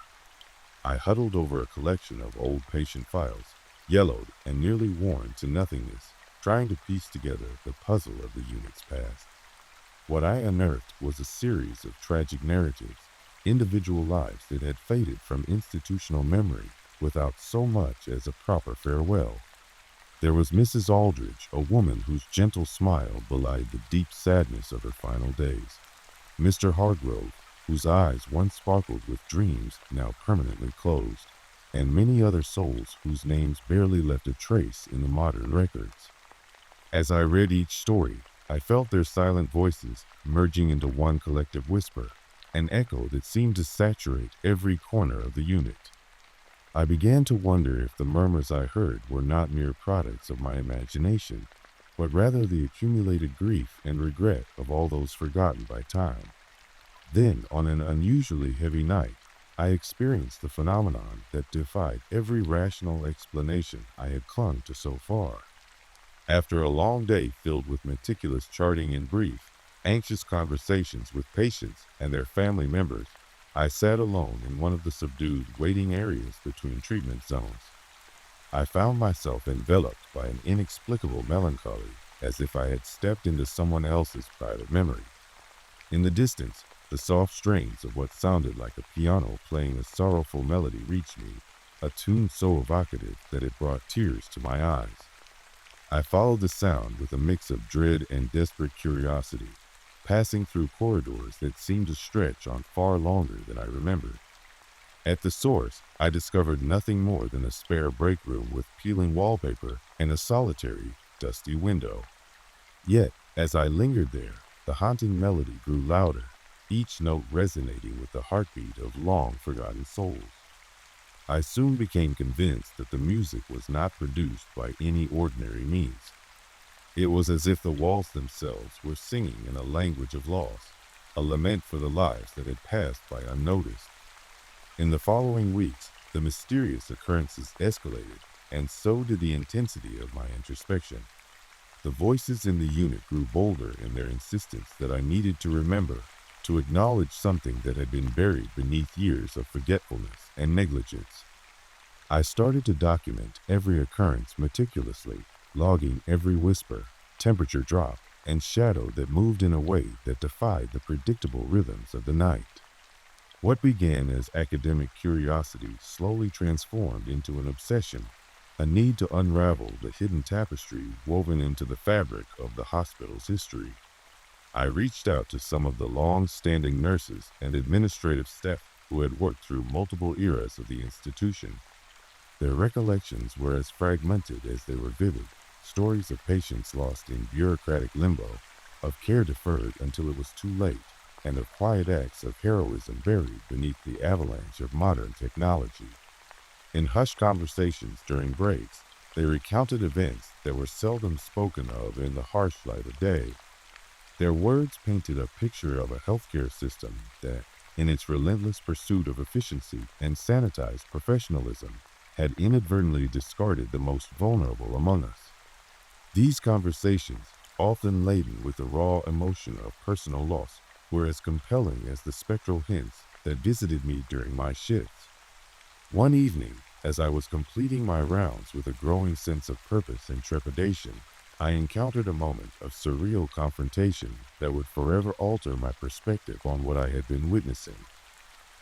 I huddled over a collection of old patient files, yellowed and nearly worn to nothingness, trying to piece together the puzzle of the unit's past. What I unearthed was a series of tragic narratives, individual lives that had faded from institutional memory without so much as a proper farewell. There was Mrs. Aldridge, a woman whose gentle smile belied the deep sadness of her final days. Mr. Hargrove, whose eyes once sparkled with dreams now permanently closed, and many other souls whose names barely left a trace in the modern records. As I read each story, I felt their silent voices merging into one collective whisper, an echo that seemed to saturate every corner of the unit. I began to wonder if the murmurs I heard were not mere products of my imagination, but rather the accumulated grief and regret of all those forgotten by time. Then, on an unusually heavy night, I experienced the phenomenon that defied every rational explanation I had clung to so far. After a long day filled with meticulous charting and brief, anxious conversations with patients and their family members, I sat alone in one of the subdued waiting areas between treatment zones. I found myself enveloped by an inexplicable melancholy, as if I had stepped into someone else's private memory. In the distance, the soft strains of what sounded like a piano playing a sorrowful melody reached me, a tune so evocative that it brought tears to my eyes. I followed the sound with a mix of dread and desperate curiosity, passing through corridors that seemed to stretch on far longer than I remembered. At the source, I discovered nothing more than a spare break room with peeling wallpaper and a solitary, dusty window. Yet, as I lingered there, the haunting melody grew louder, each note resonating with the heartbeat of long-forgotten souls. I soon became convinced that the music was not produced by any ordinary means. It was as if the walls themselves were singing in a language of loss, a lament for the lives that had passed by unnoticed. In the following weeks, the mysterious occurrences escalated, and so did the intensity of my introspection. The voices in the unit grew bolder in their insistence that I needed to remember, to acknowledge something that had been buried beneath years of forgetfulness and negligence. I started to document every occurrence meticulously, logging every whisper, temperature drop, and shadow that moved in a way that defied the predictable rhythms of the night. What began as academic curiosity slowly transformed into an obsession, a need to unravel the hidden tapestry woven into the fabric of the hospital's history. I reached out to some of the long-standing nurses and administrative staff who had worked through multiple eras of the institution. Their recollections were as fragmented as they were vivid, stories of patients lost in bureaucratic limbo, of care deferred until it was too late, and of quiet acts of heroism buried beneath the avalanche of modern technology. In hushed conversations during breaks, they recounted events that were seldom spoken of in the harsh light of day. Their words painted a picture of a healthcare system that, in its relentless pursuit of efficiency and sanitized professionalism, had inadvertently discarded the most vulnerable among us. These conversations, often laden with the raw emotion of personal loss, were as compelling as the spectral hints that visited me during my shifts. One evening, as I was completing my rounds with a growing sense of purpose and trepidation, I encountered a moment of surreal confrontation that would forever alter my perspective on what I had been witnessing.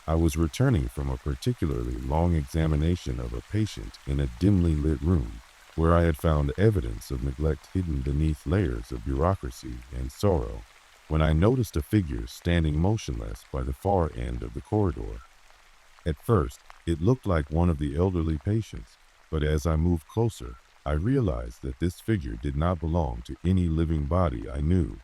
I was returning from a particularly long examination of a patient in a dimly lit room, where I had found evidence of neglect hidden beneath layers of bureaucracy and sorrow, when I noticed a figure standing motionless by the far end of the corridor. At first, it looked like one of the elderly patients, but as I moved closer, I realized that this figure did not belong to any living body I knew.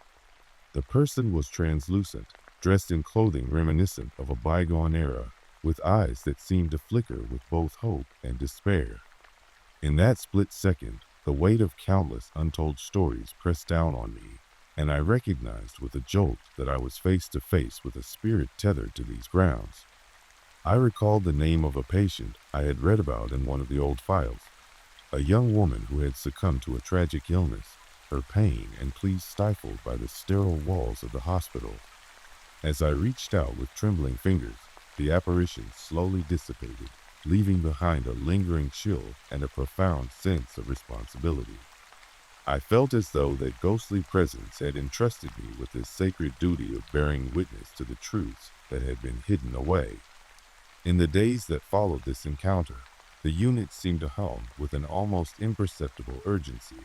The person was translucent, dressed in clothing reminiscent of a bygone era, with eyes that seemed to flicker with both hope and despair. In that split second, the weight of countless untold stories pressed down on me, and I recognized with a jolt that I was face to face with a spirit tethered to these grounds. I recalled the name of a patient I had read about in one of the old files, a young woman who had succumbed to a tragic illness, her pain and pleas stifled by the sterile walls of the hospital. As I reached out with trembling fingers, the apparition slowly dissipated, leaving behind a lingering chill and a profound sense of responsibility. I felt as though that ghostly presence had entrusted me with this sacred duty of bearing witness to the truths that had been hidden away. In the days that followed this encounter, the unit seemed to hum with an almost imperceptible urgency.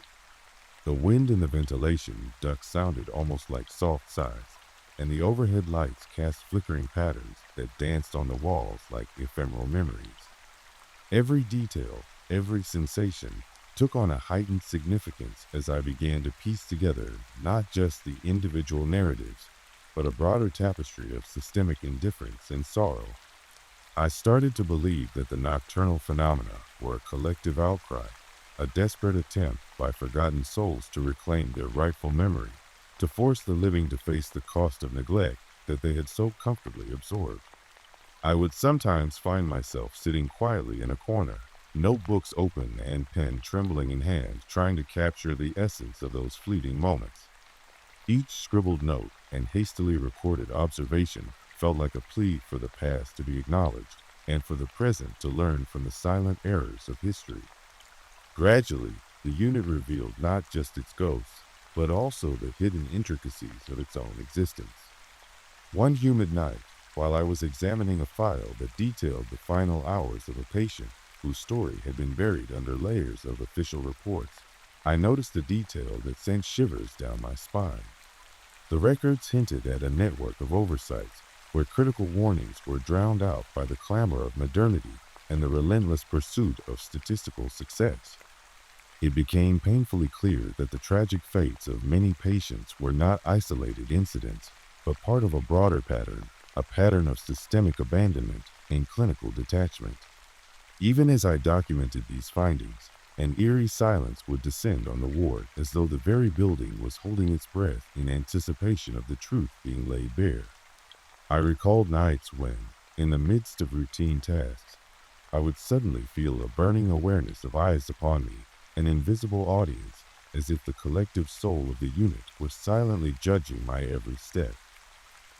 The wind in the ventilation ducts sounded almost like soft sighs, and the overhead lights cast flickering patterns that danced on the walls like ephemeral memories. Every detail, every sensation, took on a heightened significance as I began to piece together not just the individual narratives, but a broader tapestry of systemic indifference and sorrow. I started to believe that the nocturnal phenomena were a collective outcry, a desperate attempt by forgotten souls to reclaim their rightful memory, to force the living to face the cost of neglect that they had so comfortably absorbed. I would sometimes find myself sitting quietly in a corner, notebooks open and pen trembling in hand, trying to capture the essence of those fleeting moments. Each scribbled note and hastily recorded observation felt like a plea for the past to be acknowledged and for the present to learn from the silent errors of history. Gradually, the unit revealed not just its ghosts, but also the hidden intricacies of its own existence. One humid night, while I was examining a file that detailed the final hours of a patient whose story had been buried under layers of official reports, I noticed a detail that sent shivers down my spine. The records hinted at a network of oversights where critical warnings were drowned out by the clamor of modernity and the relentless pursuit of statistical success. It became painfully clear that the tragic fates of many patients were not isolated incidents, but part of a broader pattern, a pattern of systemic abandonment and clinical detachment. Even as I documented these findings, an eerie silence would descend on the ward as though the very building was holding its breath in anticipation of the truth being laid bare. I recalled nights when, in the midst of routine tasks, I would suddenly feel a burning awareness of eyes upon me, an invisible audience, as if the collective soul of the unit was silently judging my every step.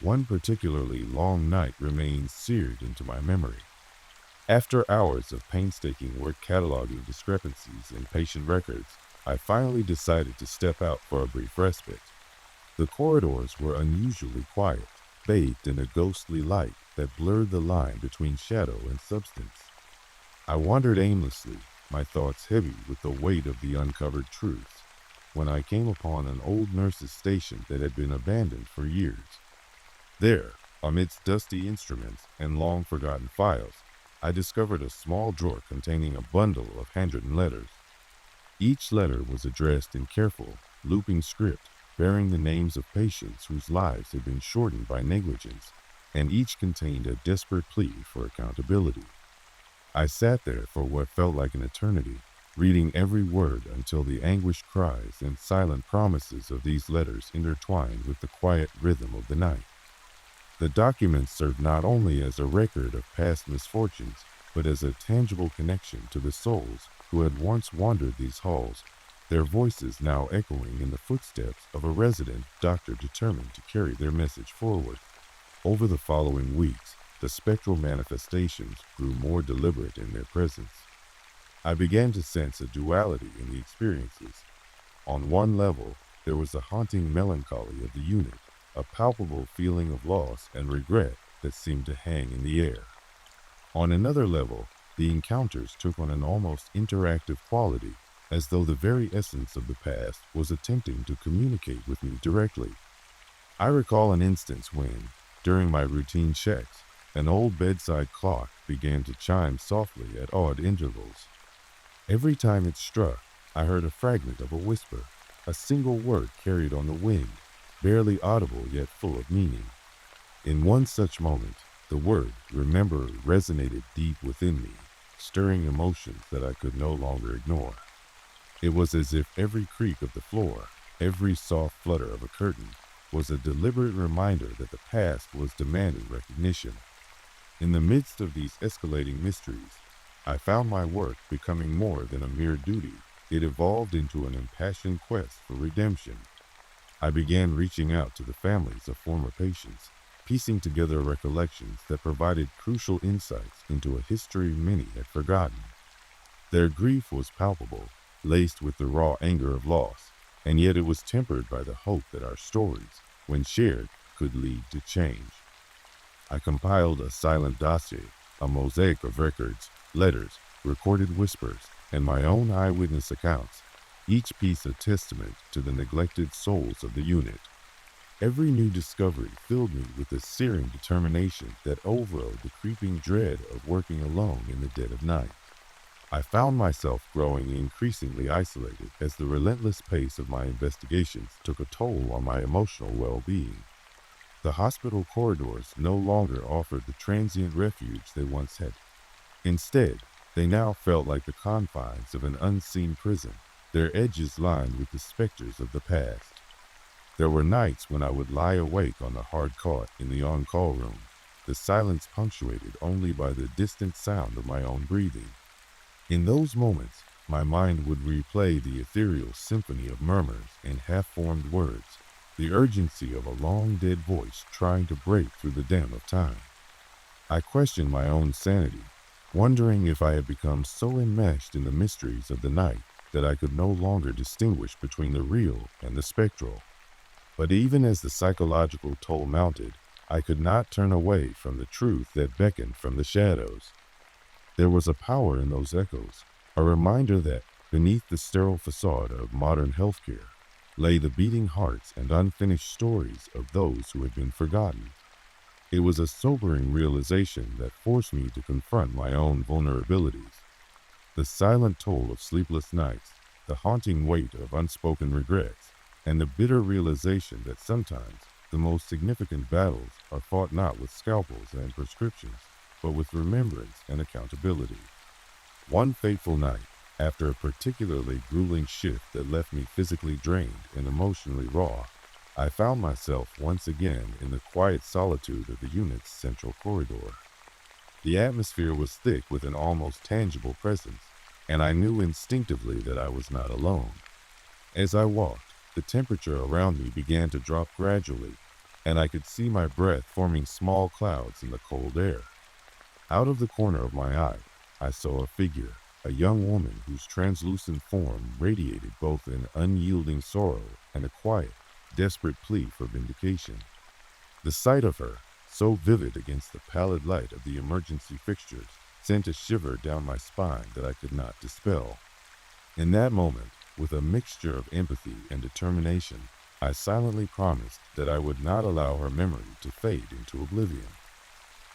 One particularly long night remains seared into my memory. After hours of painstaking work cataloging discrepancies in patient records, I finally decided to step out for a brief respite. The corridors were unusually quiet, bathed in a ghostly light that blurred the line between shadow and substance. I wandered aimlessly, my thoughts heavy with the weight of the uncovered truths, when I came upon an old nurse's station that had been abandoned for years. There, amidst dusty instruments and long-forgotten files, I discovered a small drawer containing a bundle of handwritten letters. Each letter was addressed in careful, looping script, bearing the names of patients whose lives had been shortened by negligence, and each contained a desperate plea for accountability. I sat there for what felt like an eternity, reading every word until the anguished cries and silent promises of these letters intertwined with the quiet rhythm of the night. The documents served not only as a record of past misfortunes, but as a tangible connection to the souls who had once wandered these halls, their voices now echoing in the footsteps of a resident doctor determined to carry their message forward. Over the following weeks, the spectral manifestations grew more deliberate in their presence. I began to sense a duality in the experiences. On one level, there was a haunting melancholy of the unit, a palpable feeling of loss and regret that seemed to hang in the air. On another level, the encounters took on an almost interactive quality, as though the very essence of the past was attempting to communicate with me directly. I recall an instance when, during my routine checks, an old bedside clock began to chime softly at odd intervals. Every time it struck, I heard a fragment of a whisper, a single word carried on the wind, barely audible yet full of meaning. In one such moment, the word "remember" resonated deep within me, stirring emotions that I could no longer ignore. It was as if every creak of the floor, every soft flutter of a curtain, was a deliberate reminder that the past was demanding recognition. In the midst of these escalating mysteries, I found my work becoming more than a mere duty. It evolved into an impassioned quest for redemption. I began reaching out to the families of former patients, piecing together recollections that provided crucial insights into a history many had forgotten. Their grief was palpable, laced with the raw anger of loss, and yet it was tempered by the hope that our stories, when shared, could lead to change. I compiled a silent dossier, a mosaic of records, letters, recorded whispers, and my own eyewitness accounts, each piece a testament to the neglected souls of the unit. Every new discovery filled me with a searing determination that overrode the creeping dread of working alone in the dead of night. I found myself growing increasingly isolated as the relentless pace of my investigations took a toll on my emotional well-being. The hospital corridors no longer offered the transient refuge they once had. Instead, they now felt like the confines of an unseen prison, their edges lined with the specters of the past. There were nights when I would lie awake on the hard cot in the on-call room, the silence punctuated only by the distant sound of my own breathing. In those moments, my mind would replay the ethereal symphony of murmurs and half-formed words, the urgency of a long-dead voice trying to break through the dam of time. I questioned my own sanity, wondering if I had become so enmeshed in the mysteries of the night that I could no longer distinguish between the real and the spectral. But even as the psychological toll mounted, I could not turn away from the truth that beckoned from the shadows. There was a power in those echoes, a reminder that, Beneath the sterile facade of modern healthcare lay the beating hearts and unfinished stories of those who had been forgotten. It was a sobering realization that forced me to confront my own vulnerabilities. The silent toll of sleepless nights, the haunting weight of unspoken regrets, and the bitter realization that sometimes the most significant battles are fought not with scalpels and prescriptions, but with remembrance and accountability. One fateful night, after a particularly grueling shift that left me physically drained and emotionally raw, I found myself once again in the quiet solitude of the unit's central corridor. The atmosphere was thick with an almost tangible presence, and I knew instinctively that I was not alone. As I walked, the temperature around me began to drop gradually, and I could see my breath forming small clouds in the cold air. Out of the corner of my eye, I saw a figure, a young woman whose translucent form radiated both an unyielding sorrow and a quiet, desperate plea for vindication. The sight of her, so vivid against the pallid light of the emergency fixtures, sent a shiver down my spine that I could not dispel. In that moment, with a mixture of empathy and determination, I silently promised that I would not allow her memory to fade into oblivion.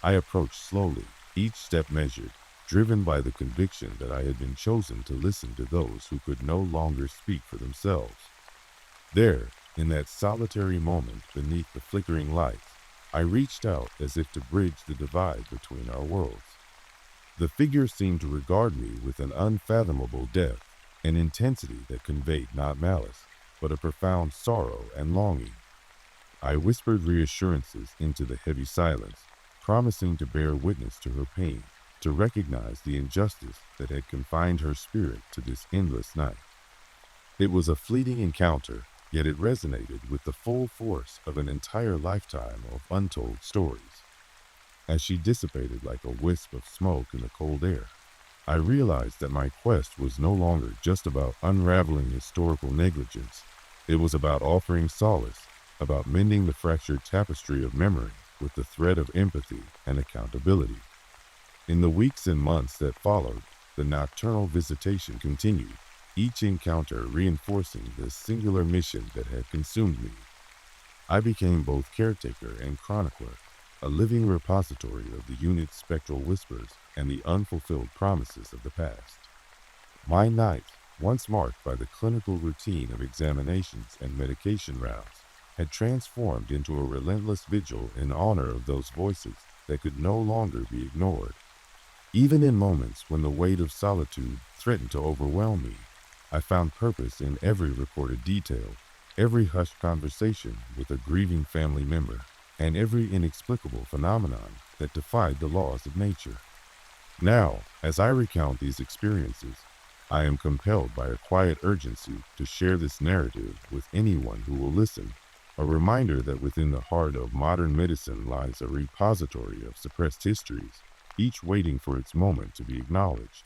I approached slowly, each step measured, driven by the conviction that I had been chosen to listen to those who could no longer speak for themselves. There, in that solitary moment beneath the flickering lights, I reached out as if to bridge the divide between our worlds. The figure seemed to regard me with an unfathomable depth, an intensity that conveyed not malice, but a profound sorrow and longing. I whispered reassurances into the heavy silence, promising to bear witness to her pain, to recognize the injustice that had confined her spirit to this endless night. It was a fleeting encounter, yet it resonated with the full force of an entire lifetime of untold stories. As she dissipated like a wisp of smoke in the cold air, I realized that my quest was no longer just about unraveling historical negligence. It was about offering solace, about mending the fractured tapestry of memory with the thread of empathy and accountability. In the weeks and months that followed, the nocturnal visitation continued, each encounter reinforcing the singular mission that had consumed me. I became both caretaker and chronicler, a living repository of the unit's spectral whispers and the unfulfilled promises of the past. My nights, once marked by the clinical routine of examinations and medication rounds, had transformed into a relentless vigil in honor of those voices that could no longer be ignored. Even in moments when the weight of solitude threatened to overwhelm me, I found purpose in every recorded detail, every hushed conversation with a grieving family member, and every inexplicable phenomenon that defied the laws of nature. Now, as I recount these experiences, I am compelled by a quiet urgency to share this narrative with anyone who will listen, a reminder that within the heart of modern medicine lies a repository of suppressed histories, each waiting for its moment to be acknowledged.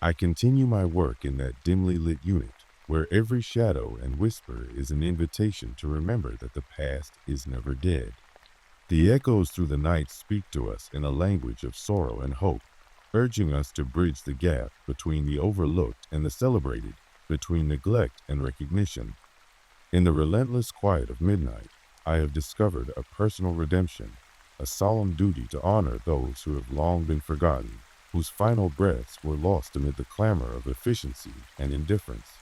I continue my work in that dimly lit unit, where every shadow and whisper is an invitation to remember that the past is never dead. The echoes through the night speak to us in a language of sorrow and hope, urging us to bridge the gap between the overlooked and the celebrated, between neglect and recognition. In the relentless quiet of midnight, I have discovered a personal redemption, a solemn duty to honor those who have long been forgotten, whose final breaths were lost amid the clamor of efficiency and indifference.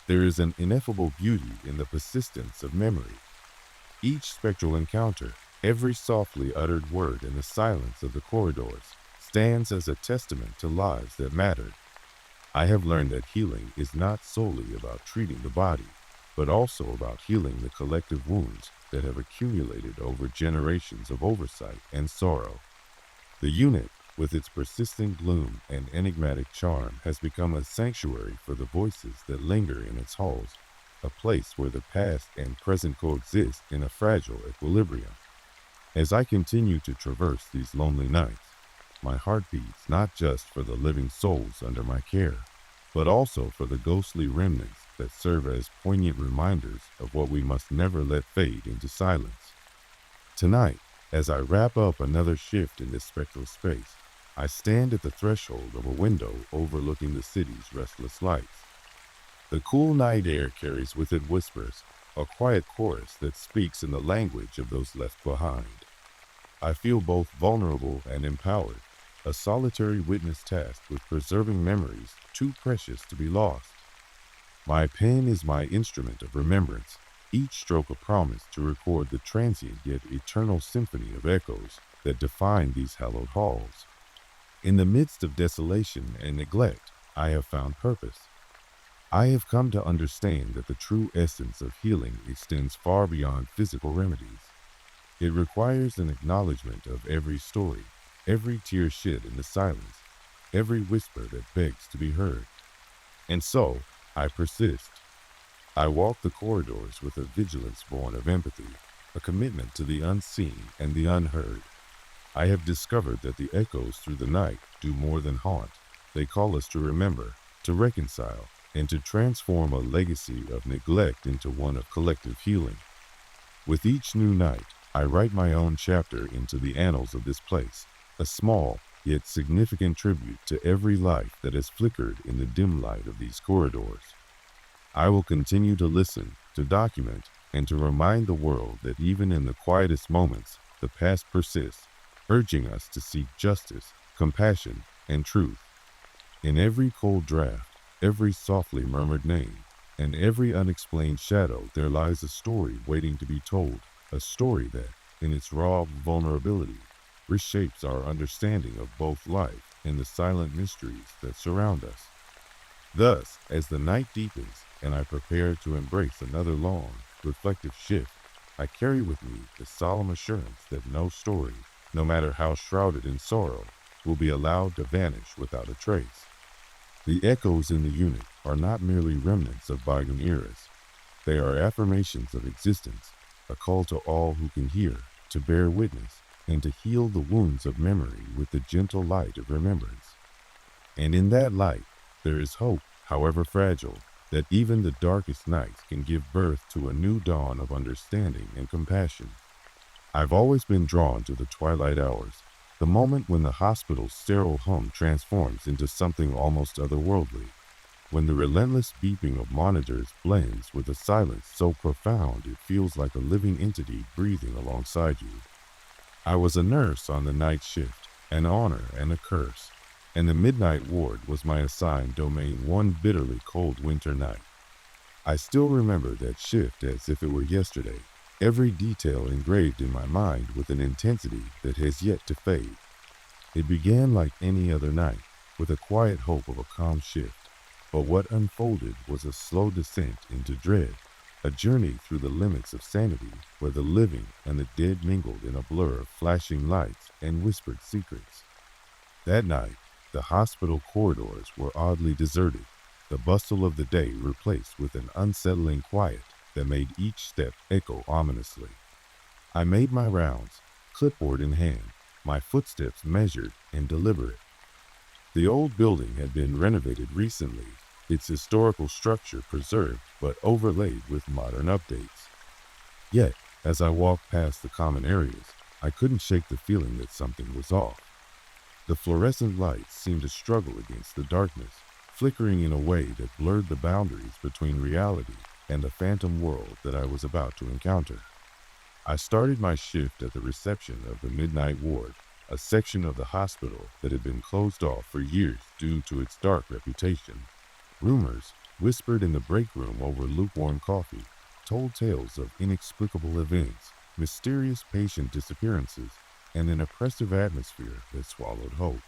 There is an ineffable beauty in the persistence of memory. Each spectral encounter, every softly uttered word in the silence of the corridors, stands as a testament to lives that mattered. I have learned that healing is not solely about treating the body, but also about healing the collective wounds that have accumulated over generations of oversight and sorrow. The unit, with its persistent gloom and enigmatic charm, has become a sanctuary for the voices that linger in its halls, a place where the past and present coexist in a fragile equilibrium. As I continue to traverse these lonely nights, my heart beats not just for the living souls under my care, but also for the ghostly remnants that serve as poignant reminders of what we must never let fade into silence. Tonight, as I wrap up another shift in this spectral space, I stand at the threshold of a window overlooking the city's restless lights. The cool night air carries with it whispers, a quiet chorus that speaks in the language of those left behind. I feel both vulnerable and empowered, a solitary witness tasked with preserving memories too precious to be lost. My pen is my instrument of remembrance, each stroke a promise to record the transient yet eternal symphony of echoes that define these hallowed halls. In the midst of desolation and neglect, I have found purpose. I have come to understand that the true essence of healing extends far beyond physical remedies. It requires an acknowledgement of every story, every tear shed in the silence, every whisper that begs to be heard. And so, I persist. I walk the corridors with a vigilance born of empathy, a commitment to the unseen and the unheard. I have discovered that the echoes through the night do more than haunt. They call us to remember, to reconcile, and to transform a legacy of neglect into one of collective healing. With each new night, I write my own chapter into the annals of this place, a small yet significant tribute to every life that has flickered in the dim light of these corridors. I will continue to listen, to document, and to remind the world that even in the quietest moments, the past persists, urging us to seek justice, compassion, and truth. In every cold draft, every softly murmured name, and every unexplained shadow, there lies a story waiting to be told, a story that, in its raw vulnerability, reshapes our understanding of both life and the silent mysteries that surround us. Thus, as the night deepens and I prepare to embrace another long, reflective shift, I carry with me the solemn assurance that no story, no matter how shrouded in sorrow, will be allowed to vanish without a trace. The echoes in the unit are not merely remnants of bygone eras. They are affirmations of existence, a call to all who can hear, to bear witness, and to heal the wounds of memory with the gentle light of remembrance. And in that light, there is hope, however fragile, that even the darkest nights can give birth to a new dawn of understanding and compassion. I've always been drawn to the twilight hours, the moment when the hospital's sterile hum transforms into something almost otherworldly, when the relentless beeping of monitors blends with a silence so profound it feels like a living entity breathing alongside you. I was a nurse on the night shift, an honor and a curse, and the midnight ward was my assigned domain one bitterly cold winter night. I still remember that shift as if it were yesterday, every detail engraved in my mind with an intensity that has yet to fade. It began like any other night, with a quiet hope of a calm shift, but what unfolded was a slow descent into dread, a journey through the limits of sanity where the living and the dead mingled in a blur of flashing lights and whispered secrets. That night, the hospital corridors were oddly deserted, the bustle of the day replaced with an unsettling quiet that made each step echo ominously. I made my rounds, clipboard in hand, my footsteps measured and deliberate. The old building had been renovated recently, its historical structure preserved but overlaid with modern updates. Yet, as I walked past the common areas, I couldn't shake the feeling that something was off. The fluorescent lights seemed to struggle against the darkness, flickering in a way that blurred the boundaries between reality and the phantom world that I was about to encounter. I started my shift at the reception of the midnight ward, a section of the hospital that had been closed off for years due to its dark reputation. Rumors, whispered in the break room over lukewarm coffee, told tales of inexplicable events, mysterious patient disappearances, and an oppressive atmosphere that swallowed hope.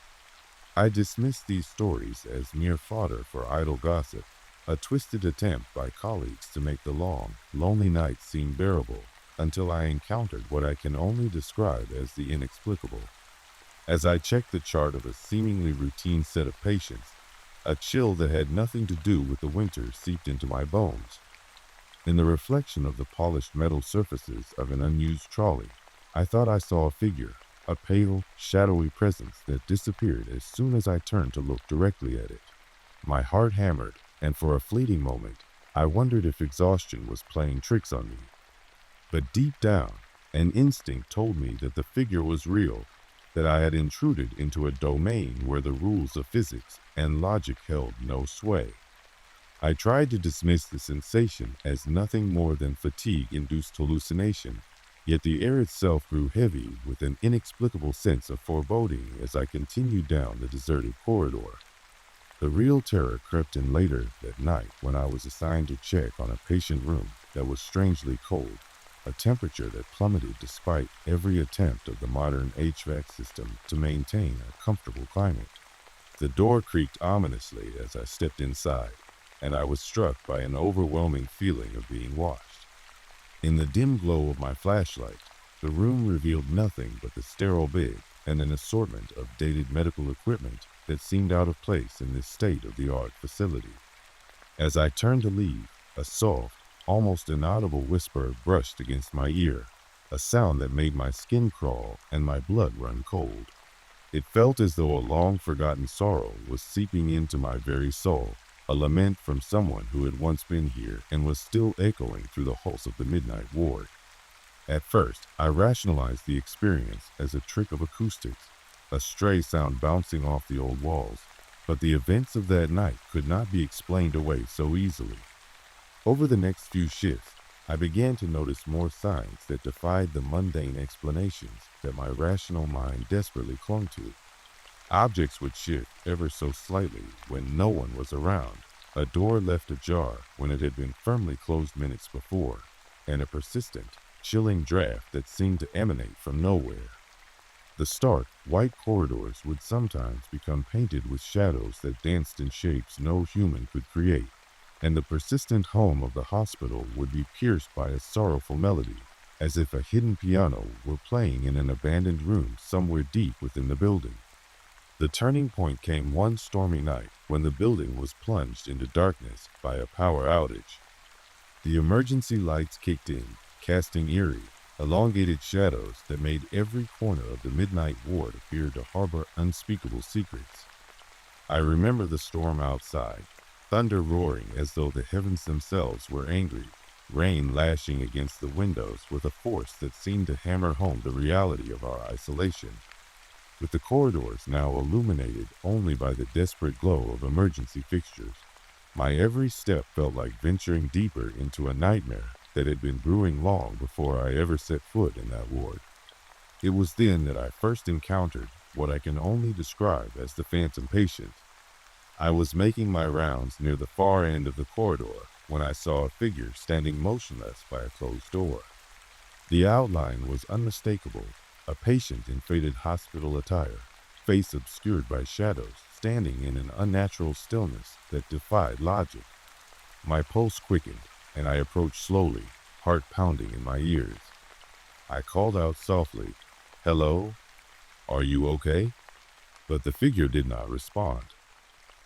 I dismissed these stories as mere fodder for idle gossip, a twisted attempt by colleagues to make the long, lonely nights seem bearable, until I encountered what I can only describe as the inexplicable. As I checked the chart of a seemingly routine set of patients, a chill that had nothing to do with the winter seeped into my bones. In the reflection of the polished metal surfaces of an unused trolley, I thought I saw a figure, a pale, shadowy presence that disappeared as soon as I turned to look directly at it. My heart hammered, and for a fleeting moment, I wondered if exhaustion was playing tricks on me. But deep down, an instinct told me that the figure was real, that I had intruded into a domain where the rules of physics and logic held no sway. I tried to dismiss the sensation as nothing more than fatigue-induced hallucination, yet the air itself grew heavy with an inexplicable sense of foreboding as I continued down the deserted corridor. The real terror crept in later that night when I was assigned to check on a patient room that was strangely cold, a temperature that plummeted despite every attempt of the modern HVAC system to maintain a comfortable climate. The door creaked ominously as I stepped inside, and I was struck by an overwhelming feeling of being watched. In the dim glow of my flashlight, the room revealed nothing but the sterile bed and an assortment of dated medical equipment that seemed out of place in this state-of-the-art facility. As I turned to leave, a soft, almost inaudible whisper brushed against my ear, a sound that made my skin crawl and my blood run cold. It felt as though a long-forgotten sorrow was seeping into my very soul, a lament from someone who had once been here and was still echoing through the halls of the midnight ward. At first, I rationalized the experience as a trick of acoustics, a stray sound bouncing off the old walls, but the events of that night could not be explained away so easily. Over the next few shifts, I began to notice more signs that defied the mundane explanations that my rational mind desperately clung to. Objects would shift ever so slightly when no one was around, a door left ajar when it had been firmly closed minutes before, and a persistent, chilling draft that seemed to emanate from nowhere. The stark, white corridors would sometimes become painted with shadows that danced in shapes no human could create, and the persistent hum of the hospital would be pierced by a sorrowful melody, as if a hidden piano were playing in an abandoned room somewhere deep within the building. The turning point came one stormy night when the building was plunged into darkness by a power outage. The emergency lights kicked in, casting eerie, elongated shadows that made every corner of the midnight ward appear to harbor unspeakable secrets. I remember the storm outside, thunder roaring as though the heavens themselves were angry, rain lashing against the windows with a force that seemed to hammer home the reality of our isolation. With the corridors now illuminated only by the desperate glow of emergency fixtures, my every step felt like venturing deeper into a nightmare that had been brewing long before I ever set foot in that ward. It was then that I first encountered what I can only describe as the phantom patient. I was making my rounds near the far end of the corridor when I saw a figure standing motionless by a closed door. The outline was unmistakable, a patient in faded hospital attire, face obscured by shadows, standing in an unnatural stillness that defied logic. My pulse quickened, and I approached slowly, heart pounding in my ears. I called out softly, "Hello? Are you okay?" But the figure did not respond.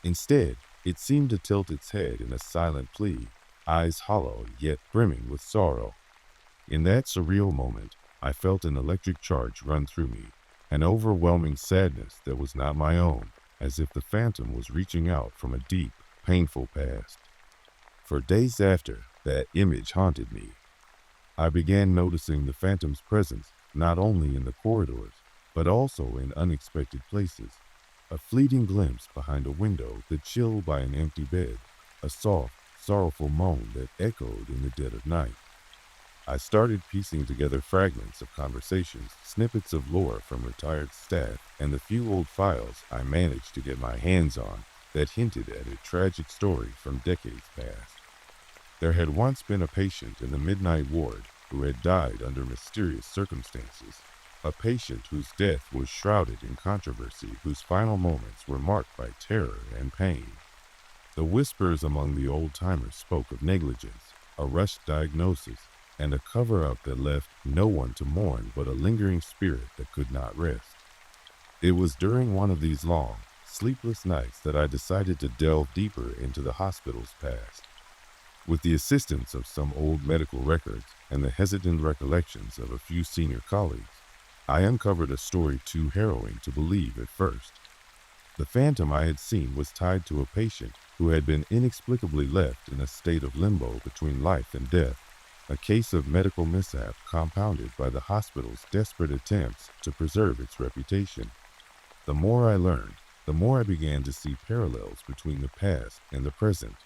Instead, it seemed to tilt its head in a silent plea, eyes hollow yet brimming with sorrow. In that surreal moment, I felt an electric charge run through me, an overwhelming sadness that was not my own, as if the phantom was reaching out from a deep, painful past. For days after, that image haunted me. I began noticing the phantom's presence not only in the corridors, but also in unexpected places. A fleeting glimpse behind a window, the chill by an empty bed, a soft, sorrowful moan that echoed in the dead of night. I started piecing together fragments of conversations, snippets of lore from retired staff, and the few old files I managed to get my hands on that hinted at a tragic story from decades past. There had once been a patient in the midnight ward who had died under mysterious circumstances, a patient whose death was shrouded in controversy, whose final moments were marked by terror and pain. The whispers among the old-timers spoke of negligence, a rushed diagnosis, and a cover-up that left no one to mourn but a lingering spirit that could not rest. It was during one of these long, sleepless nights that I decided to delve deeper into the hospital's past. With the assistance of some old medical records and the hesitant recollections of a few senior colleagues, I uncovered a story too harrowing to believe at first. The phantom I had seen was tied to a patient who had been inexplicably left in a state of limbo between life and death. a case of medical mishap compounded by the hospital's desperate attempts to preserve its reputation. The more I learned, the more I began to see parallels between the past and the present.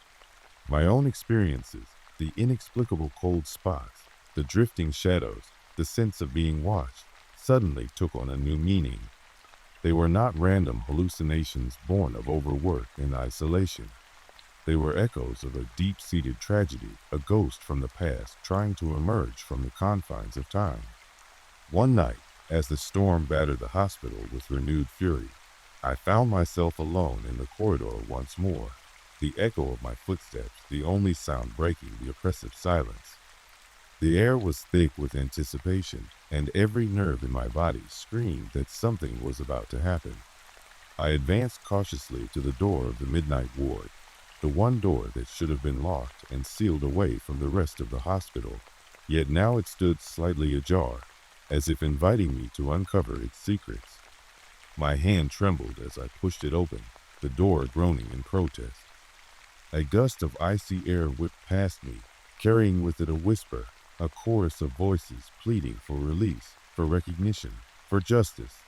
My own experiences, the inexplicable cold spots, the drifting shadows, the sense of being watched, suddenly took on a new meaning. They were not random hallucinations born of overwork and isolation. They were echoes of a deep-seated tragedy, a ghost from the past trying to emerge from the confines of time. One night, as the storm battered the hospital with renewed fury, I found myself alone in the corridor once more, the echo of my footsteps the only sound breaking the oppressive silence. The air was thick with anticipation, and every nerve in my body screamed that something was about to happen. I advanced cautiously to the door of the midnight ward, the one door that should have been locked and sealed away from the rest of the hospital, yet now it stood slightly ajar, as if inviting me to uncover its secrets. My hand trembled as I pushed it open, the door groaning in protest. A gust of icy air whipped past me, carrying with it a whisper, a chorus of voices pleading for release, for recognition, for justice.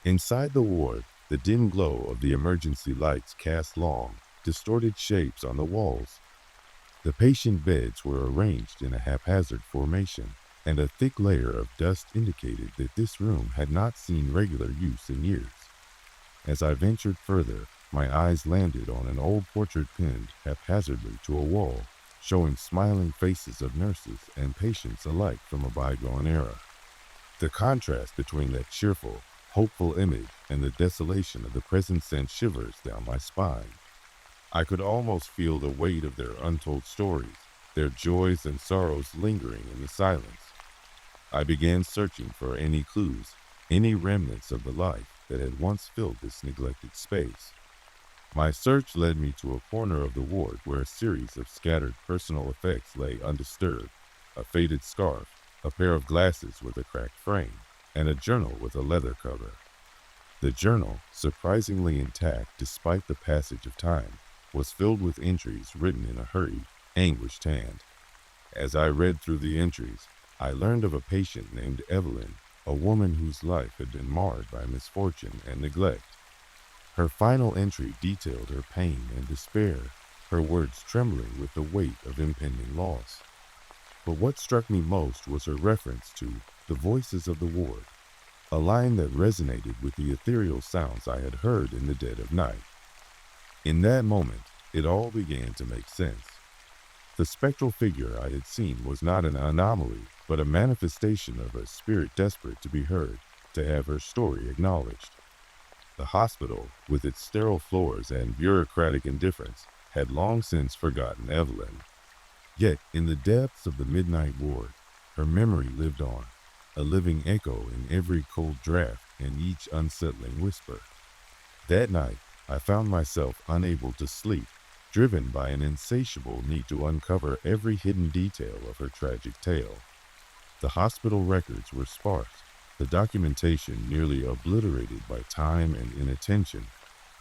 Inside the ward, the dim glow of the emergency lights cast long, distorted shapes on the walls. The patient beds were arranged in a haphazard formation, and a thick layer of dust indicated that this room had not seen regular use in years. As I ventured further, my eyes landed on an old portrait pinned haphazardly to a wall, showing smiling faces of nurses and patients alike from a bygone era. The contrast between that cheerful, hopeful image and the desolation of the present sent shivers down my spine. I could almost feel the weight of their untold stories, their joys and sorrows lingering in the silence. I began searching for any clues, any remnants of the life that had once filled this neglected space. My search led me to a corner of the ward where a series of scattered personal effects lay undisturbed: a faded scarf, a pair of glasses with a cracked frame, and a journal with a leather cover. The journal, surprisingly intact despite the passage of time, was filled with entries written in a hurried, anguished hand. As I read through the entries, I learned of a patient named Evelyn, a woman whose life had been marred by misfortune and neglect. Her final entry detailed her pain and despair, her words trembling with the weight of impending loss. But what struck me most was her reference to the voices of the ward, a line that resonated with the ethereal sounds I had heard in the dead of night. In that moment, it all began to make sense. The spectral figure I had seen was not an anomaly, but a manifestation of a spirit desperate to be heard, to have her story acknowledged. The hospital, with its sterile floors and bureaucratic indifference, had long since forgotten Evelyn. Yet, in the depths of the midnight ward, her memory lived on, a living echo in every cold draft and each unsettling whisper. That night, I found myself unable to sleep, driven by an insatiable need to uncover every hidden detail of her tragic tale. The hospital records were sparse, the documentation nearly obliterated by time and inattention,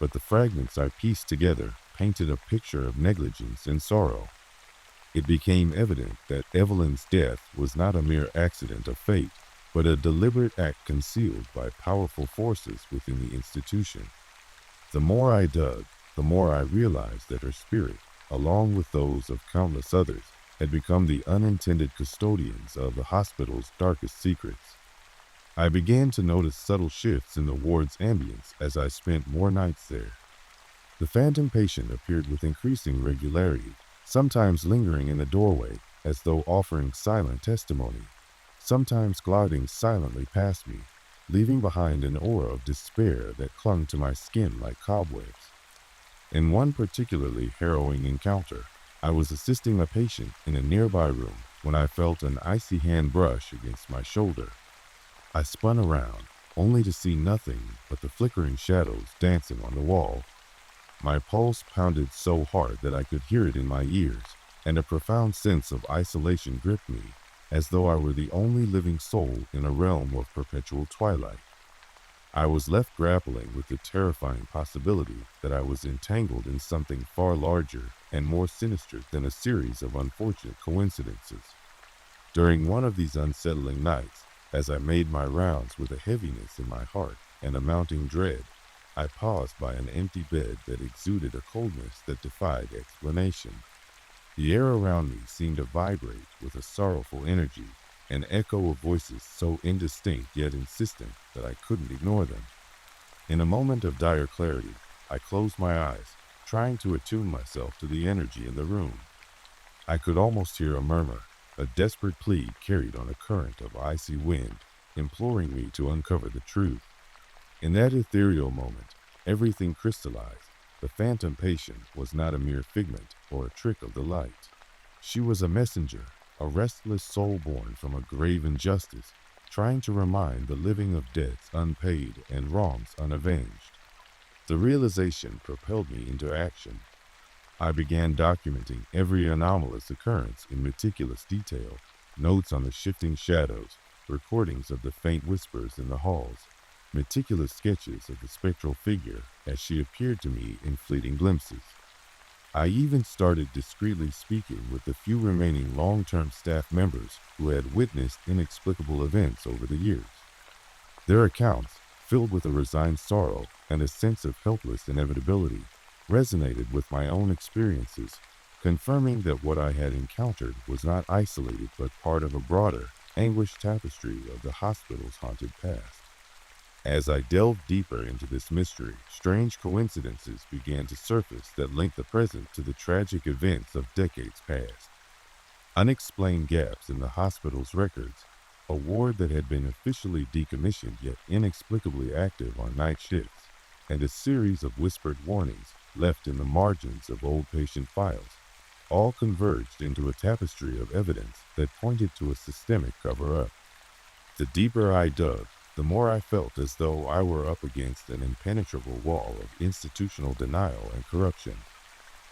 but the fragments I pieced together painted a picture of negligence and sorrow. It became evident that Evelyn's death was not a mere accident of fate, but a deliberate act concealed by powerful forces within the institution. The more I dug, the more I realized that her spirit, along with those of countless others, had become the unintended custodians of the hospital's darkest secrets. I began to notice subtle shifts in the ward's ambience as I spent more nights there. The phantom patient appeared with increasing regularity, sometimes lingering in the doorway as though offering silent testimony, sometimes gliding silently past me, leaving behind an aura of despair that clung to my skin like cobwebs. In one particularly harrowing encounter, I was assisting a patient in a nearby room when I felt an icy hand brush against my shoulder. I spun around, only to see nothing but the flickering shadows dancing on the wall. My pulse pounded so hard that I could hear it in my ears, and a profound sense of isolation gripped me, as though I were the only living soul in a realm of perpetual twilight. I was left grappling with the terrifying possibility that I was entangled in something far larger and more sinister than a series of unfortunate coincidences. During one of these unsettling nights, as I made my rounds with a heaviness in my heart and a mounting dread, I paused by an empty bed that exuded a coldness that defied explanation. The air around me seemed to vibrate with a sorrowful energy, an echo of voices so indistinct yet insistent that I couldn't ignore them. In a moment of dire clarity, I closed my eyes, trying to attune myself to the energy in the room. I could almost hear a murmur, a desperate plea carried on a current of icy wind, imploring me to uncover the truth. In that ethereal moment, everything crystallized. The phantom patient was not a mere figment or a trick of the light. She was a messenger, a restless soul born from a grave injustice, trying to remind the living of debts unpaid and wrongs unavenged. The realization propelled me into action. I began documenting every anomalous occurrence in meticulous detail, notes on the shifting shadows, recordings of the faint whispers in the halls, meticulous sketches of the spectral figure as she appeared to me in fleeting glimpses. I even started discreetly speaking with the few remaining long-term staff members who had witnessed inexplicable events over the years. Their accounts, filled with a resigned sorrow and a sense of helpless inevitability, resonated with my own experiences, confirming that what I had encountered was not isolated but part of a broader, anguished tapestry of the hospital's haunted past. As I delved deeper into this mystery, strange coincidences began to surface that linked the present to the tragic events of decades past. Unexplained gaps in the hospital's records, a ward that had been officially decommissioned yet inexplicably active on night shifts, and a series of whispered warnings left in the margins of old patient files, all converged into a tapestry of evidence that pointed to a systemic cover-up. The deeper I dug, the more I felt as though I were up against an impenetrable wall of institutional denial and corruption.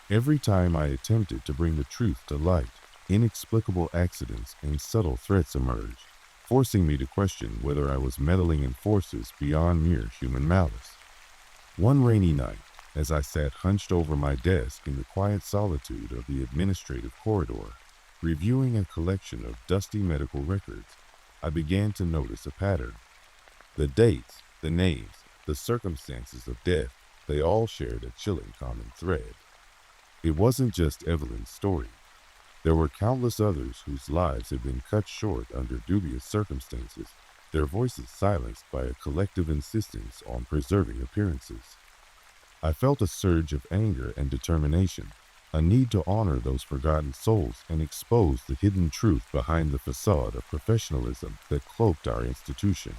Every time I attempted to bring the truth to light, inexplicable accidents and subtle threats emerged, forcing me to question whether I was meddling in forces beyond mere human malice. One rainy night, as I sat hunched over my desk in the quiet solitude of the administrative corridor, reviewing a collection of dusty medical records, I began to notice a pattern. The dates, the names, the circumstances of death, they all shared a chilling common thread. It wasn't just Evelyn's story. There were countless others whose lives had been cut short under dubious circumstances, their voices silenced by a collective insistence on preserving appearances. I felt a surge of anger and determination, a need to honor those forgotten souls and expose the hidden truth behind the facade of professionalism that cloaked our institution.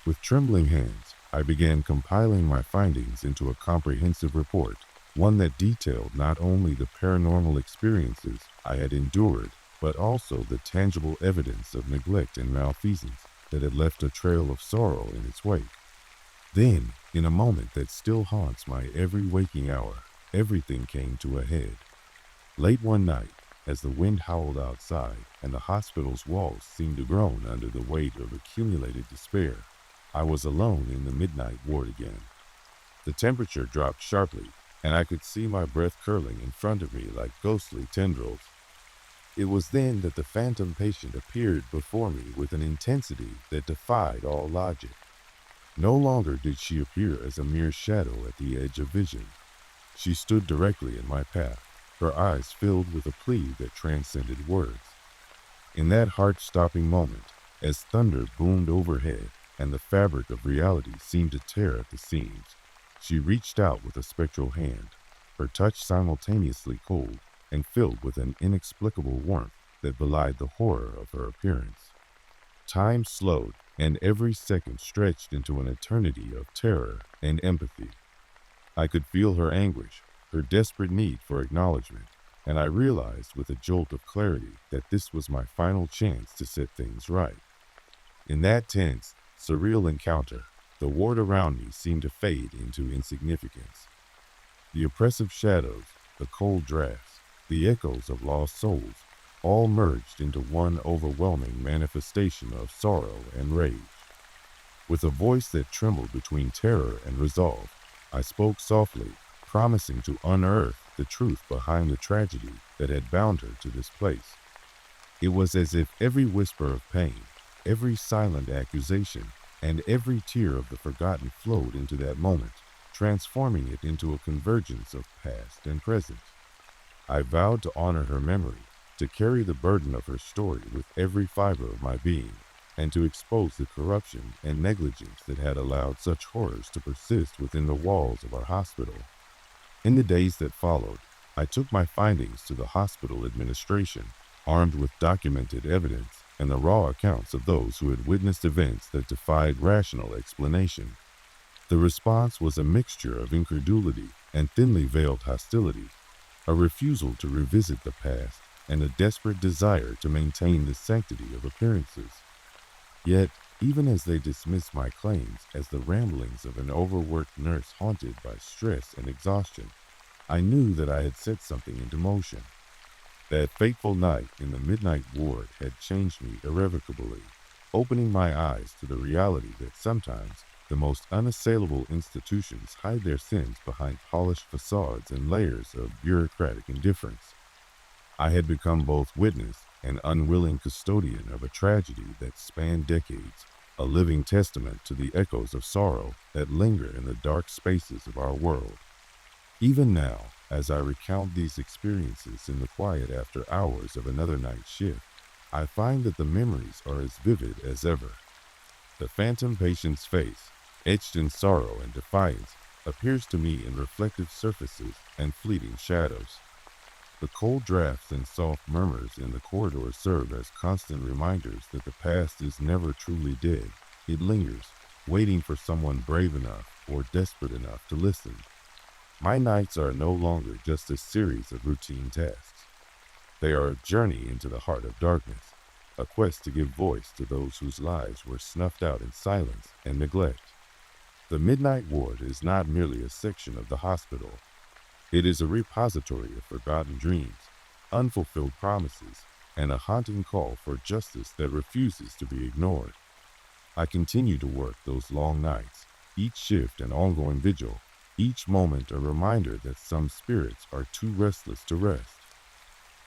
With trembling hands, I began compiling my findings into a comprehensive report, one that detailed not only the paranormal experiences I had endured, but also the tangible evidence of neglect and malfeasance that had left a trail of sorrow in its wake. Then, in a moment that still haunts my every waking hour, everything came to a head. Late one night, as the wind howled outside and the hospital's walls seemed to groan under the weight of accumulated despair, I was alone in the midnight ward again. The temperature dropped sharply, and I could see my breath curling in front of me like ghostly tendrils. It was then that the phantom patient appeared before me with an intensity that defied all logic. No longer did she appear as a mere shadow at the edge of vision. She stood directly in my path, her eyes filled with a plea that transcended words. In that heart-stopping moment, as thunder boomed overhead and the fabric of reality seemed to tear at the seams, she reached out with a spectral hand, her touch simultaneously cold and filled with an inexplicable warmth that belied the horror of her appearance. Time slowed, and every second stretched into an eternity of terror and empathy. I could feel her anguish, her desperate need for acknowledgement, and I realized with a jolt of clarity that this was my final chance to set things right. In that tense, surreal encounter, the ward around me seemed to fade into insignificance. The oppressive shadows, the cold drafts, the echoes of lost souls, all merged into one overwhelming manifestation of sorrow and rage. With a voice that trembled between terror and resolve, I spoke softly, promising to unearth the truth behind the tragedy that had bound her to this place. It was as if every whisper of pain, every silent accusation, and every tear of the forgotten flowed into that moment, transforming it into a convergence of past and present. I vowed to honor her memory, to carry the burden of her story with every fiber of my being, and to expose the corruption and negligence that had allowed such horrors to persist within the walls of our hospital. In the days that followed, I took my findings to the hospital administration, armed with documented evidence and the raw accounts of those who had witnessed events that defied rational explanation. The response was a mixture of incredulity and thinly veiled hostility, a refusal to revisit the past, and a desperate desire to maintain the sanctity of appearances. Yet, even as they dismissed my claims as the ramblings of an overworked nurse haunted by stress and exhaustion, I knew that I had set something into motion. That fateful night in the midnight ward had changed me irrevocably, opening my eyes to the reality that sometimes the most unassailable institutions hide their sins behind polished facades and layers of bureaucratic indifference. I had become both witness and unwilling custodian of a tragedy that spanned decades, a living testament to the echoes of sorrow that linger in the dark spaces of our world. Even now, as I recount these experiences in the quiet after hours of another night shift, I find that the memories are as vivid as ever. The phantom patient's face, etched in sorrow and defiance, appears to me in reflective surfaces and fleeting shadows. The cold drafts and soft murmurs in the corridor serve as constant reminders that the past is never truly dead. It lingers, waiting for someone brave enough or desperate enough to listen. My nights are no longer just a series of routine tasks. They are a journey into the heart of darkness, a quest to give voice to those whose lives were snuffed out in silence and neglect. The Midnight Ward is not merely a section of the hospital. It is a repository of forgotten dreams, unfulfilled promises, and a haunting call for justice that refuses to be ignored. I continue to work those long nights, each shift an ongoing vigil, each moment a reminder that some spirits are too restless to rest.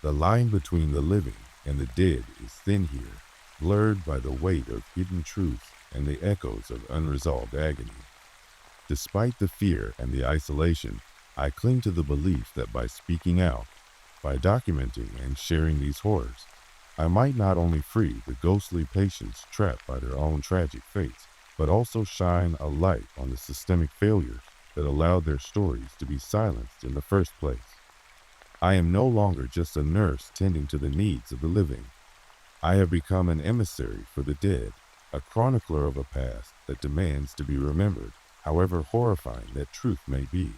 The line between the living and the dead is thin here, blurred by the weight of hidden truths and the echoes of unresolved agony. Despite the fear and the isolation, I cling to the belief that by speaking out, by documenting and sharing these horrors, I might not only free the ghostly patients trapped by their own tragic fates, but also shine a light on the systemic failures that allowed their stories to be silenced in the first place. I am no longer just a nurse tending to the needs of the living. I have become an emissary for the dead, a chronicler of a past that demands to be remembered, however horrifying that truth may be.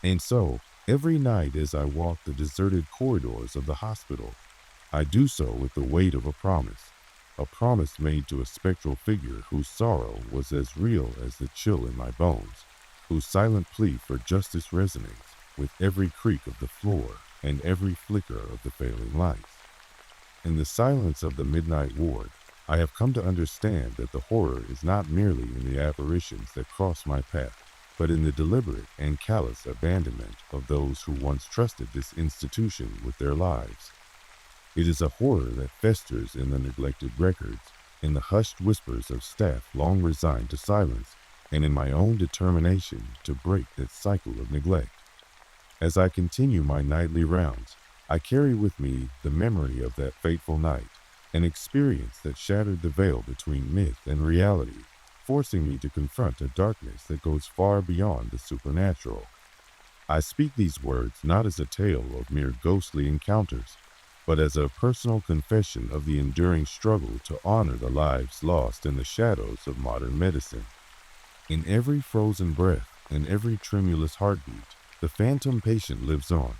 And so, every night as I walk the deserted corridors of the hospital, I do so with the weight of a promise made to a spectral figure whose sorrow was as real as the chill in my bones, whose silent plea for justice resonates with every creak of the floor and every flicker of the failing lights. In the silence of the midnight ward, I have come to understand that the horror is not merely in the apparitions that cross my path, but in the deliberate and callous abandonment of those who once trusted this institution with their lives. It is a horror that festers in the neglected records, in the hushed whispers of staff long resigned to silence, and in my own determination to break that cycle of neglect. As I continue my nightly rounds, I carry with me the memory of that fateful night, an experience that shattered the veil between myth and reality, forcing me to confront a darkness that goes far beyond the supernatural. I speak these words not as a tale of mere ghostly encounters, but as a personal confession of the enduring struggle to honor the lives lost in the shadows of modern medicine. In every frozen breath and every tremulous heartbeat, the phantom patient lives on,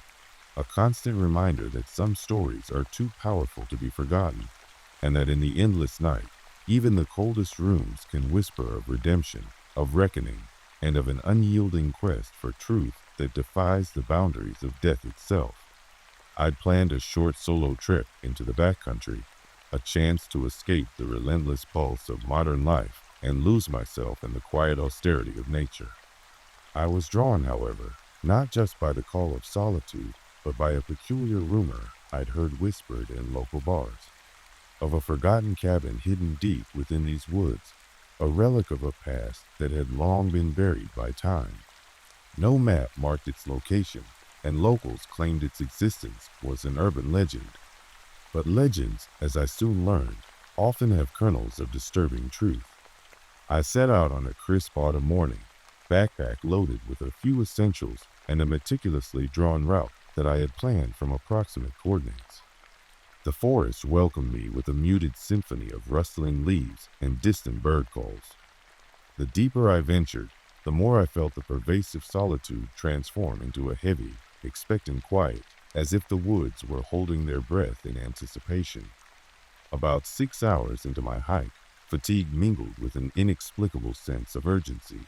a constant reminder that some stories are too powerful to be forgotten, and that in the endless night, even the coldest rooms can whisper of redemption, of reckoning, and of an unyielding quest for truth that defies the boundaries of death itself. I'd planned a short solo trip into the backcountry, a chance to escape the relentless pulse of modern life and lose myself in the quiet austerity of nature. I was drawn, however, not just by the call of solitude, but by a peculiar rumor I'd heard whispered in local bars, of a forgotten cabin hidden deep within these woods, a relic of a past that had long been buried by time. No map marked its location, and locals claimed its existence was an urban legend. But legends, as I soon learned, often have kernels of disturbing truth. I set out on a crisp autumn morning, backpack loaded with a few essentials and a meticulously drawn route that I had planned from approximate coordinates. The forest welcomed me with a muted symphony of rustling leaves and distant bird calls. The deeper I ventured, the more I felt the pervasive solitude transform into a heavy, expectant quiet, as if the woods were holding their breath in anticipation. About 6 hours into my hike, fatigue mingled with an inexplicable sense of urgency.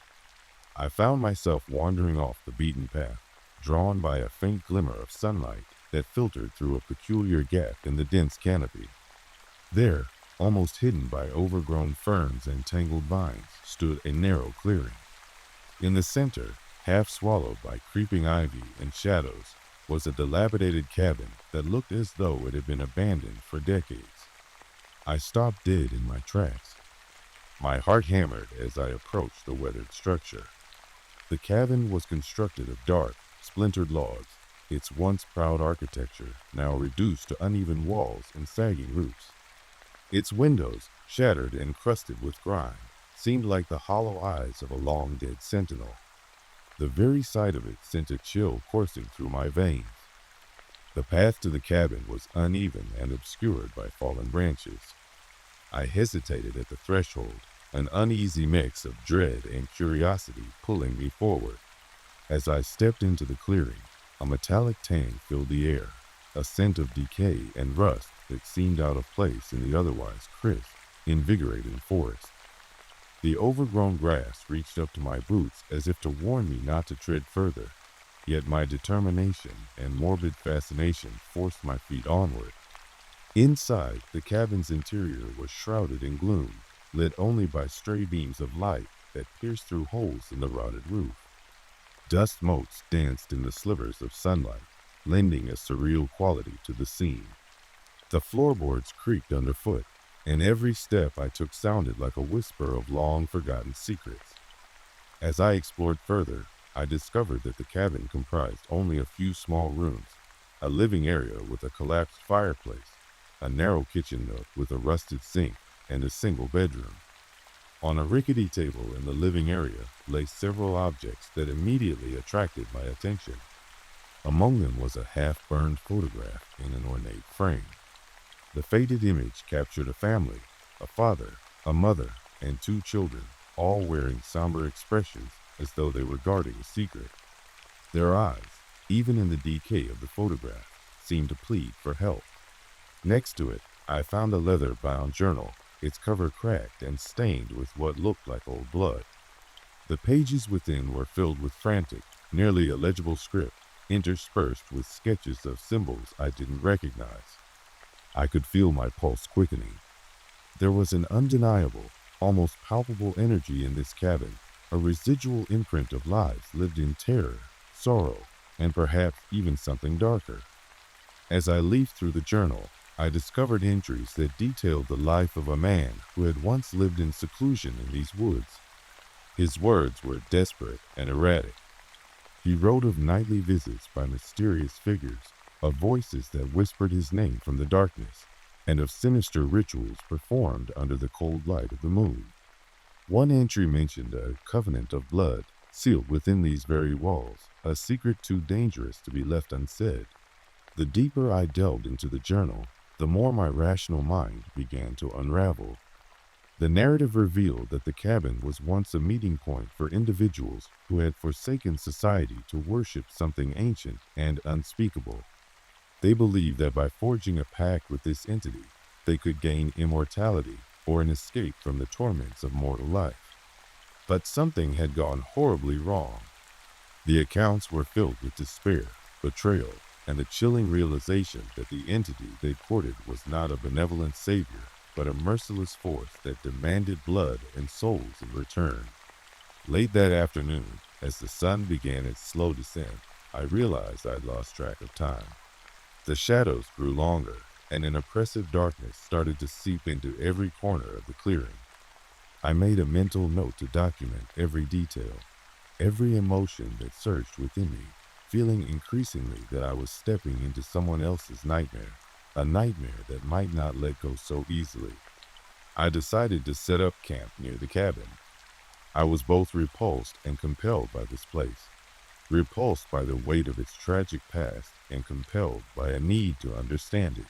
I found myself wandering off the beaten path, drawn by a faint glimmer of sunlight that filtered through a peculiar gap in the dense canopy. There, almost hidden by overgrown ferns and tangled vines, stood a narrow clearing. In the center, half swallowed by creeping ivy and shadows, was a dilapidated cabin that looked as though it had been abandoned for decades. I stopped dead in my tracks. My heart hammered as I approached the weathered structure. The cabin was constructed of dark, splintered logs, its once proud architecture now reduced to uneven walls and sagging roofs. Its windows, shattered and crusted with grime, seemed like the hollow eyes of a long-dead sentinel. The very sight of it sent a chill coursing through my veins. The path to the cabin was uneven and obscured by fallen branches. I hesitated at the threshold, an uneasy mix of dread and curiosity pulling me forward. As I stepped into the clearing, a metallic tang filled the air, a scent of decay and rust that seemed out of place in the otherwise crisp, invigorating forest. The overgrown grass reached up to my boots as if to warn me not to tread further, yet my determination and morbid fascination forced my feet onward. Inside, the cabin's interior was shrouded in gloom, lit only by stray beams of light that pierced through holes in the rotted roof. Dust motes danced in the slivers of sunlight, lending a surreal quality to the scene. The floorboards creaked underfoot, and every step I took sounded like a whisper of long-forgotten secrets. As I explored further, I discovered that the cabin comprised only a few small rooms, a living area with a collapsed fireplace, a narrow kitchen nook with a rusted sink, and a single bedroom. On a rickety table in the living area lay several objects that immediately attracted my attention. Among them was a half-burned photograph in an ornate frame. The faded image captured a family, a father, a mother, and 2 children, all wearing somber expressions as though they were guarding a secret. Their eyes, even in the decay of the photograph, seemed to plead for help. Next to it, I found a leather-bound journal, its cover cracked and stained with what looked like old blood. The pages within were filled with frantic, nearly illegible script, interspersed with sketches of symbols I didn't recognize. I could feel my pulse quickening. There was an undeniable, almost palpable energy in this cabin, a residual imprint of lives lived in terror, sorrow, and perhaps even something darker. As I leafed through the journal, I discovered entries that detailed the life of a man who had once lived in seclusion in these woods. His words were desperate and erratic. He wrote of nightly visits by mysterious figures, of voices that whispered his name from the darkness, and of sinister rituals performed under the cold light of the moon. One entry mentioned a covenant of blood sealed within these very walls, a secret too dangerous to be left unsaid. The deeper I delved into the journal, the more my rational mind began to unravel. The narrative revealed that the cabin was once a meeting point for individuals who had forsaken society to worship something ancient and unspeakable. They believed that by forging a pact with this entity, they could gain immortality or an escape from the torments of mortal life. But something had gone horribly wrong. The accounts were filled with despair, betrayal, and the chilling realization that the entity they courted was not a benevolent savior, but a merciless force that demanded blood and souls in return. Late that afternoon, as the sun began its slow descent, I realized I'd lost track of time. The shadows grew longer, and an oppressive darkness started to seep into every corner of the clearing. I made a mental note to document every detail, every emotion that surged within me, feeling increasingly that I was stepping into someone else's nightmare, a nightmare that might not let go so easily. I decided to set up camp near the cabin. I was both repulsed and compelled by this place, repulsed by the weight of its tragic past and compelled by a need to understand it.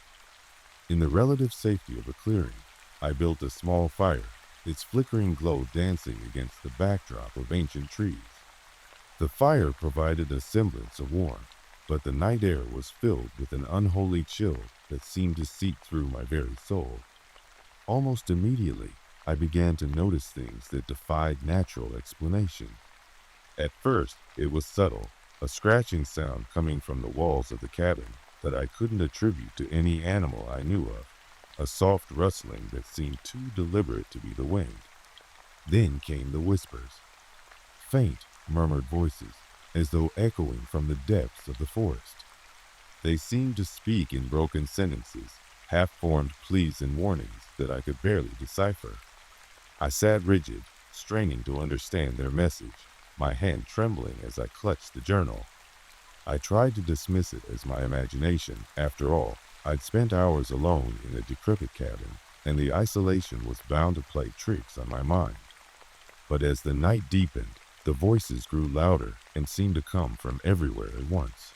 In the relative safety of a clearing, I built a small fire, its flickering glow dancing against the backdrop of ancient trees. The fire provided a semblance of warmth, but the night air was filled with an unholy chill that seemed to seep through my very soul. Almost immediately, I began to notice things that defied natural explanation. At first, it was subtle, a scratching sound coming from the walls of the cabin that I couldn't attribute to any animal I knew of, a soft rustling that seemed too deliberate to be the wind. Then came the whispers, faint, murmured voices, as though echoing from the depths of the forest. They seemed to speak in broken sentences, half-formed pleas and warnings that I could barely decipher. I sat rigid, straining to understand their message, my hand trembling as I clutched the journal. I tried to dismiss it as my imagination. After all, I'd spent hours alone in a decrepit cabin, and the isolation was bound to play tricks on my mind. But as the night deepened, the voices grew louder and seemed to come from everywhere at once.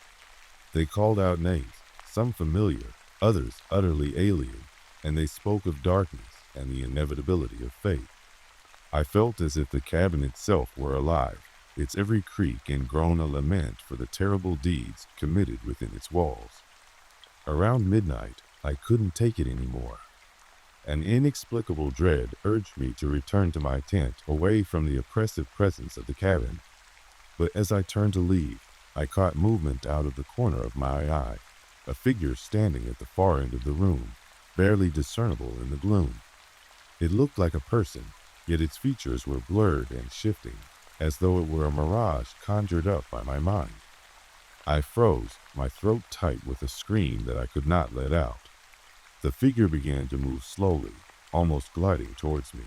They called out names, some familiar, others utterly alien, and they spoke of darkness and the inevitability of fate. I felt as if the cabin itself were alive, its every creak and groan a lament for the terrible deeds committed within its walls. Around midnight, I couldn't take it anymore. An inexplicable dread urged me to return to my tent, away from the oppressive presence of the cabin. But as I turned to leave, I caught movement out of the corner of my eye, a figure standing at the far end of the room, barely discernible in the gloom. It looked like a person, yet its features were blurred and shifting, as though it were a mirage conjured up by my mind. I froze, my throat tight with a scream that I could not let out. The figure began to move slowly, almost gliding towards me.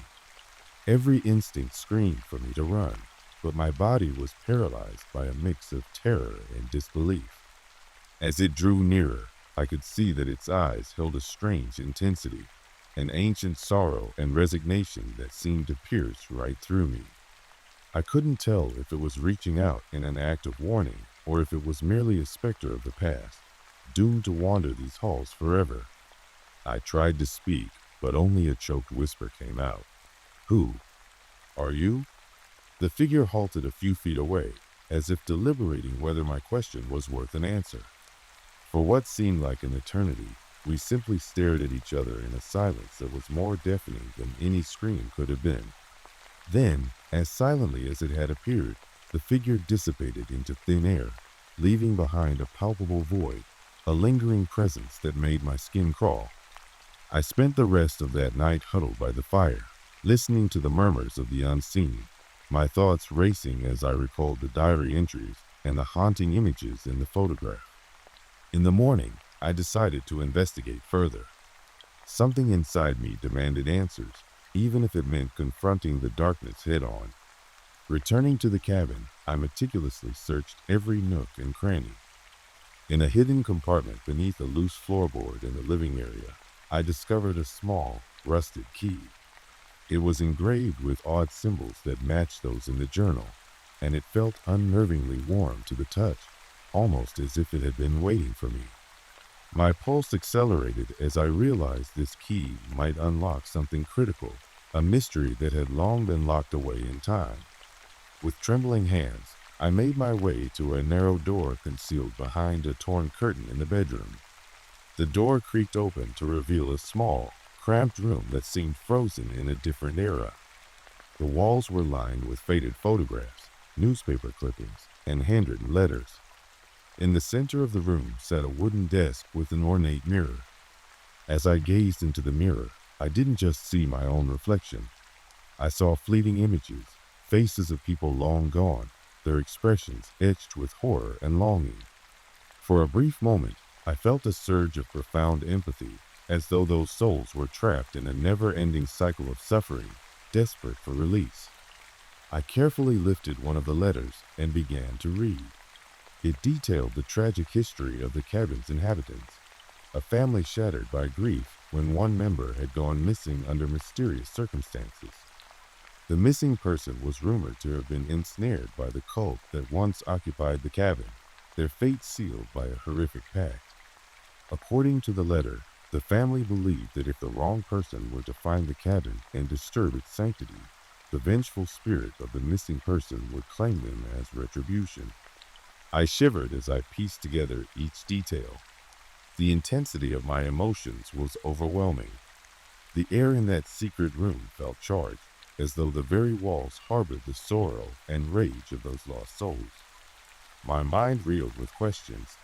Every instinct screamed for me to run, but my body was paralyzed by a mix of terror and disbelief. As it drew nearer, I could see that its eyes held a strange intensity, an ancient sorrow and resignation that seemed to pierce right through me. I couldn't tell if it was reaching out in an act of warning or if it was merely a specter of the past, doomed to wander these halls forever. I tried to speak, but only a choked whisper came out. Who? Are you? The figure halted a few feet away, as if deliberating whether my question was worth an answer. For what seemed like an eternity, we simply stared at each other in a silence that was more deafening than any scream could have been. Then, as silently as it had appeared, the figure dissipated into thin air, leaving behind a palpable void, a lingering presence that made my skin crawl. I spent the rest of that night huddled by the fire, listening to the murmurs of the unseen, my thoughts racing as I recalled the diary entries and the haunting images in the photograph. In the morning, I decided to investigate further. Something inside me demanded answers, even if it meant confronting the darkness head-on. Returning to the cabin, I meticulously searched every nook and cranny. In a hidden compartment beneath a loose floorboard in the living area, I discovered a small, rusted key. It was engraved with odd symbols that matched those in the journal, and it felt unnervingly warm to the touch, almost as if it had been waiting for me. My pulse accelerated as I realized this key might unlock something critical, a mystery that had long been locked away in time. With trembling hands, I made my way to a narrow door concealed behind a torn curtain in the bedroom. The door creaked open to reveal a small, cramped room that seemed frozen in a different era. The walls were lined with faded photographs, newspaper clippings, and handwritten letters. In the center of the room sat a wooden desk with an ornate mirror. As I gazed into the mirror, I didn't just see my own reflection. I saw fleeting images, faces of people long gone, their expressions etched with horror and longing. For a brief moment, I felt a surge of profound empathy, as though those souls were trapped in a never-ending cycle of suffering, desperate for release. I carefully lifted one of the letters and began to read. It detailed the tragic history of the cabin's inhabitants, a family shattered by grief when one member had gone missing under mysterious circumstances. The missing person was rumored to have been ensnared by the cult that once occupied the cabin, their fate sealed by a horrific pact. According to the letter, the family believed that if the wrong person were to find the cabin and disturb its sanctity, the vengeful spirit of the missing person would claim them as retribution. I shivered as I pieced together each detail. The intensity of my emotions was overwhelming. The air in that secret room felt charged, as though the very walls harbored the sorrow and rage of those lost souls. My mind reeled with questions.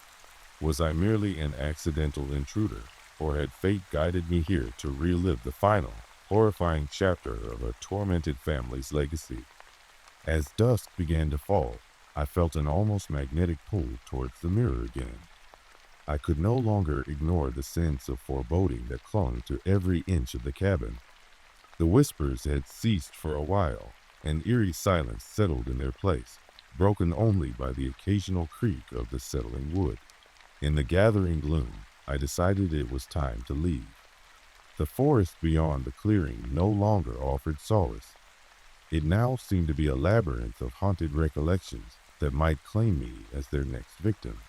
Was I merely an accidental intruder, or had fate guided me here to relive the final, horrifying chapter of a tormented family's legacy? As dusk began to fall, I felt an almost magnetic pull towards the mirror again. I could no longer ignore the sense of foreboding that clung to every inch of the cabin. The whispers had ceased for a while, and eerie silence settled in their place, broken only by the occasional creak of the settling wood. In the gathering gloom, I decided it was time to leave. The forest beyond the clearing no longer offered solace. It now seemed to be a labyrinth of haunted recollections that might claim me as their next victim.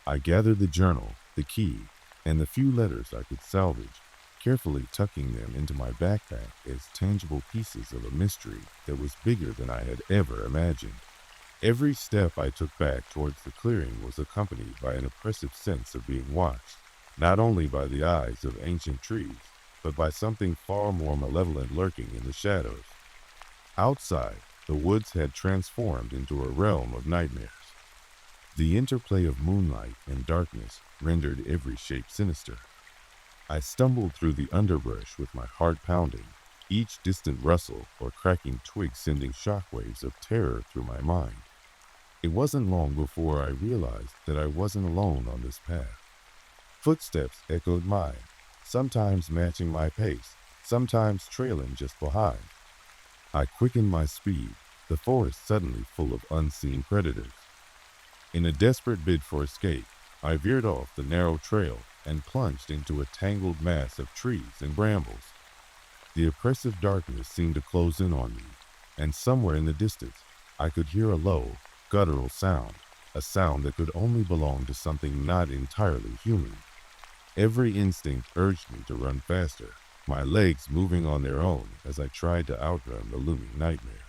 I gathered the journal, the key, and the few letters I could salvage, carefully tucking them into my backpack as tangible pieces of a mystery that was bigger than I had ever imagined. Every step I took back towards the clearing was accompanied by an oppressive sense of being watched, not only by the eyes of ancient trees, but by something far more malevolent lurking in the shadows. Outside, the woods had transformed into a realm of nightmares. The interplay of moonlight and darkness rendered every shape sinister. I stumbled through the underbrush with my heart pounding, each distant rustle or cracking twig sending shockwaves of terror through my mind. It wasn't long before I realized that I wasn't alone on this path. Footsteps echoed mine, sometimes matching my pace, sometimes trailing just behind. I quickened my speed, the forest suddenly full of unseen predators. In a desperate bid for escape, I veered off the narrow trail and plunged into a tangled mass of trees and brambles. The oppressive darkness seemed to close in on me, and somewhere in the distance, I could hear a low, guttural sound, a sound that could only belong to something not entirely human. Every instinct urged me to run faster, my legs moving on their own as I tried to outrun the looming nightmare.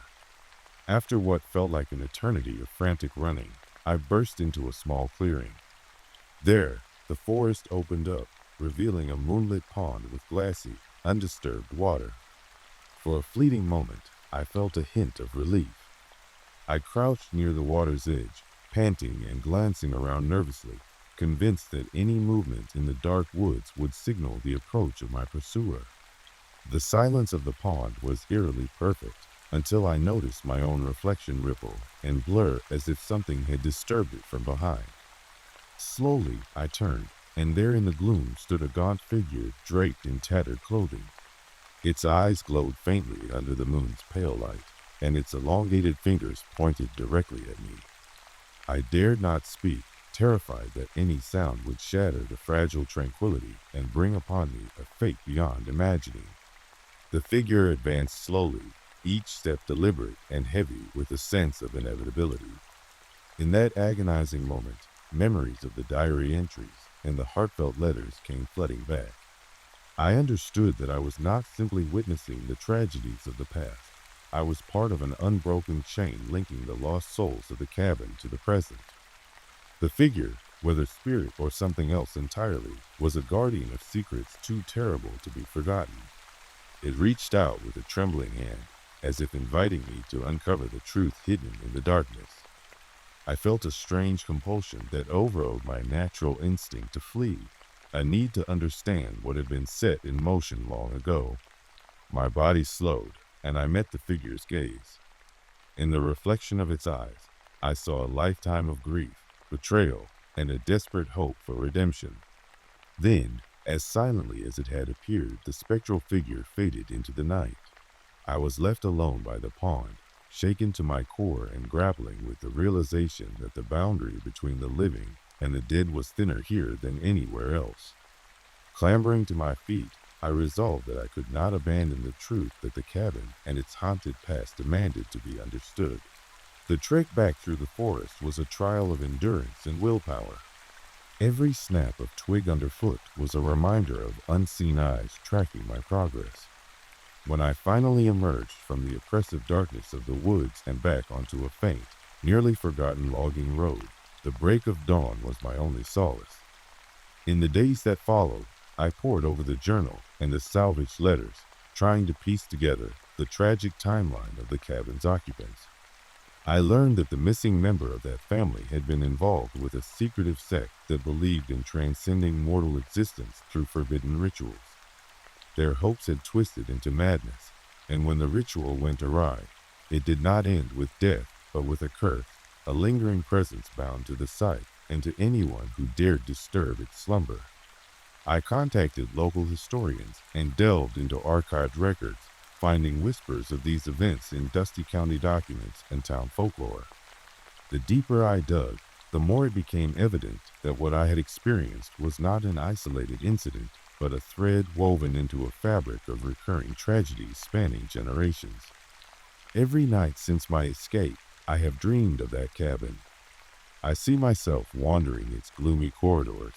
After what felt like an eternity of frantic running, I burst into a small clearing. There, the forest opened up, revealing a moonlit pond with glassy, undisturbed water. For a fleeting moment, I felt a hint of relief. I crouched near the water's edge, panting and glancing around nervously, convinced that any movement in the dark woods would signal the approach of my pursuer. The silence of the pond was eerily perfect, until I noticed my own reflection ripple and blur as if something had disturbed it from behind. Slowly, I turned, and there in the gloom stood a gaunt figure draped in tattered clothing. Its eyes glowed faintly under the moon's pale light, and its elongated fingers pointed directly at me. I dared not speak, terrified that any sound would shatter the fragile tranquility and bring upon me a fate beyond imagining. The figure advanced slowly, each step deliberate and heavy with a sense of inevitability. In that agonizing moment, memories of the diary entries and the heartfelt letters came flooding back. I understood that I was not simply witnessing the tragedies of the past. I was part of an unbroken chain linking the lost souls of the cabin to the present. The figure, whether spirit or something else entirely, was a guardian of secrets too terrible to be forgotten. It reached out with a trembling hand, as if inviting me to uncover the truth hidden in the darkness. I felt a strange compulsion that overrode my natural instinct to flee, a need to understand what had been set in motion long ago. My body slowed, and I met the figure's gaze. In the reflection of its eyes, I saw a lifetime of grief, betrayal, and a desperate hope for redemption. Then, as silently as it had appeared, the spectral figure faded into the night. I was left alone by the pond, shaken to my core and grappling with the realization that the boundary between the living and the dead was thinner here than anywhere else. Clambering to my feet, I resolved that I could not abandon the truth that the cabin and its haunted past demanded to be understood. The trek back through the forest was a trial of endurance and willpower. Every snap of twig underfoot was a reminder of unseen eyes tracking my progress. When I finally emerged from the oppressive darkness of the woods and back onto a faint, nearly forgotten logging road, the break of dawn was my only solace. In the days that followed, I pored over the journal and the salvaged letters, trying to piece together the tragic timeline of the cabin's occupants. I learned that the missing member of that family had been involved with a secretive sect that believed in transcending mortal existence through forbidden rituals. Their hopes had twisted into madness, and when the ritual went awry, it did not end with death, but with a curse, a lingering presence bound to the site and to anyone who dared disturb its slumber. I contacted local historians and delved into archived records, finding whispers of these events in dusty county documents and town folklore. The deeper I dug, the more it became evident that what I had experienced was not an isolated incident, but a thread woven into a fabric of recurring tragedies spanning generations. Every night since my escape, I have dreamed of that cabin. I see myself wandering its gloomy corridors,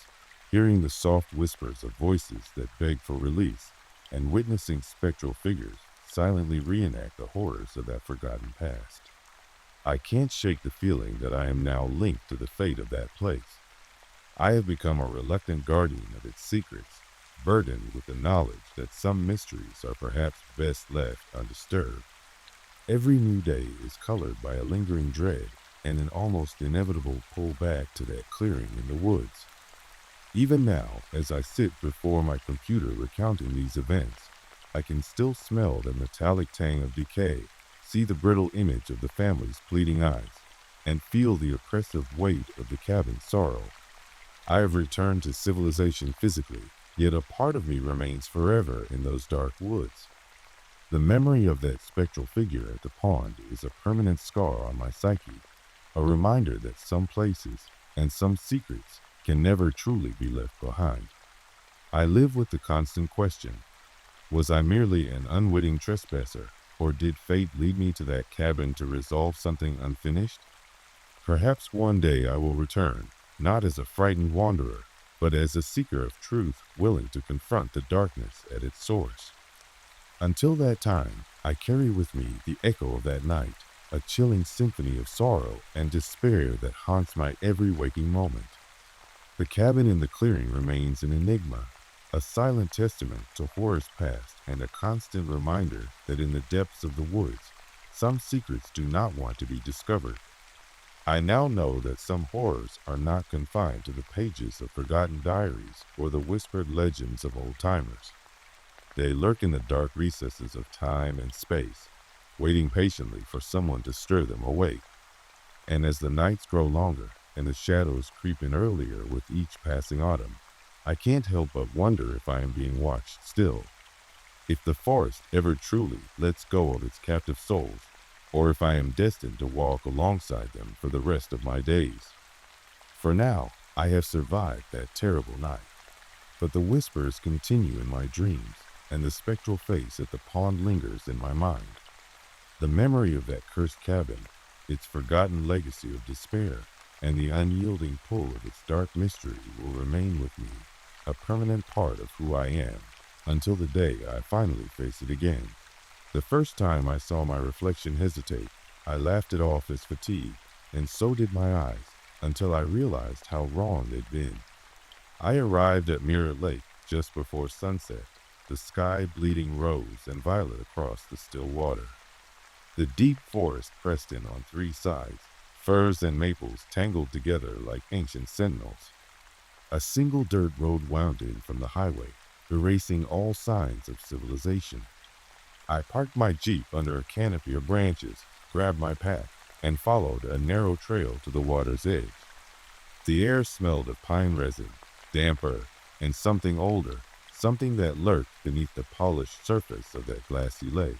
hearing the soft whispers of voices that beg for release, and witnessing spectral figures silently reenact the horrors of that forgotten past. I can't shake the feeling that I am now linked to the fate of that place. I have become a reluctant guardian of its secrets, burdened with the knowledge that some mysteries are perhaps best left undisturbed. Every new day is colored by a lingering dread and an almost inevitable pull back to that clearing in the woods. Even now, as I sit before my computer recounting these events, I can still smell the metallic tang of decay, see the brittle image of the family's pleading eyes, and feel the oppressive weight of the cabin's sorrow. I have returned to civilization physically, yet a part of me remains forever in those dark woods. The memory of that spectral figure at the pond is a permanent scar on my psyche, a reminder that some places and some secrets can never truly be left behind. I live with the constant question, was I merely an unwitting trespasser, or did fate lead me to that cabin to resolve something unfinished? Perhaps one day I will return, not as a frightened wanderer, but as a seeker of truth willing to confront the darkness at its source. Until that time, I carry with me the echo of that night, a chilling symphony of sorrow and despair that haunts my every waking moment. The cabin in the clearing remains an enigma, a silent testament to horrors past and a constant reminder that in the depths of the woods, some secrets do not want to be discovered. I now know that some horrors are not confined to the pages of forgotten diaries or the whispered legends of old-timers. They lurk in the dark recesses of time and space, waiting patiently for someone to stir them awake. And as the nights grow longer and the shadows creep in earlier with each passing autumn, I can't help but wonder if I am being watched still. If the forest ever truly lets go of its captive souls, or if I am destined to walk alongside them for the rest of my days. For now, I have survived that terrible night, but the whispers continue in my dreams, and the spectral face at the pond lingers in my mind. The memory of that cursed cabin, its forgotten legacy of despair, and the unyielding pull of its dark mystery will remain with me, a permanent part of who I am, until the day I finally face it again. The first time I saw my reflection hesitate, I laughed it off as fatigue, and so did my eyes, until I realized how wrong they'd been. I arrived at Mirror Lake just before sunset, the sky bleeding rose and violet across the still water. The deep forest pressed in on three sides, firs and maples tangled together like ancient sentinels. A single dirt road wound in from the highway, erasing all signs of civilization. I parked my Jeep under a canopy of branches, grabbed my pack, and followed a narrow trail to the water's edge. The air smelled of pine resin, damper, and something older, something that lurked beneath the polished surface of that glassy lake.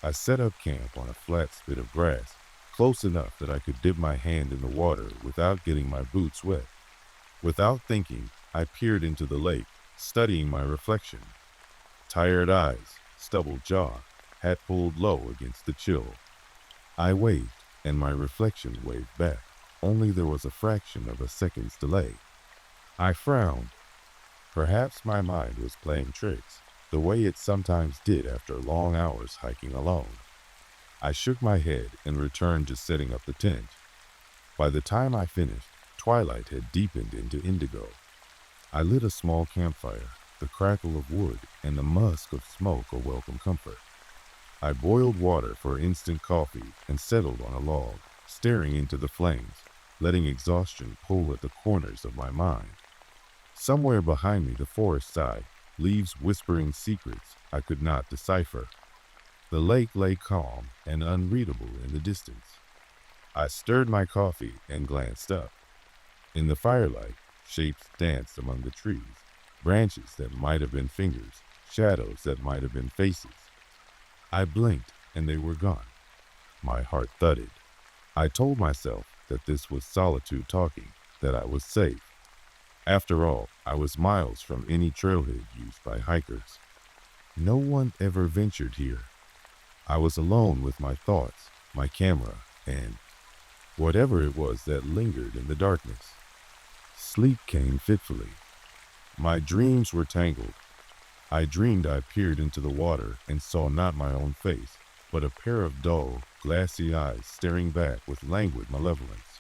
I set up camp on a flat spit of grass, close enough that I could dip my hand in the water without getting my boots wet. Without thinking, I peered into the lake, studying my reflection. Tired eyes, stubbled jaw, hat pulled low against the chill. I waved, and my reflection waved back, only there was a fraction of a second's delay. I frowned. Perhaps my mind was playing tricks, the way it sometimes did after long hours hiking alone. I shook my head and returned to setting up the tent. By the time I finished, twilight had deepened into indigo. I lit a small campfire, the crackle of wood and the musk of smoke a welcome comfort. I boiled water for instant coffee and settled on a log, staring into the flames, letting exhaustion pull at the corners of my mind. Somewhere behind me the forest sighed, leaves whispering secrets I could not decipher. The lake lay calm and unreadable in the distance. I stirred my coffee and glanced up. In the firelight, shapes danced among the trees, branches that might have been fingers, shadows that might have been faces. I blinked and they were gone. My heart thudded. I told myself that this was solitude talking, that I was safe. After all, I was miles from any trailhead used by hikers. No one ever ventured here. I was alone with my thoughts, my camera, and whatever it was that lingered in the darkness. Sleep came fitfully. My dreams were tangled. I dreamed I peered into the water and saw not my own face, but a pair of dull, glassy eyes staring back with languid malevolence.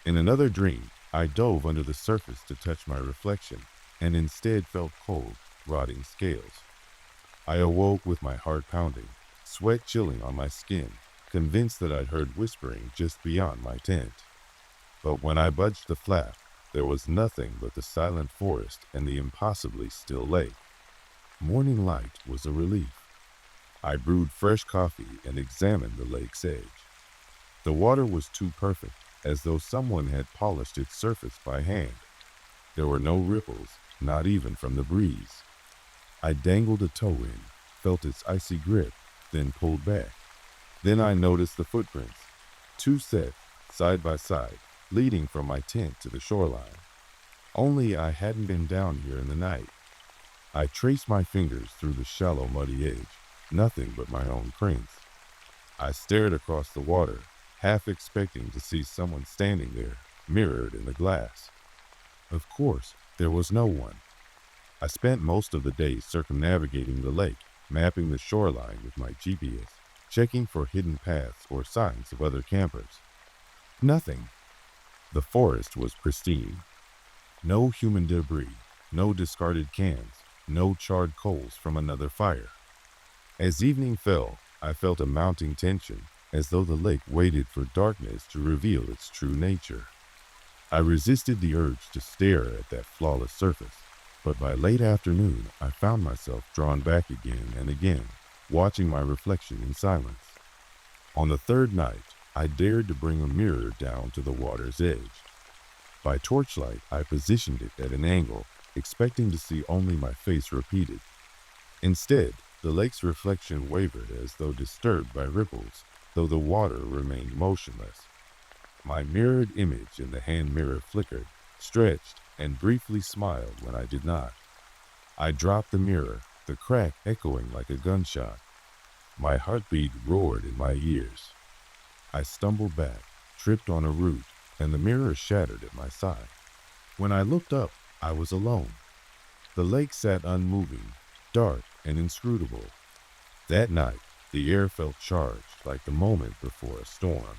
In another dream, I dove under the surface to touch my reflection, and instead felt cold, rotting scales. I awoke with my heart pounding, sweat chilling on my skin, convinced that I'd heard whispering just beyond my tent. But when I budged the flap, there was nothing but the silent forest and the impossibly still lake. Morning light was a relief. I brewed fresh coffee and examined the lake's edge. The water was too perfect, as though someone had polished its surface by hand. There were no ripples, not even from the breeze. I dangled a toe in, felt its icy grip, then pulled back. Then I noticed the footprints, two set, side by side, leading from my tent to the shoreline. Only I hadn't been down here in the night. I traced my fingers through the shallow, muddy edge, nothing but my own prints. I stared across the water, half expecting to see someone standing there, mirrored in the glass. Of course, there was no one. I spent most of the day circumnavigating the lake, mapping the shoreline with my GPS, checking for hidden paths or signs of other campers. Nothing. The forest was pristine. No human debris, no discarded cans, no charred coals from another fire. As evening fell, I felt a mounting tension, as though the lake waited for darkness to reveal its true nature. I resisted the urge to stare at that flawless surface, but by late afternoon I found myself drawn back again and again, watching my reflection in silence. On the third night, I dared to bring a mirror down to the water's edge. By torchlight, I positioned it at an angle, expecting to see only my face repeated. Instead, the lake's reflection wavered as though disturbed by ripples, though the water remained motionless. My mirrored image in the hand mirror flickered, stretched, and briefly smiled when I did not. I dropped the mirror, the crack echoing like a gunshot. My heartbeat roared in my ears. I stumbled back, tripped on a root, and the mirror shattered at my side. When I looked up, I was alone. The lake sat unmoving, dark and inscrutable. That night, the air felt charged like the moment before a storm.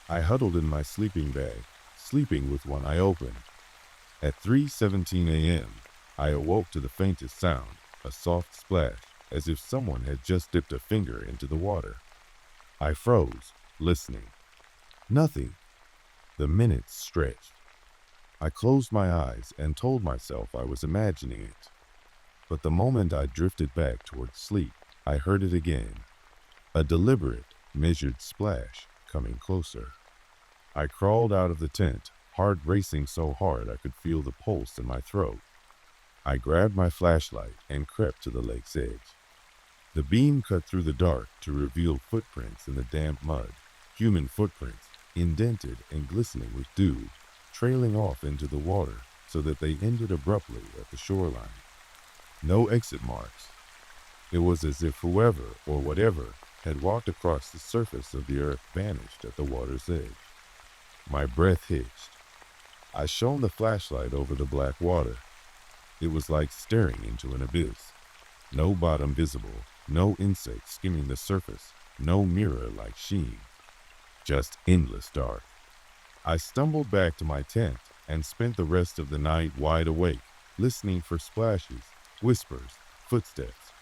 I huddled in my sleeping bag, sleeping with one eye open. At 3:17 a.m., I awoke to the faintest sound, a soft splash, as if someone had just dipped a finger into the water. I froze, listening. Nothing. The minutes stretched. I closed my eyes and told myself I was imagining it. But the moment I drifted back towards sleep, I heard it again. A deliberate, measured splash coming closer. I crawled out of the tent, heart racing so hard I could feel the pulse in my throat. I grabbed my flashlight and crept to the lake's edge. The beam cut through the dark to reveal footprints in the damp mud, human footprints, indented and glistening with dew, trailing off into the water so that they ended abruptly at the shoreline. No exit marks. It was as if whoever or whatever had walked across the surface of the earth vanished at the water's edge. My breath hitched. I shone the flashlight over the black water. It was like staring into an abyss. No bottom visible, no insect skimming the surface, no mirror-like sheen. Just endless dark. I stumbled back to my tent and spent the rest of the night wide awake, listening for splashes, whispers, footsteps.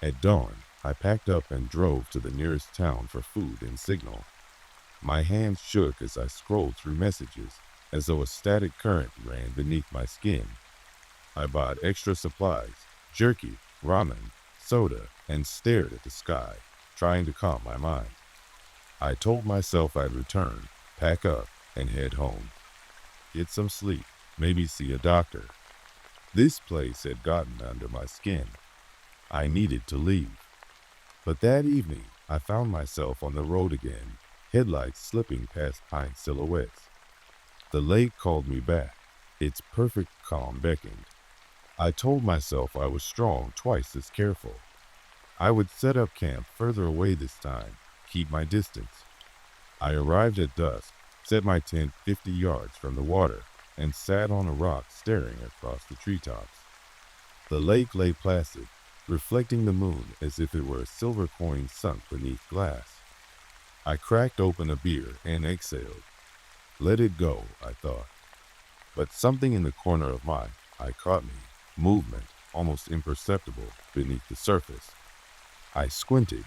At dawn, I packed up and drove to the nearest town for food and signal. My hands shook as I scrolled through messages, as though a static current ran beneath my skin. I bought extra supplies, jerky, ramen, soda, and stared at the sky, trying to calm my mind. I told myself I'd return, pack up, and head home. Get some sleep, maybe see a doctor. This place had gotten under my skin. I needed to leave. But that evening, I found myself on the road again, headlights slipping past pine silhouettes. The lake called me back. Its perfect calm beckoned. I told myself I was strong, twice as careful. I would set up camp further away this time, keep my distance. I arrived at dusk, set my tent 50 yards from the water, and sat on a rock staring across the treetops. The lake lay placid, reflecting the moon as if it were a silver coin sunk beneath glass. I cracked open a beer and exhaled. Let it go, I thought. But something in the corner of my eye caught me, movement, almost imperceptible, beneath the surface. I squinted.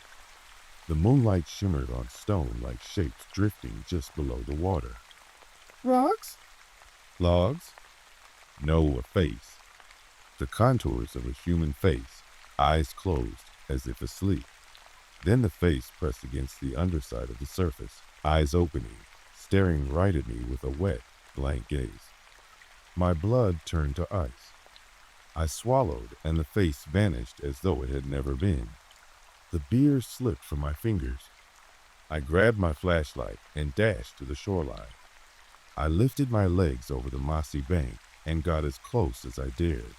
The moonlight shimmered on stone like shapes drifting just below the water. Rocks? Logs? No, a face. The contours of a human face, eyes closed as if asleep. Then the face pressed against the underside of the surface, eyes opening, staring right at me with a wet, blank gaze. My blood turned to ice. I swallowed, and the face vanished as though it had never been. The beer slipped from my fingers. I grabbed my flashlight and dashed to the shoreline. I lifted my legs over the mossy bank and got as close as I dared.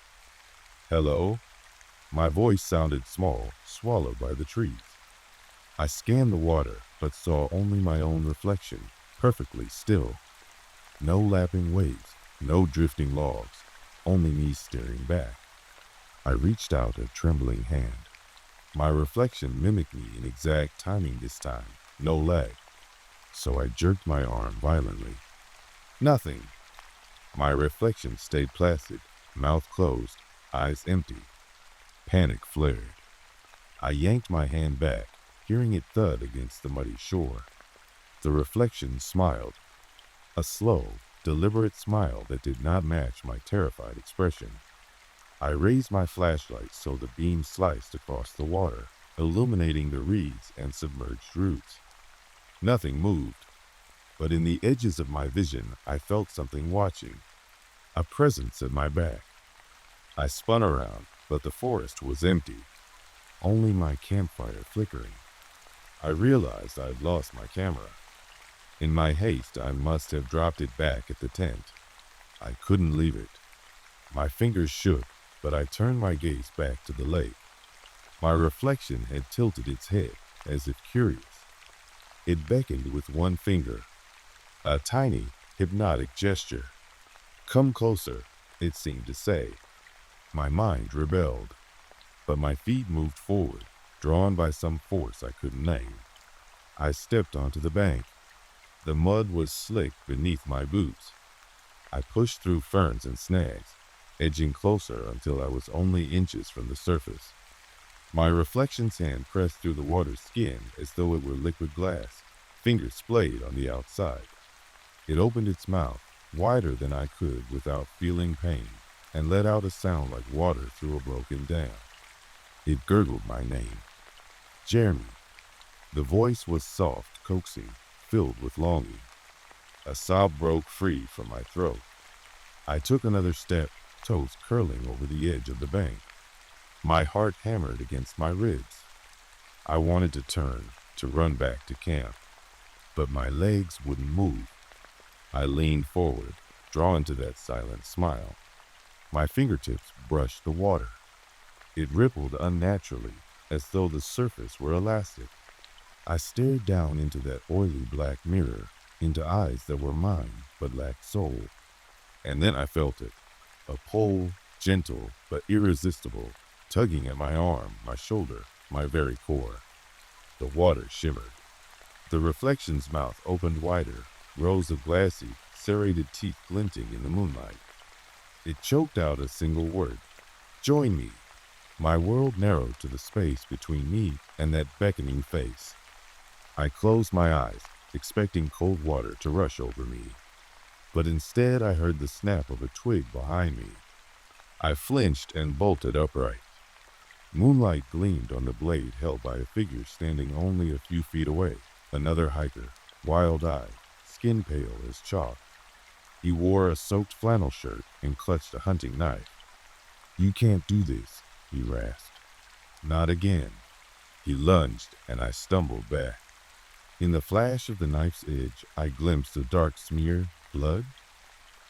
Hello? My voice sounded small, swallowed by the trees. I scanned the water, but saw only my own reflection, perfectly still. No lapping waves, no drifting logs, only me staring back. I reached out a trembling hand. My reflection mimicked me in exact timing this time, no lag. So I jerked my arm violently. Nothing. My reflection stayed placid, mouth closed, eyes empty. Panic flared. I yanked my hand back, hearing it thud against the muddy shore. The reflection smiled. A slow, deliberate smile that did not match my terrified expression. I raised my flashlight so the beam sliced across the water, illuminating the reeds and submerged roots. Nothing moved, but in the edges of my vision I felt something watching, a presence at my back. I spun around, but the forest was empty, only my campfire flickering. I realized I'd lost my camera. In my haste, I must have dropped it back at the tent. I couldn't leave it. My fingers shook, but I turned my gaze back to the lake. My reflection had tilted its head, as if curious. It beckoned with one finger, a tiny, hypnotic gesture. Come closer, it seemed to say. My mind rebelled, but my feet moved forward, drawn by some force I couldn't name. I stepped onto the bank. The mud was slick beneath my boots. I pushed through ferns and snags, edging closer until I was only inches from the surface. My reflection's hand pressed through the water's skin as though it were liquid glass, fingers splayed on the outside. It opened its mouth, wider than I could without feeling pain, and let out a sound like water through a broken dam. It gurgled my name. Jeremy. The voice was soft, coaxing, filled with longing. A sob broke free from my throat. I took another step, toes curling over the edge of the bank. My heart hammered against my ribs. I wanted to turn, to run back to camp, but my legs wouldn't move. I leaned forward, drawn to that silent smile. My fingertips brushed the water. It rippled unnaturally, as though the surface were elastic. I stared down into that oily black mirror, into eyes that were mine but lacked soul. And then I felt it, a pull, gentle but irresistible, tugging at my arm, my shoulder, my very core. The water shimmered. The reflection's mouth opened wider, rows of glassy, serrated teeth glinting in the moonlight. It choked out a single word. Join me. My world narrowed to the space between me and that beckoning face. I closed my eyes, expecting cold water to rush over me. But instead I heard the snap of a twig behind me. I flinched and bolted upright. Moonlight gleamed on the blade held by a figure standing only a few feet away, another hiker, wild-eyed, skin pale as chalk. He wore a soaked flannel shirt and clutched a hunting knife. You can't do this, he rasped. Not again. He lunged, and I stumbled back. In the flash of the knife's edge, I glimpsed a dark smear, blood,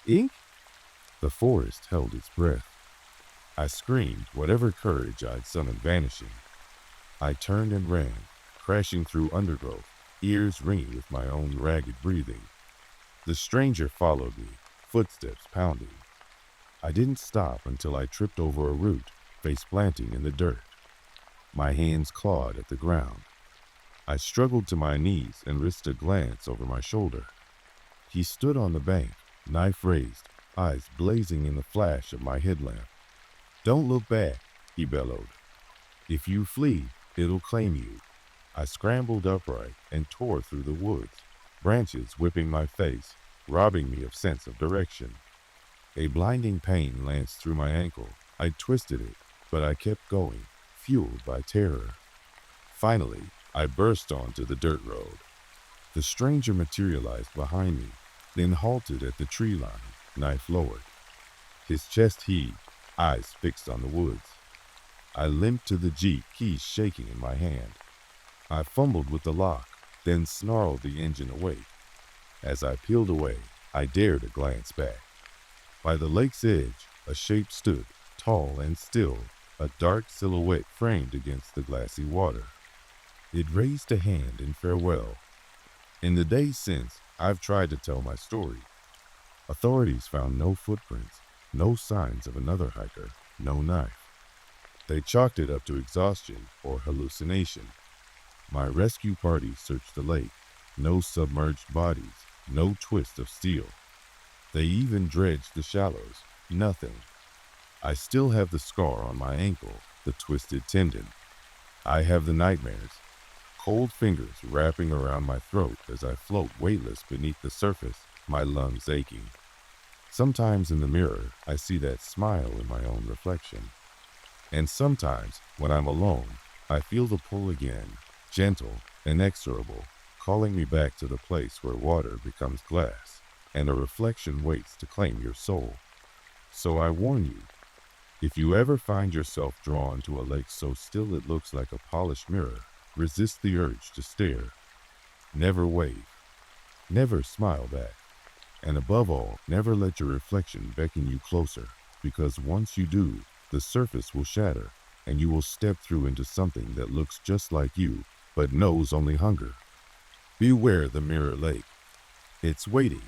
ink. The forest held its breath. I screamed, whatever courage I'd summoned vanishing. I turned and ran, crashing through undergrowth, ears ringing with my own ragged breathing. The stranger followed me, footsteps pounding. I didn't stop until I tripped over a root, face planting in the dirt. My hands clawed at the ground. I struggled to my knees and risked a glance over my shoulder. He stood on the bank, knife raised, eyes blazing in the flash of my headlamp. Don't look back, he bellowed. If you flee, it'll claim you. I scrambled upright and tore through the woods, branches whipping my face, robbing me of sense of direction. A blinding pain lanced through my ankle. I twisted it, but I kept going, fueled by terror. Finally, I burst onto the dirt road. The stranger materialized behind me, then halted at the tree line, knife lowered. His chest heaved, eyes fixed on the woods. I limped to the Jeep, keys shaking in my hand. I fumbled with the lock, then snarled the engine awake. As I peeled away, I dared a glance back. By the lake's edge, a shape stood, tall and still, a dark silhouette framed against the glassy water. It raised a hand in farewell. In the days since, I've tried to tell my story. Authorities found no footprints, no signs of another hiker, no knife. They chalked it up to exhaustion or hallucination. My rescue party searched the lake. No submerged bodies, no twist of steel. They even dredged the shallows. Nothing. I still have the scar on my ankle, the twisted tendon. I have the nightmares. Cold fingers wrapping around my throat as I float weightless beneath the surface, my lungs aching. Sometimes in the mirror, I see that smile in my own reflection. And sometimes, when I'm alone, I feel the pull again, gentle, inexorable, calling me back to the place where water becomes glass, and a reflection waits to claim your soul. So I warn you, if you ever find yourself drawn to a lake so still it looks like a polished mirror, resist the urge to stare. Never wave. Never smile back. And above all, never let your reflection beckon you closer, because once you do, the surface will shatter, and you will step through into something that looks just like you, but knows only hunger. Beware the mirror lake. It's waiting,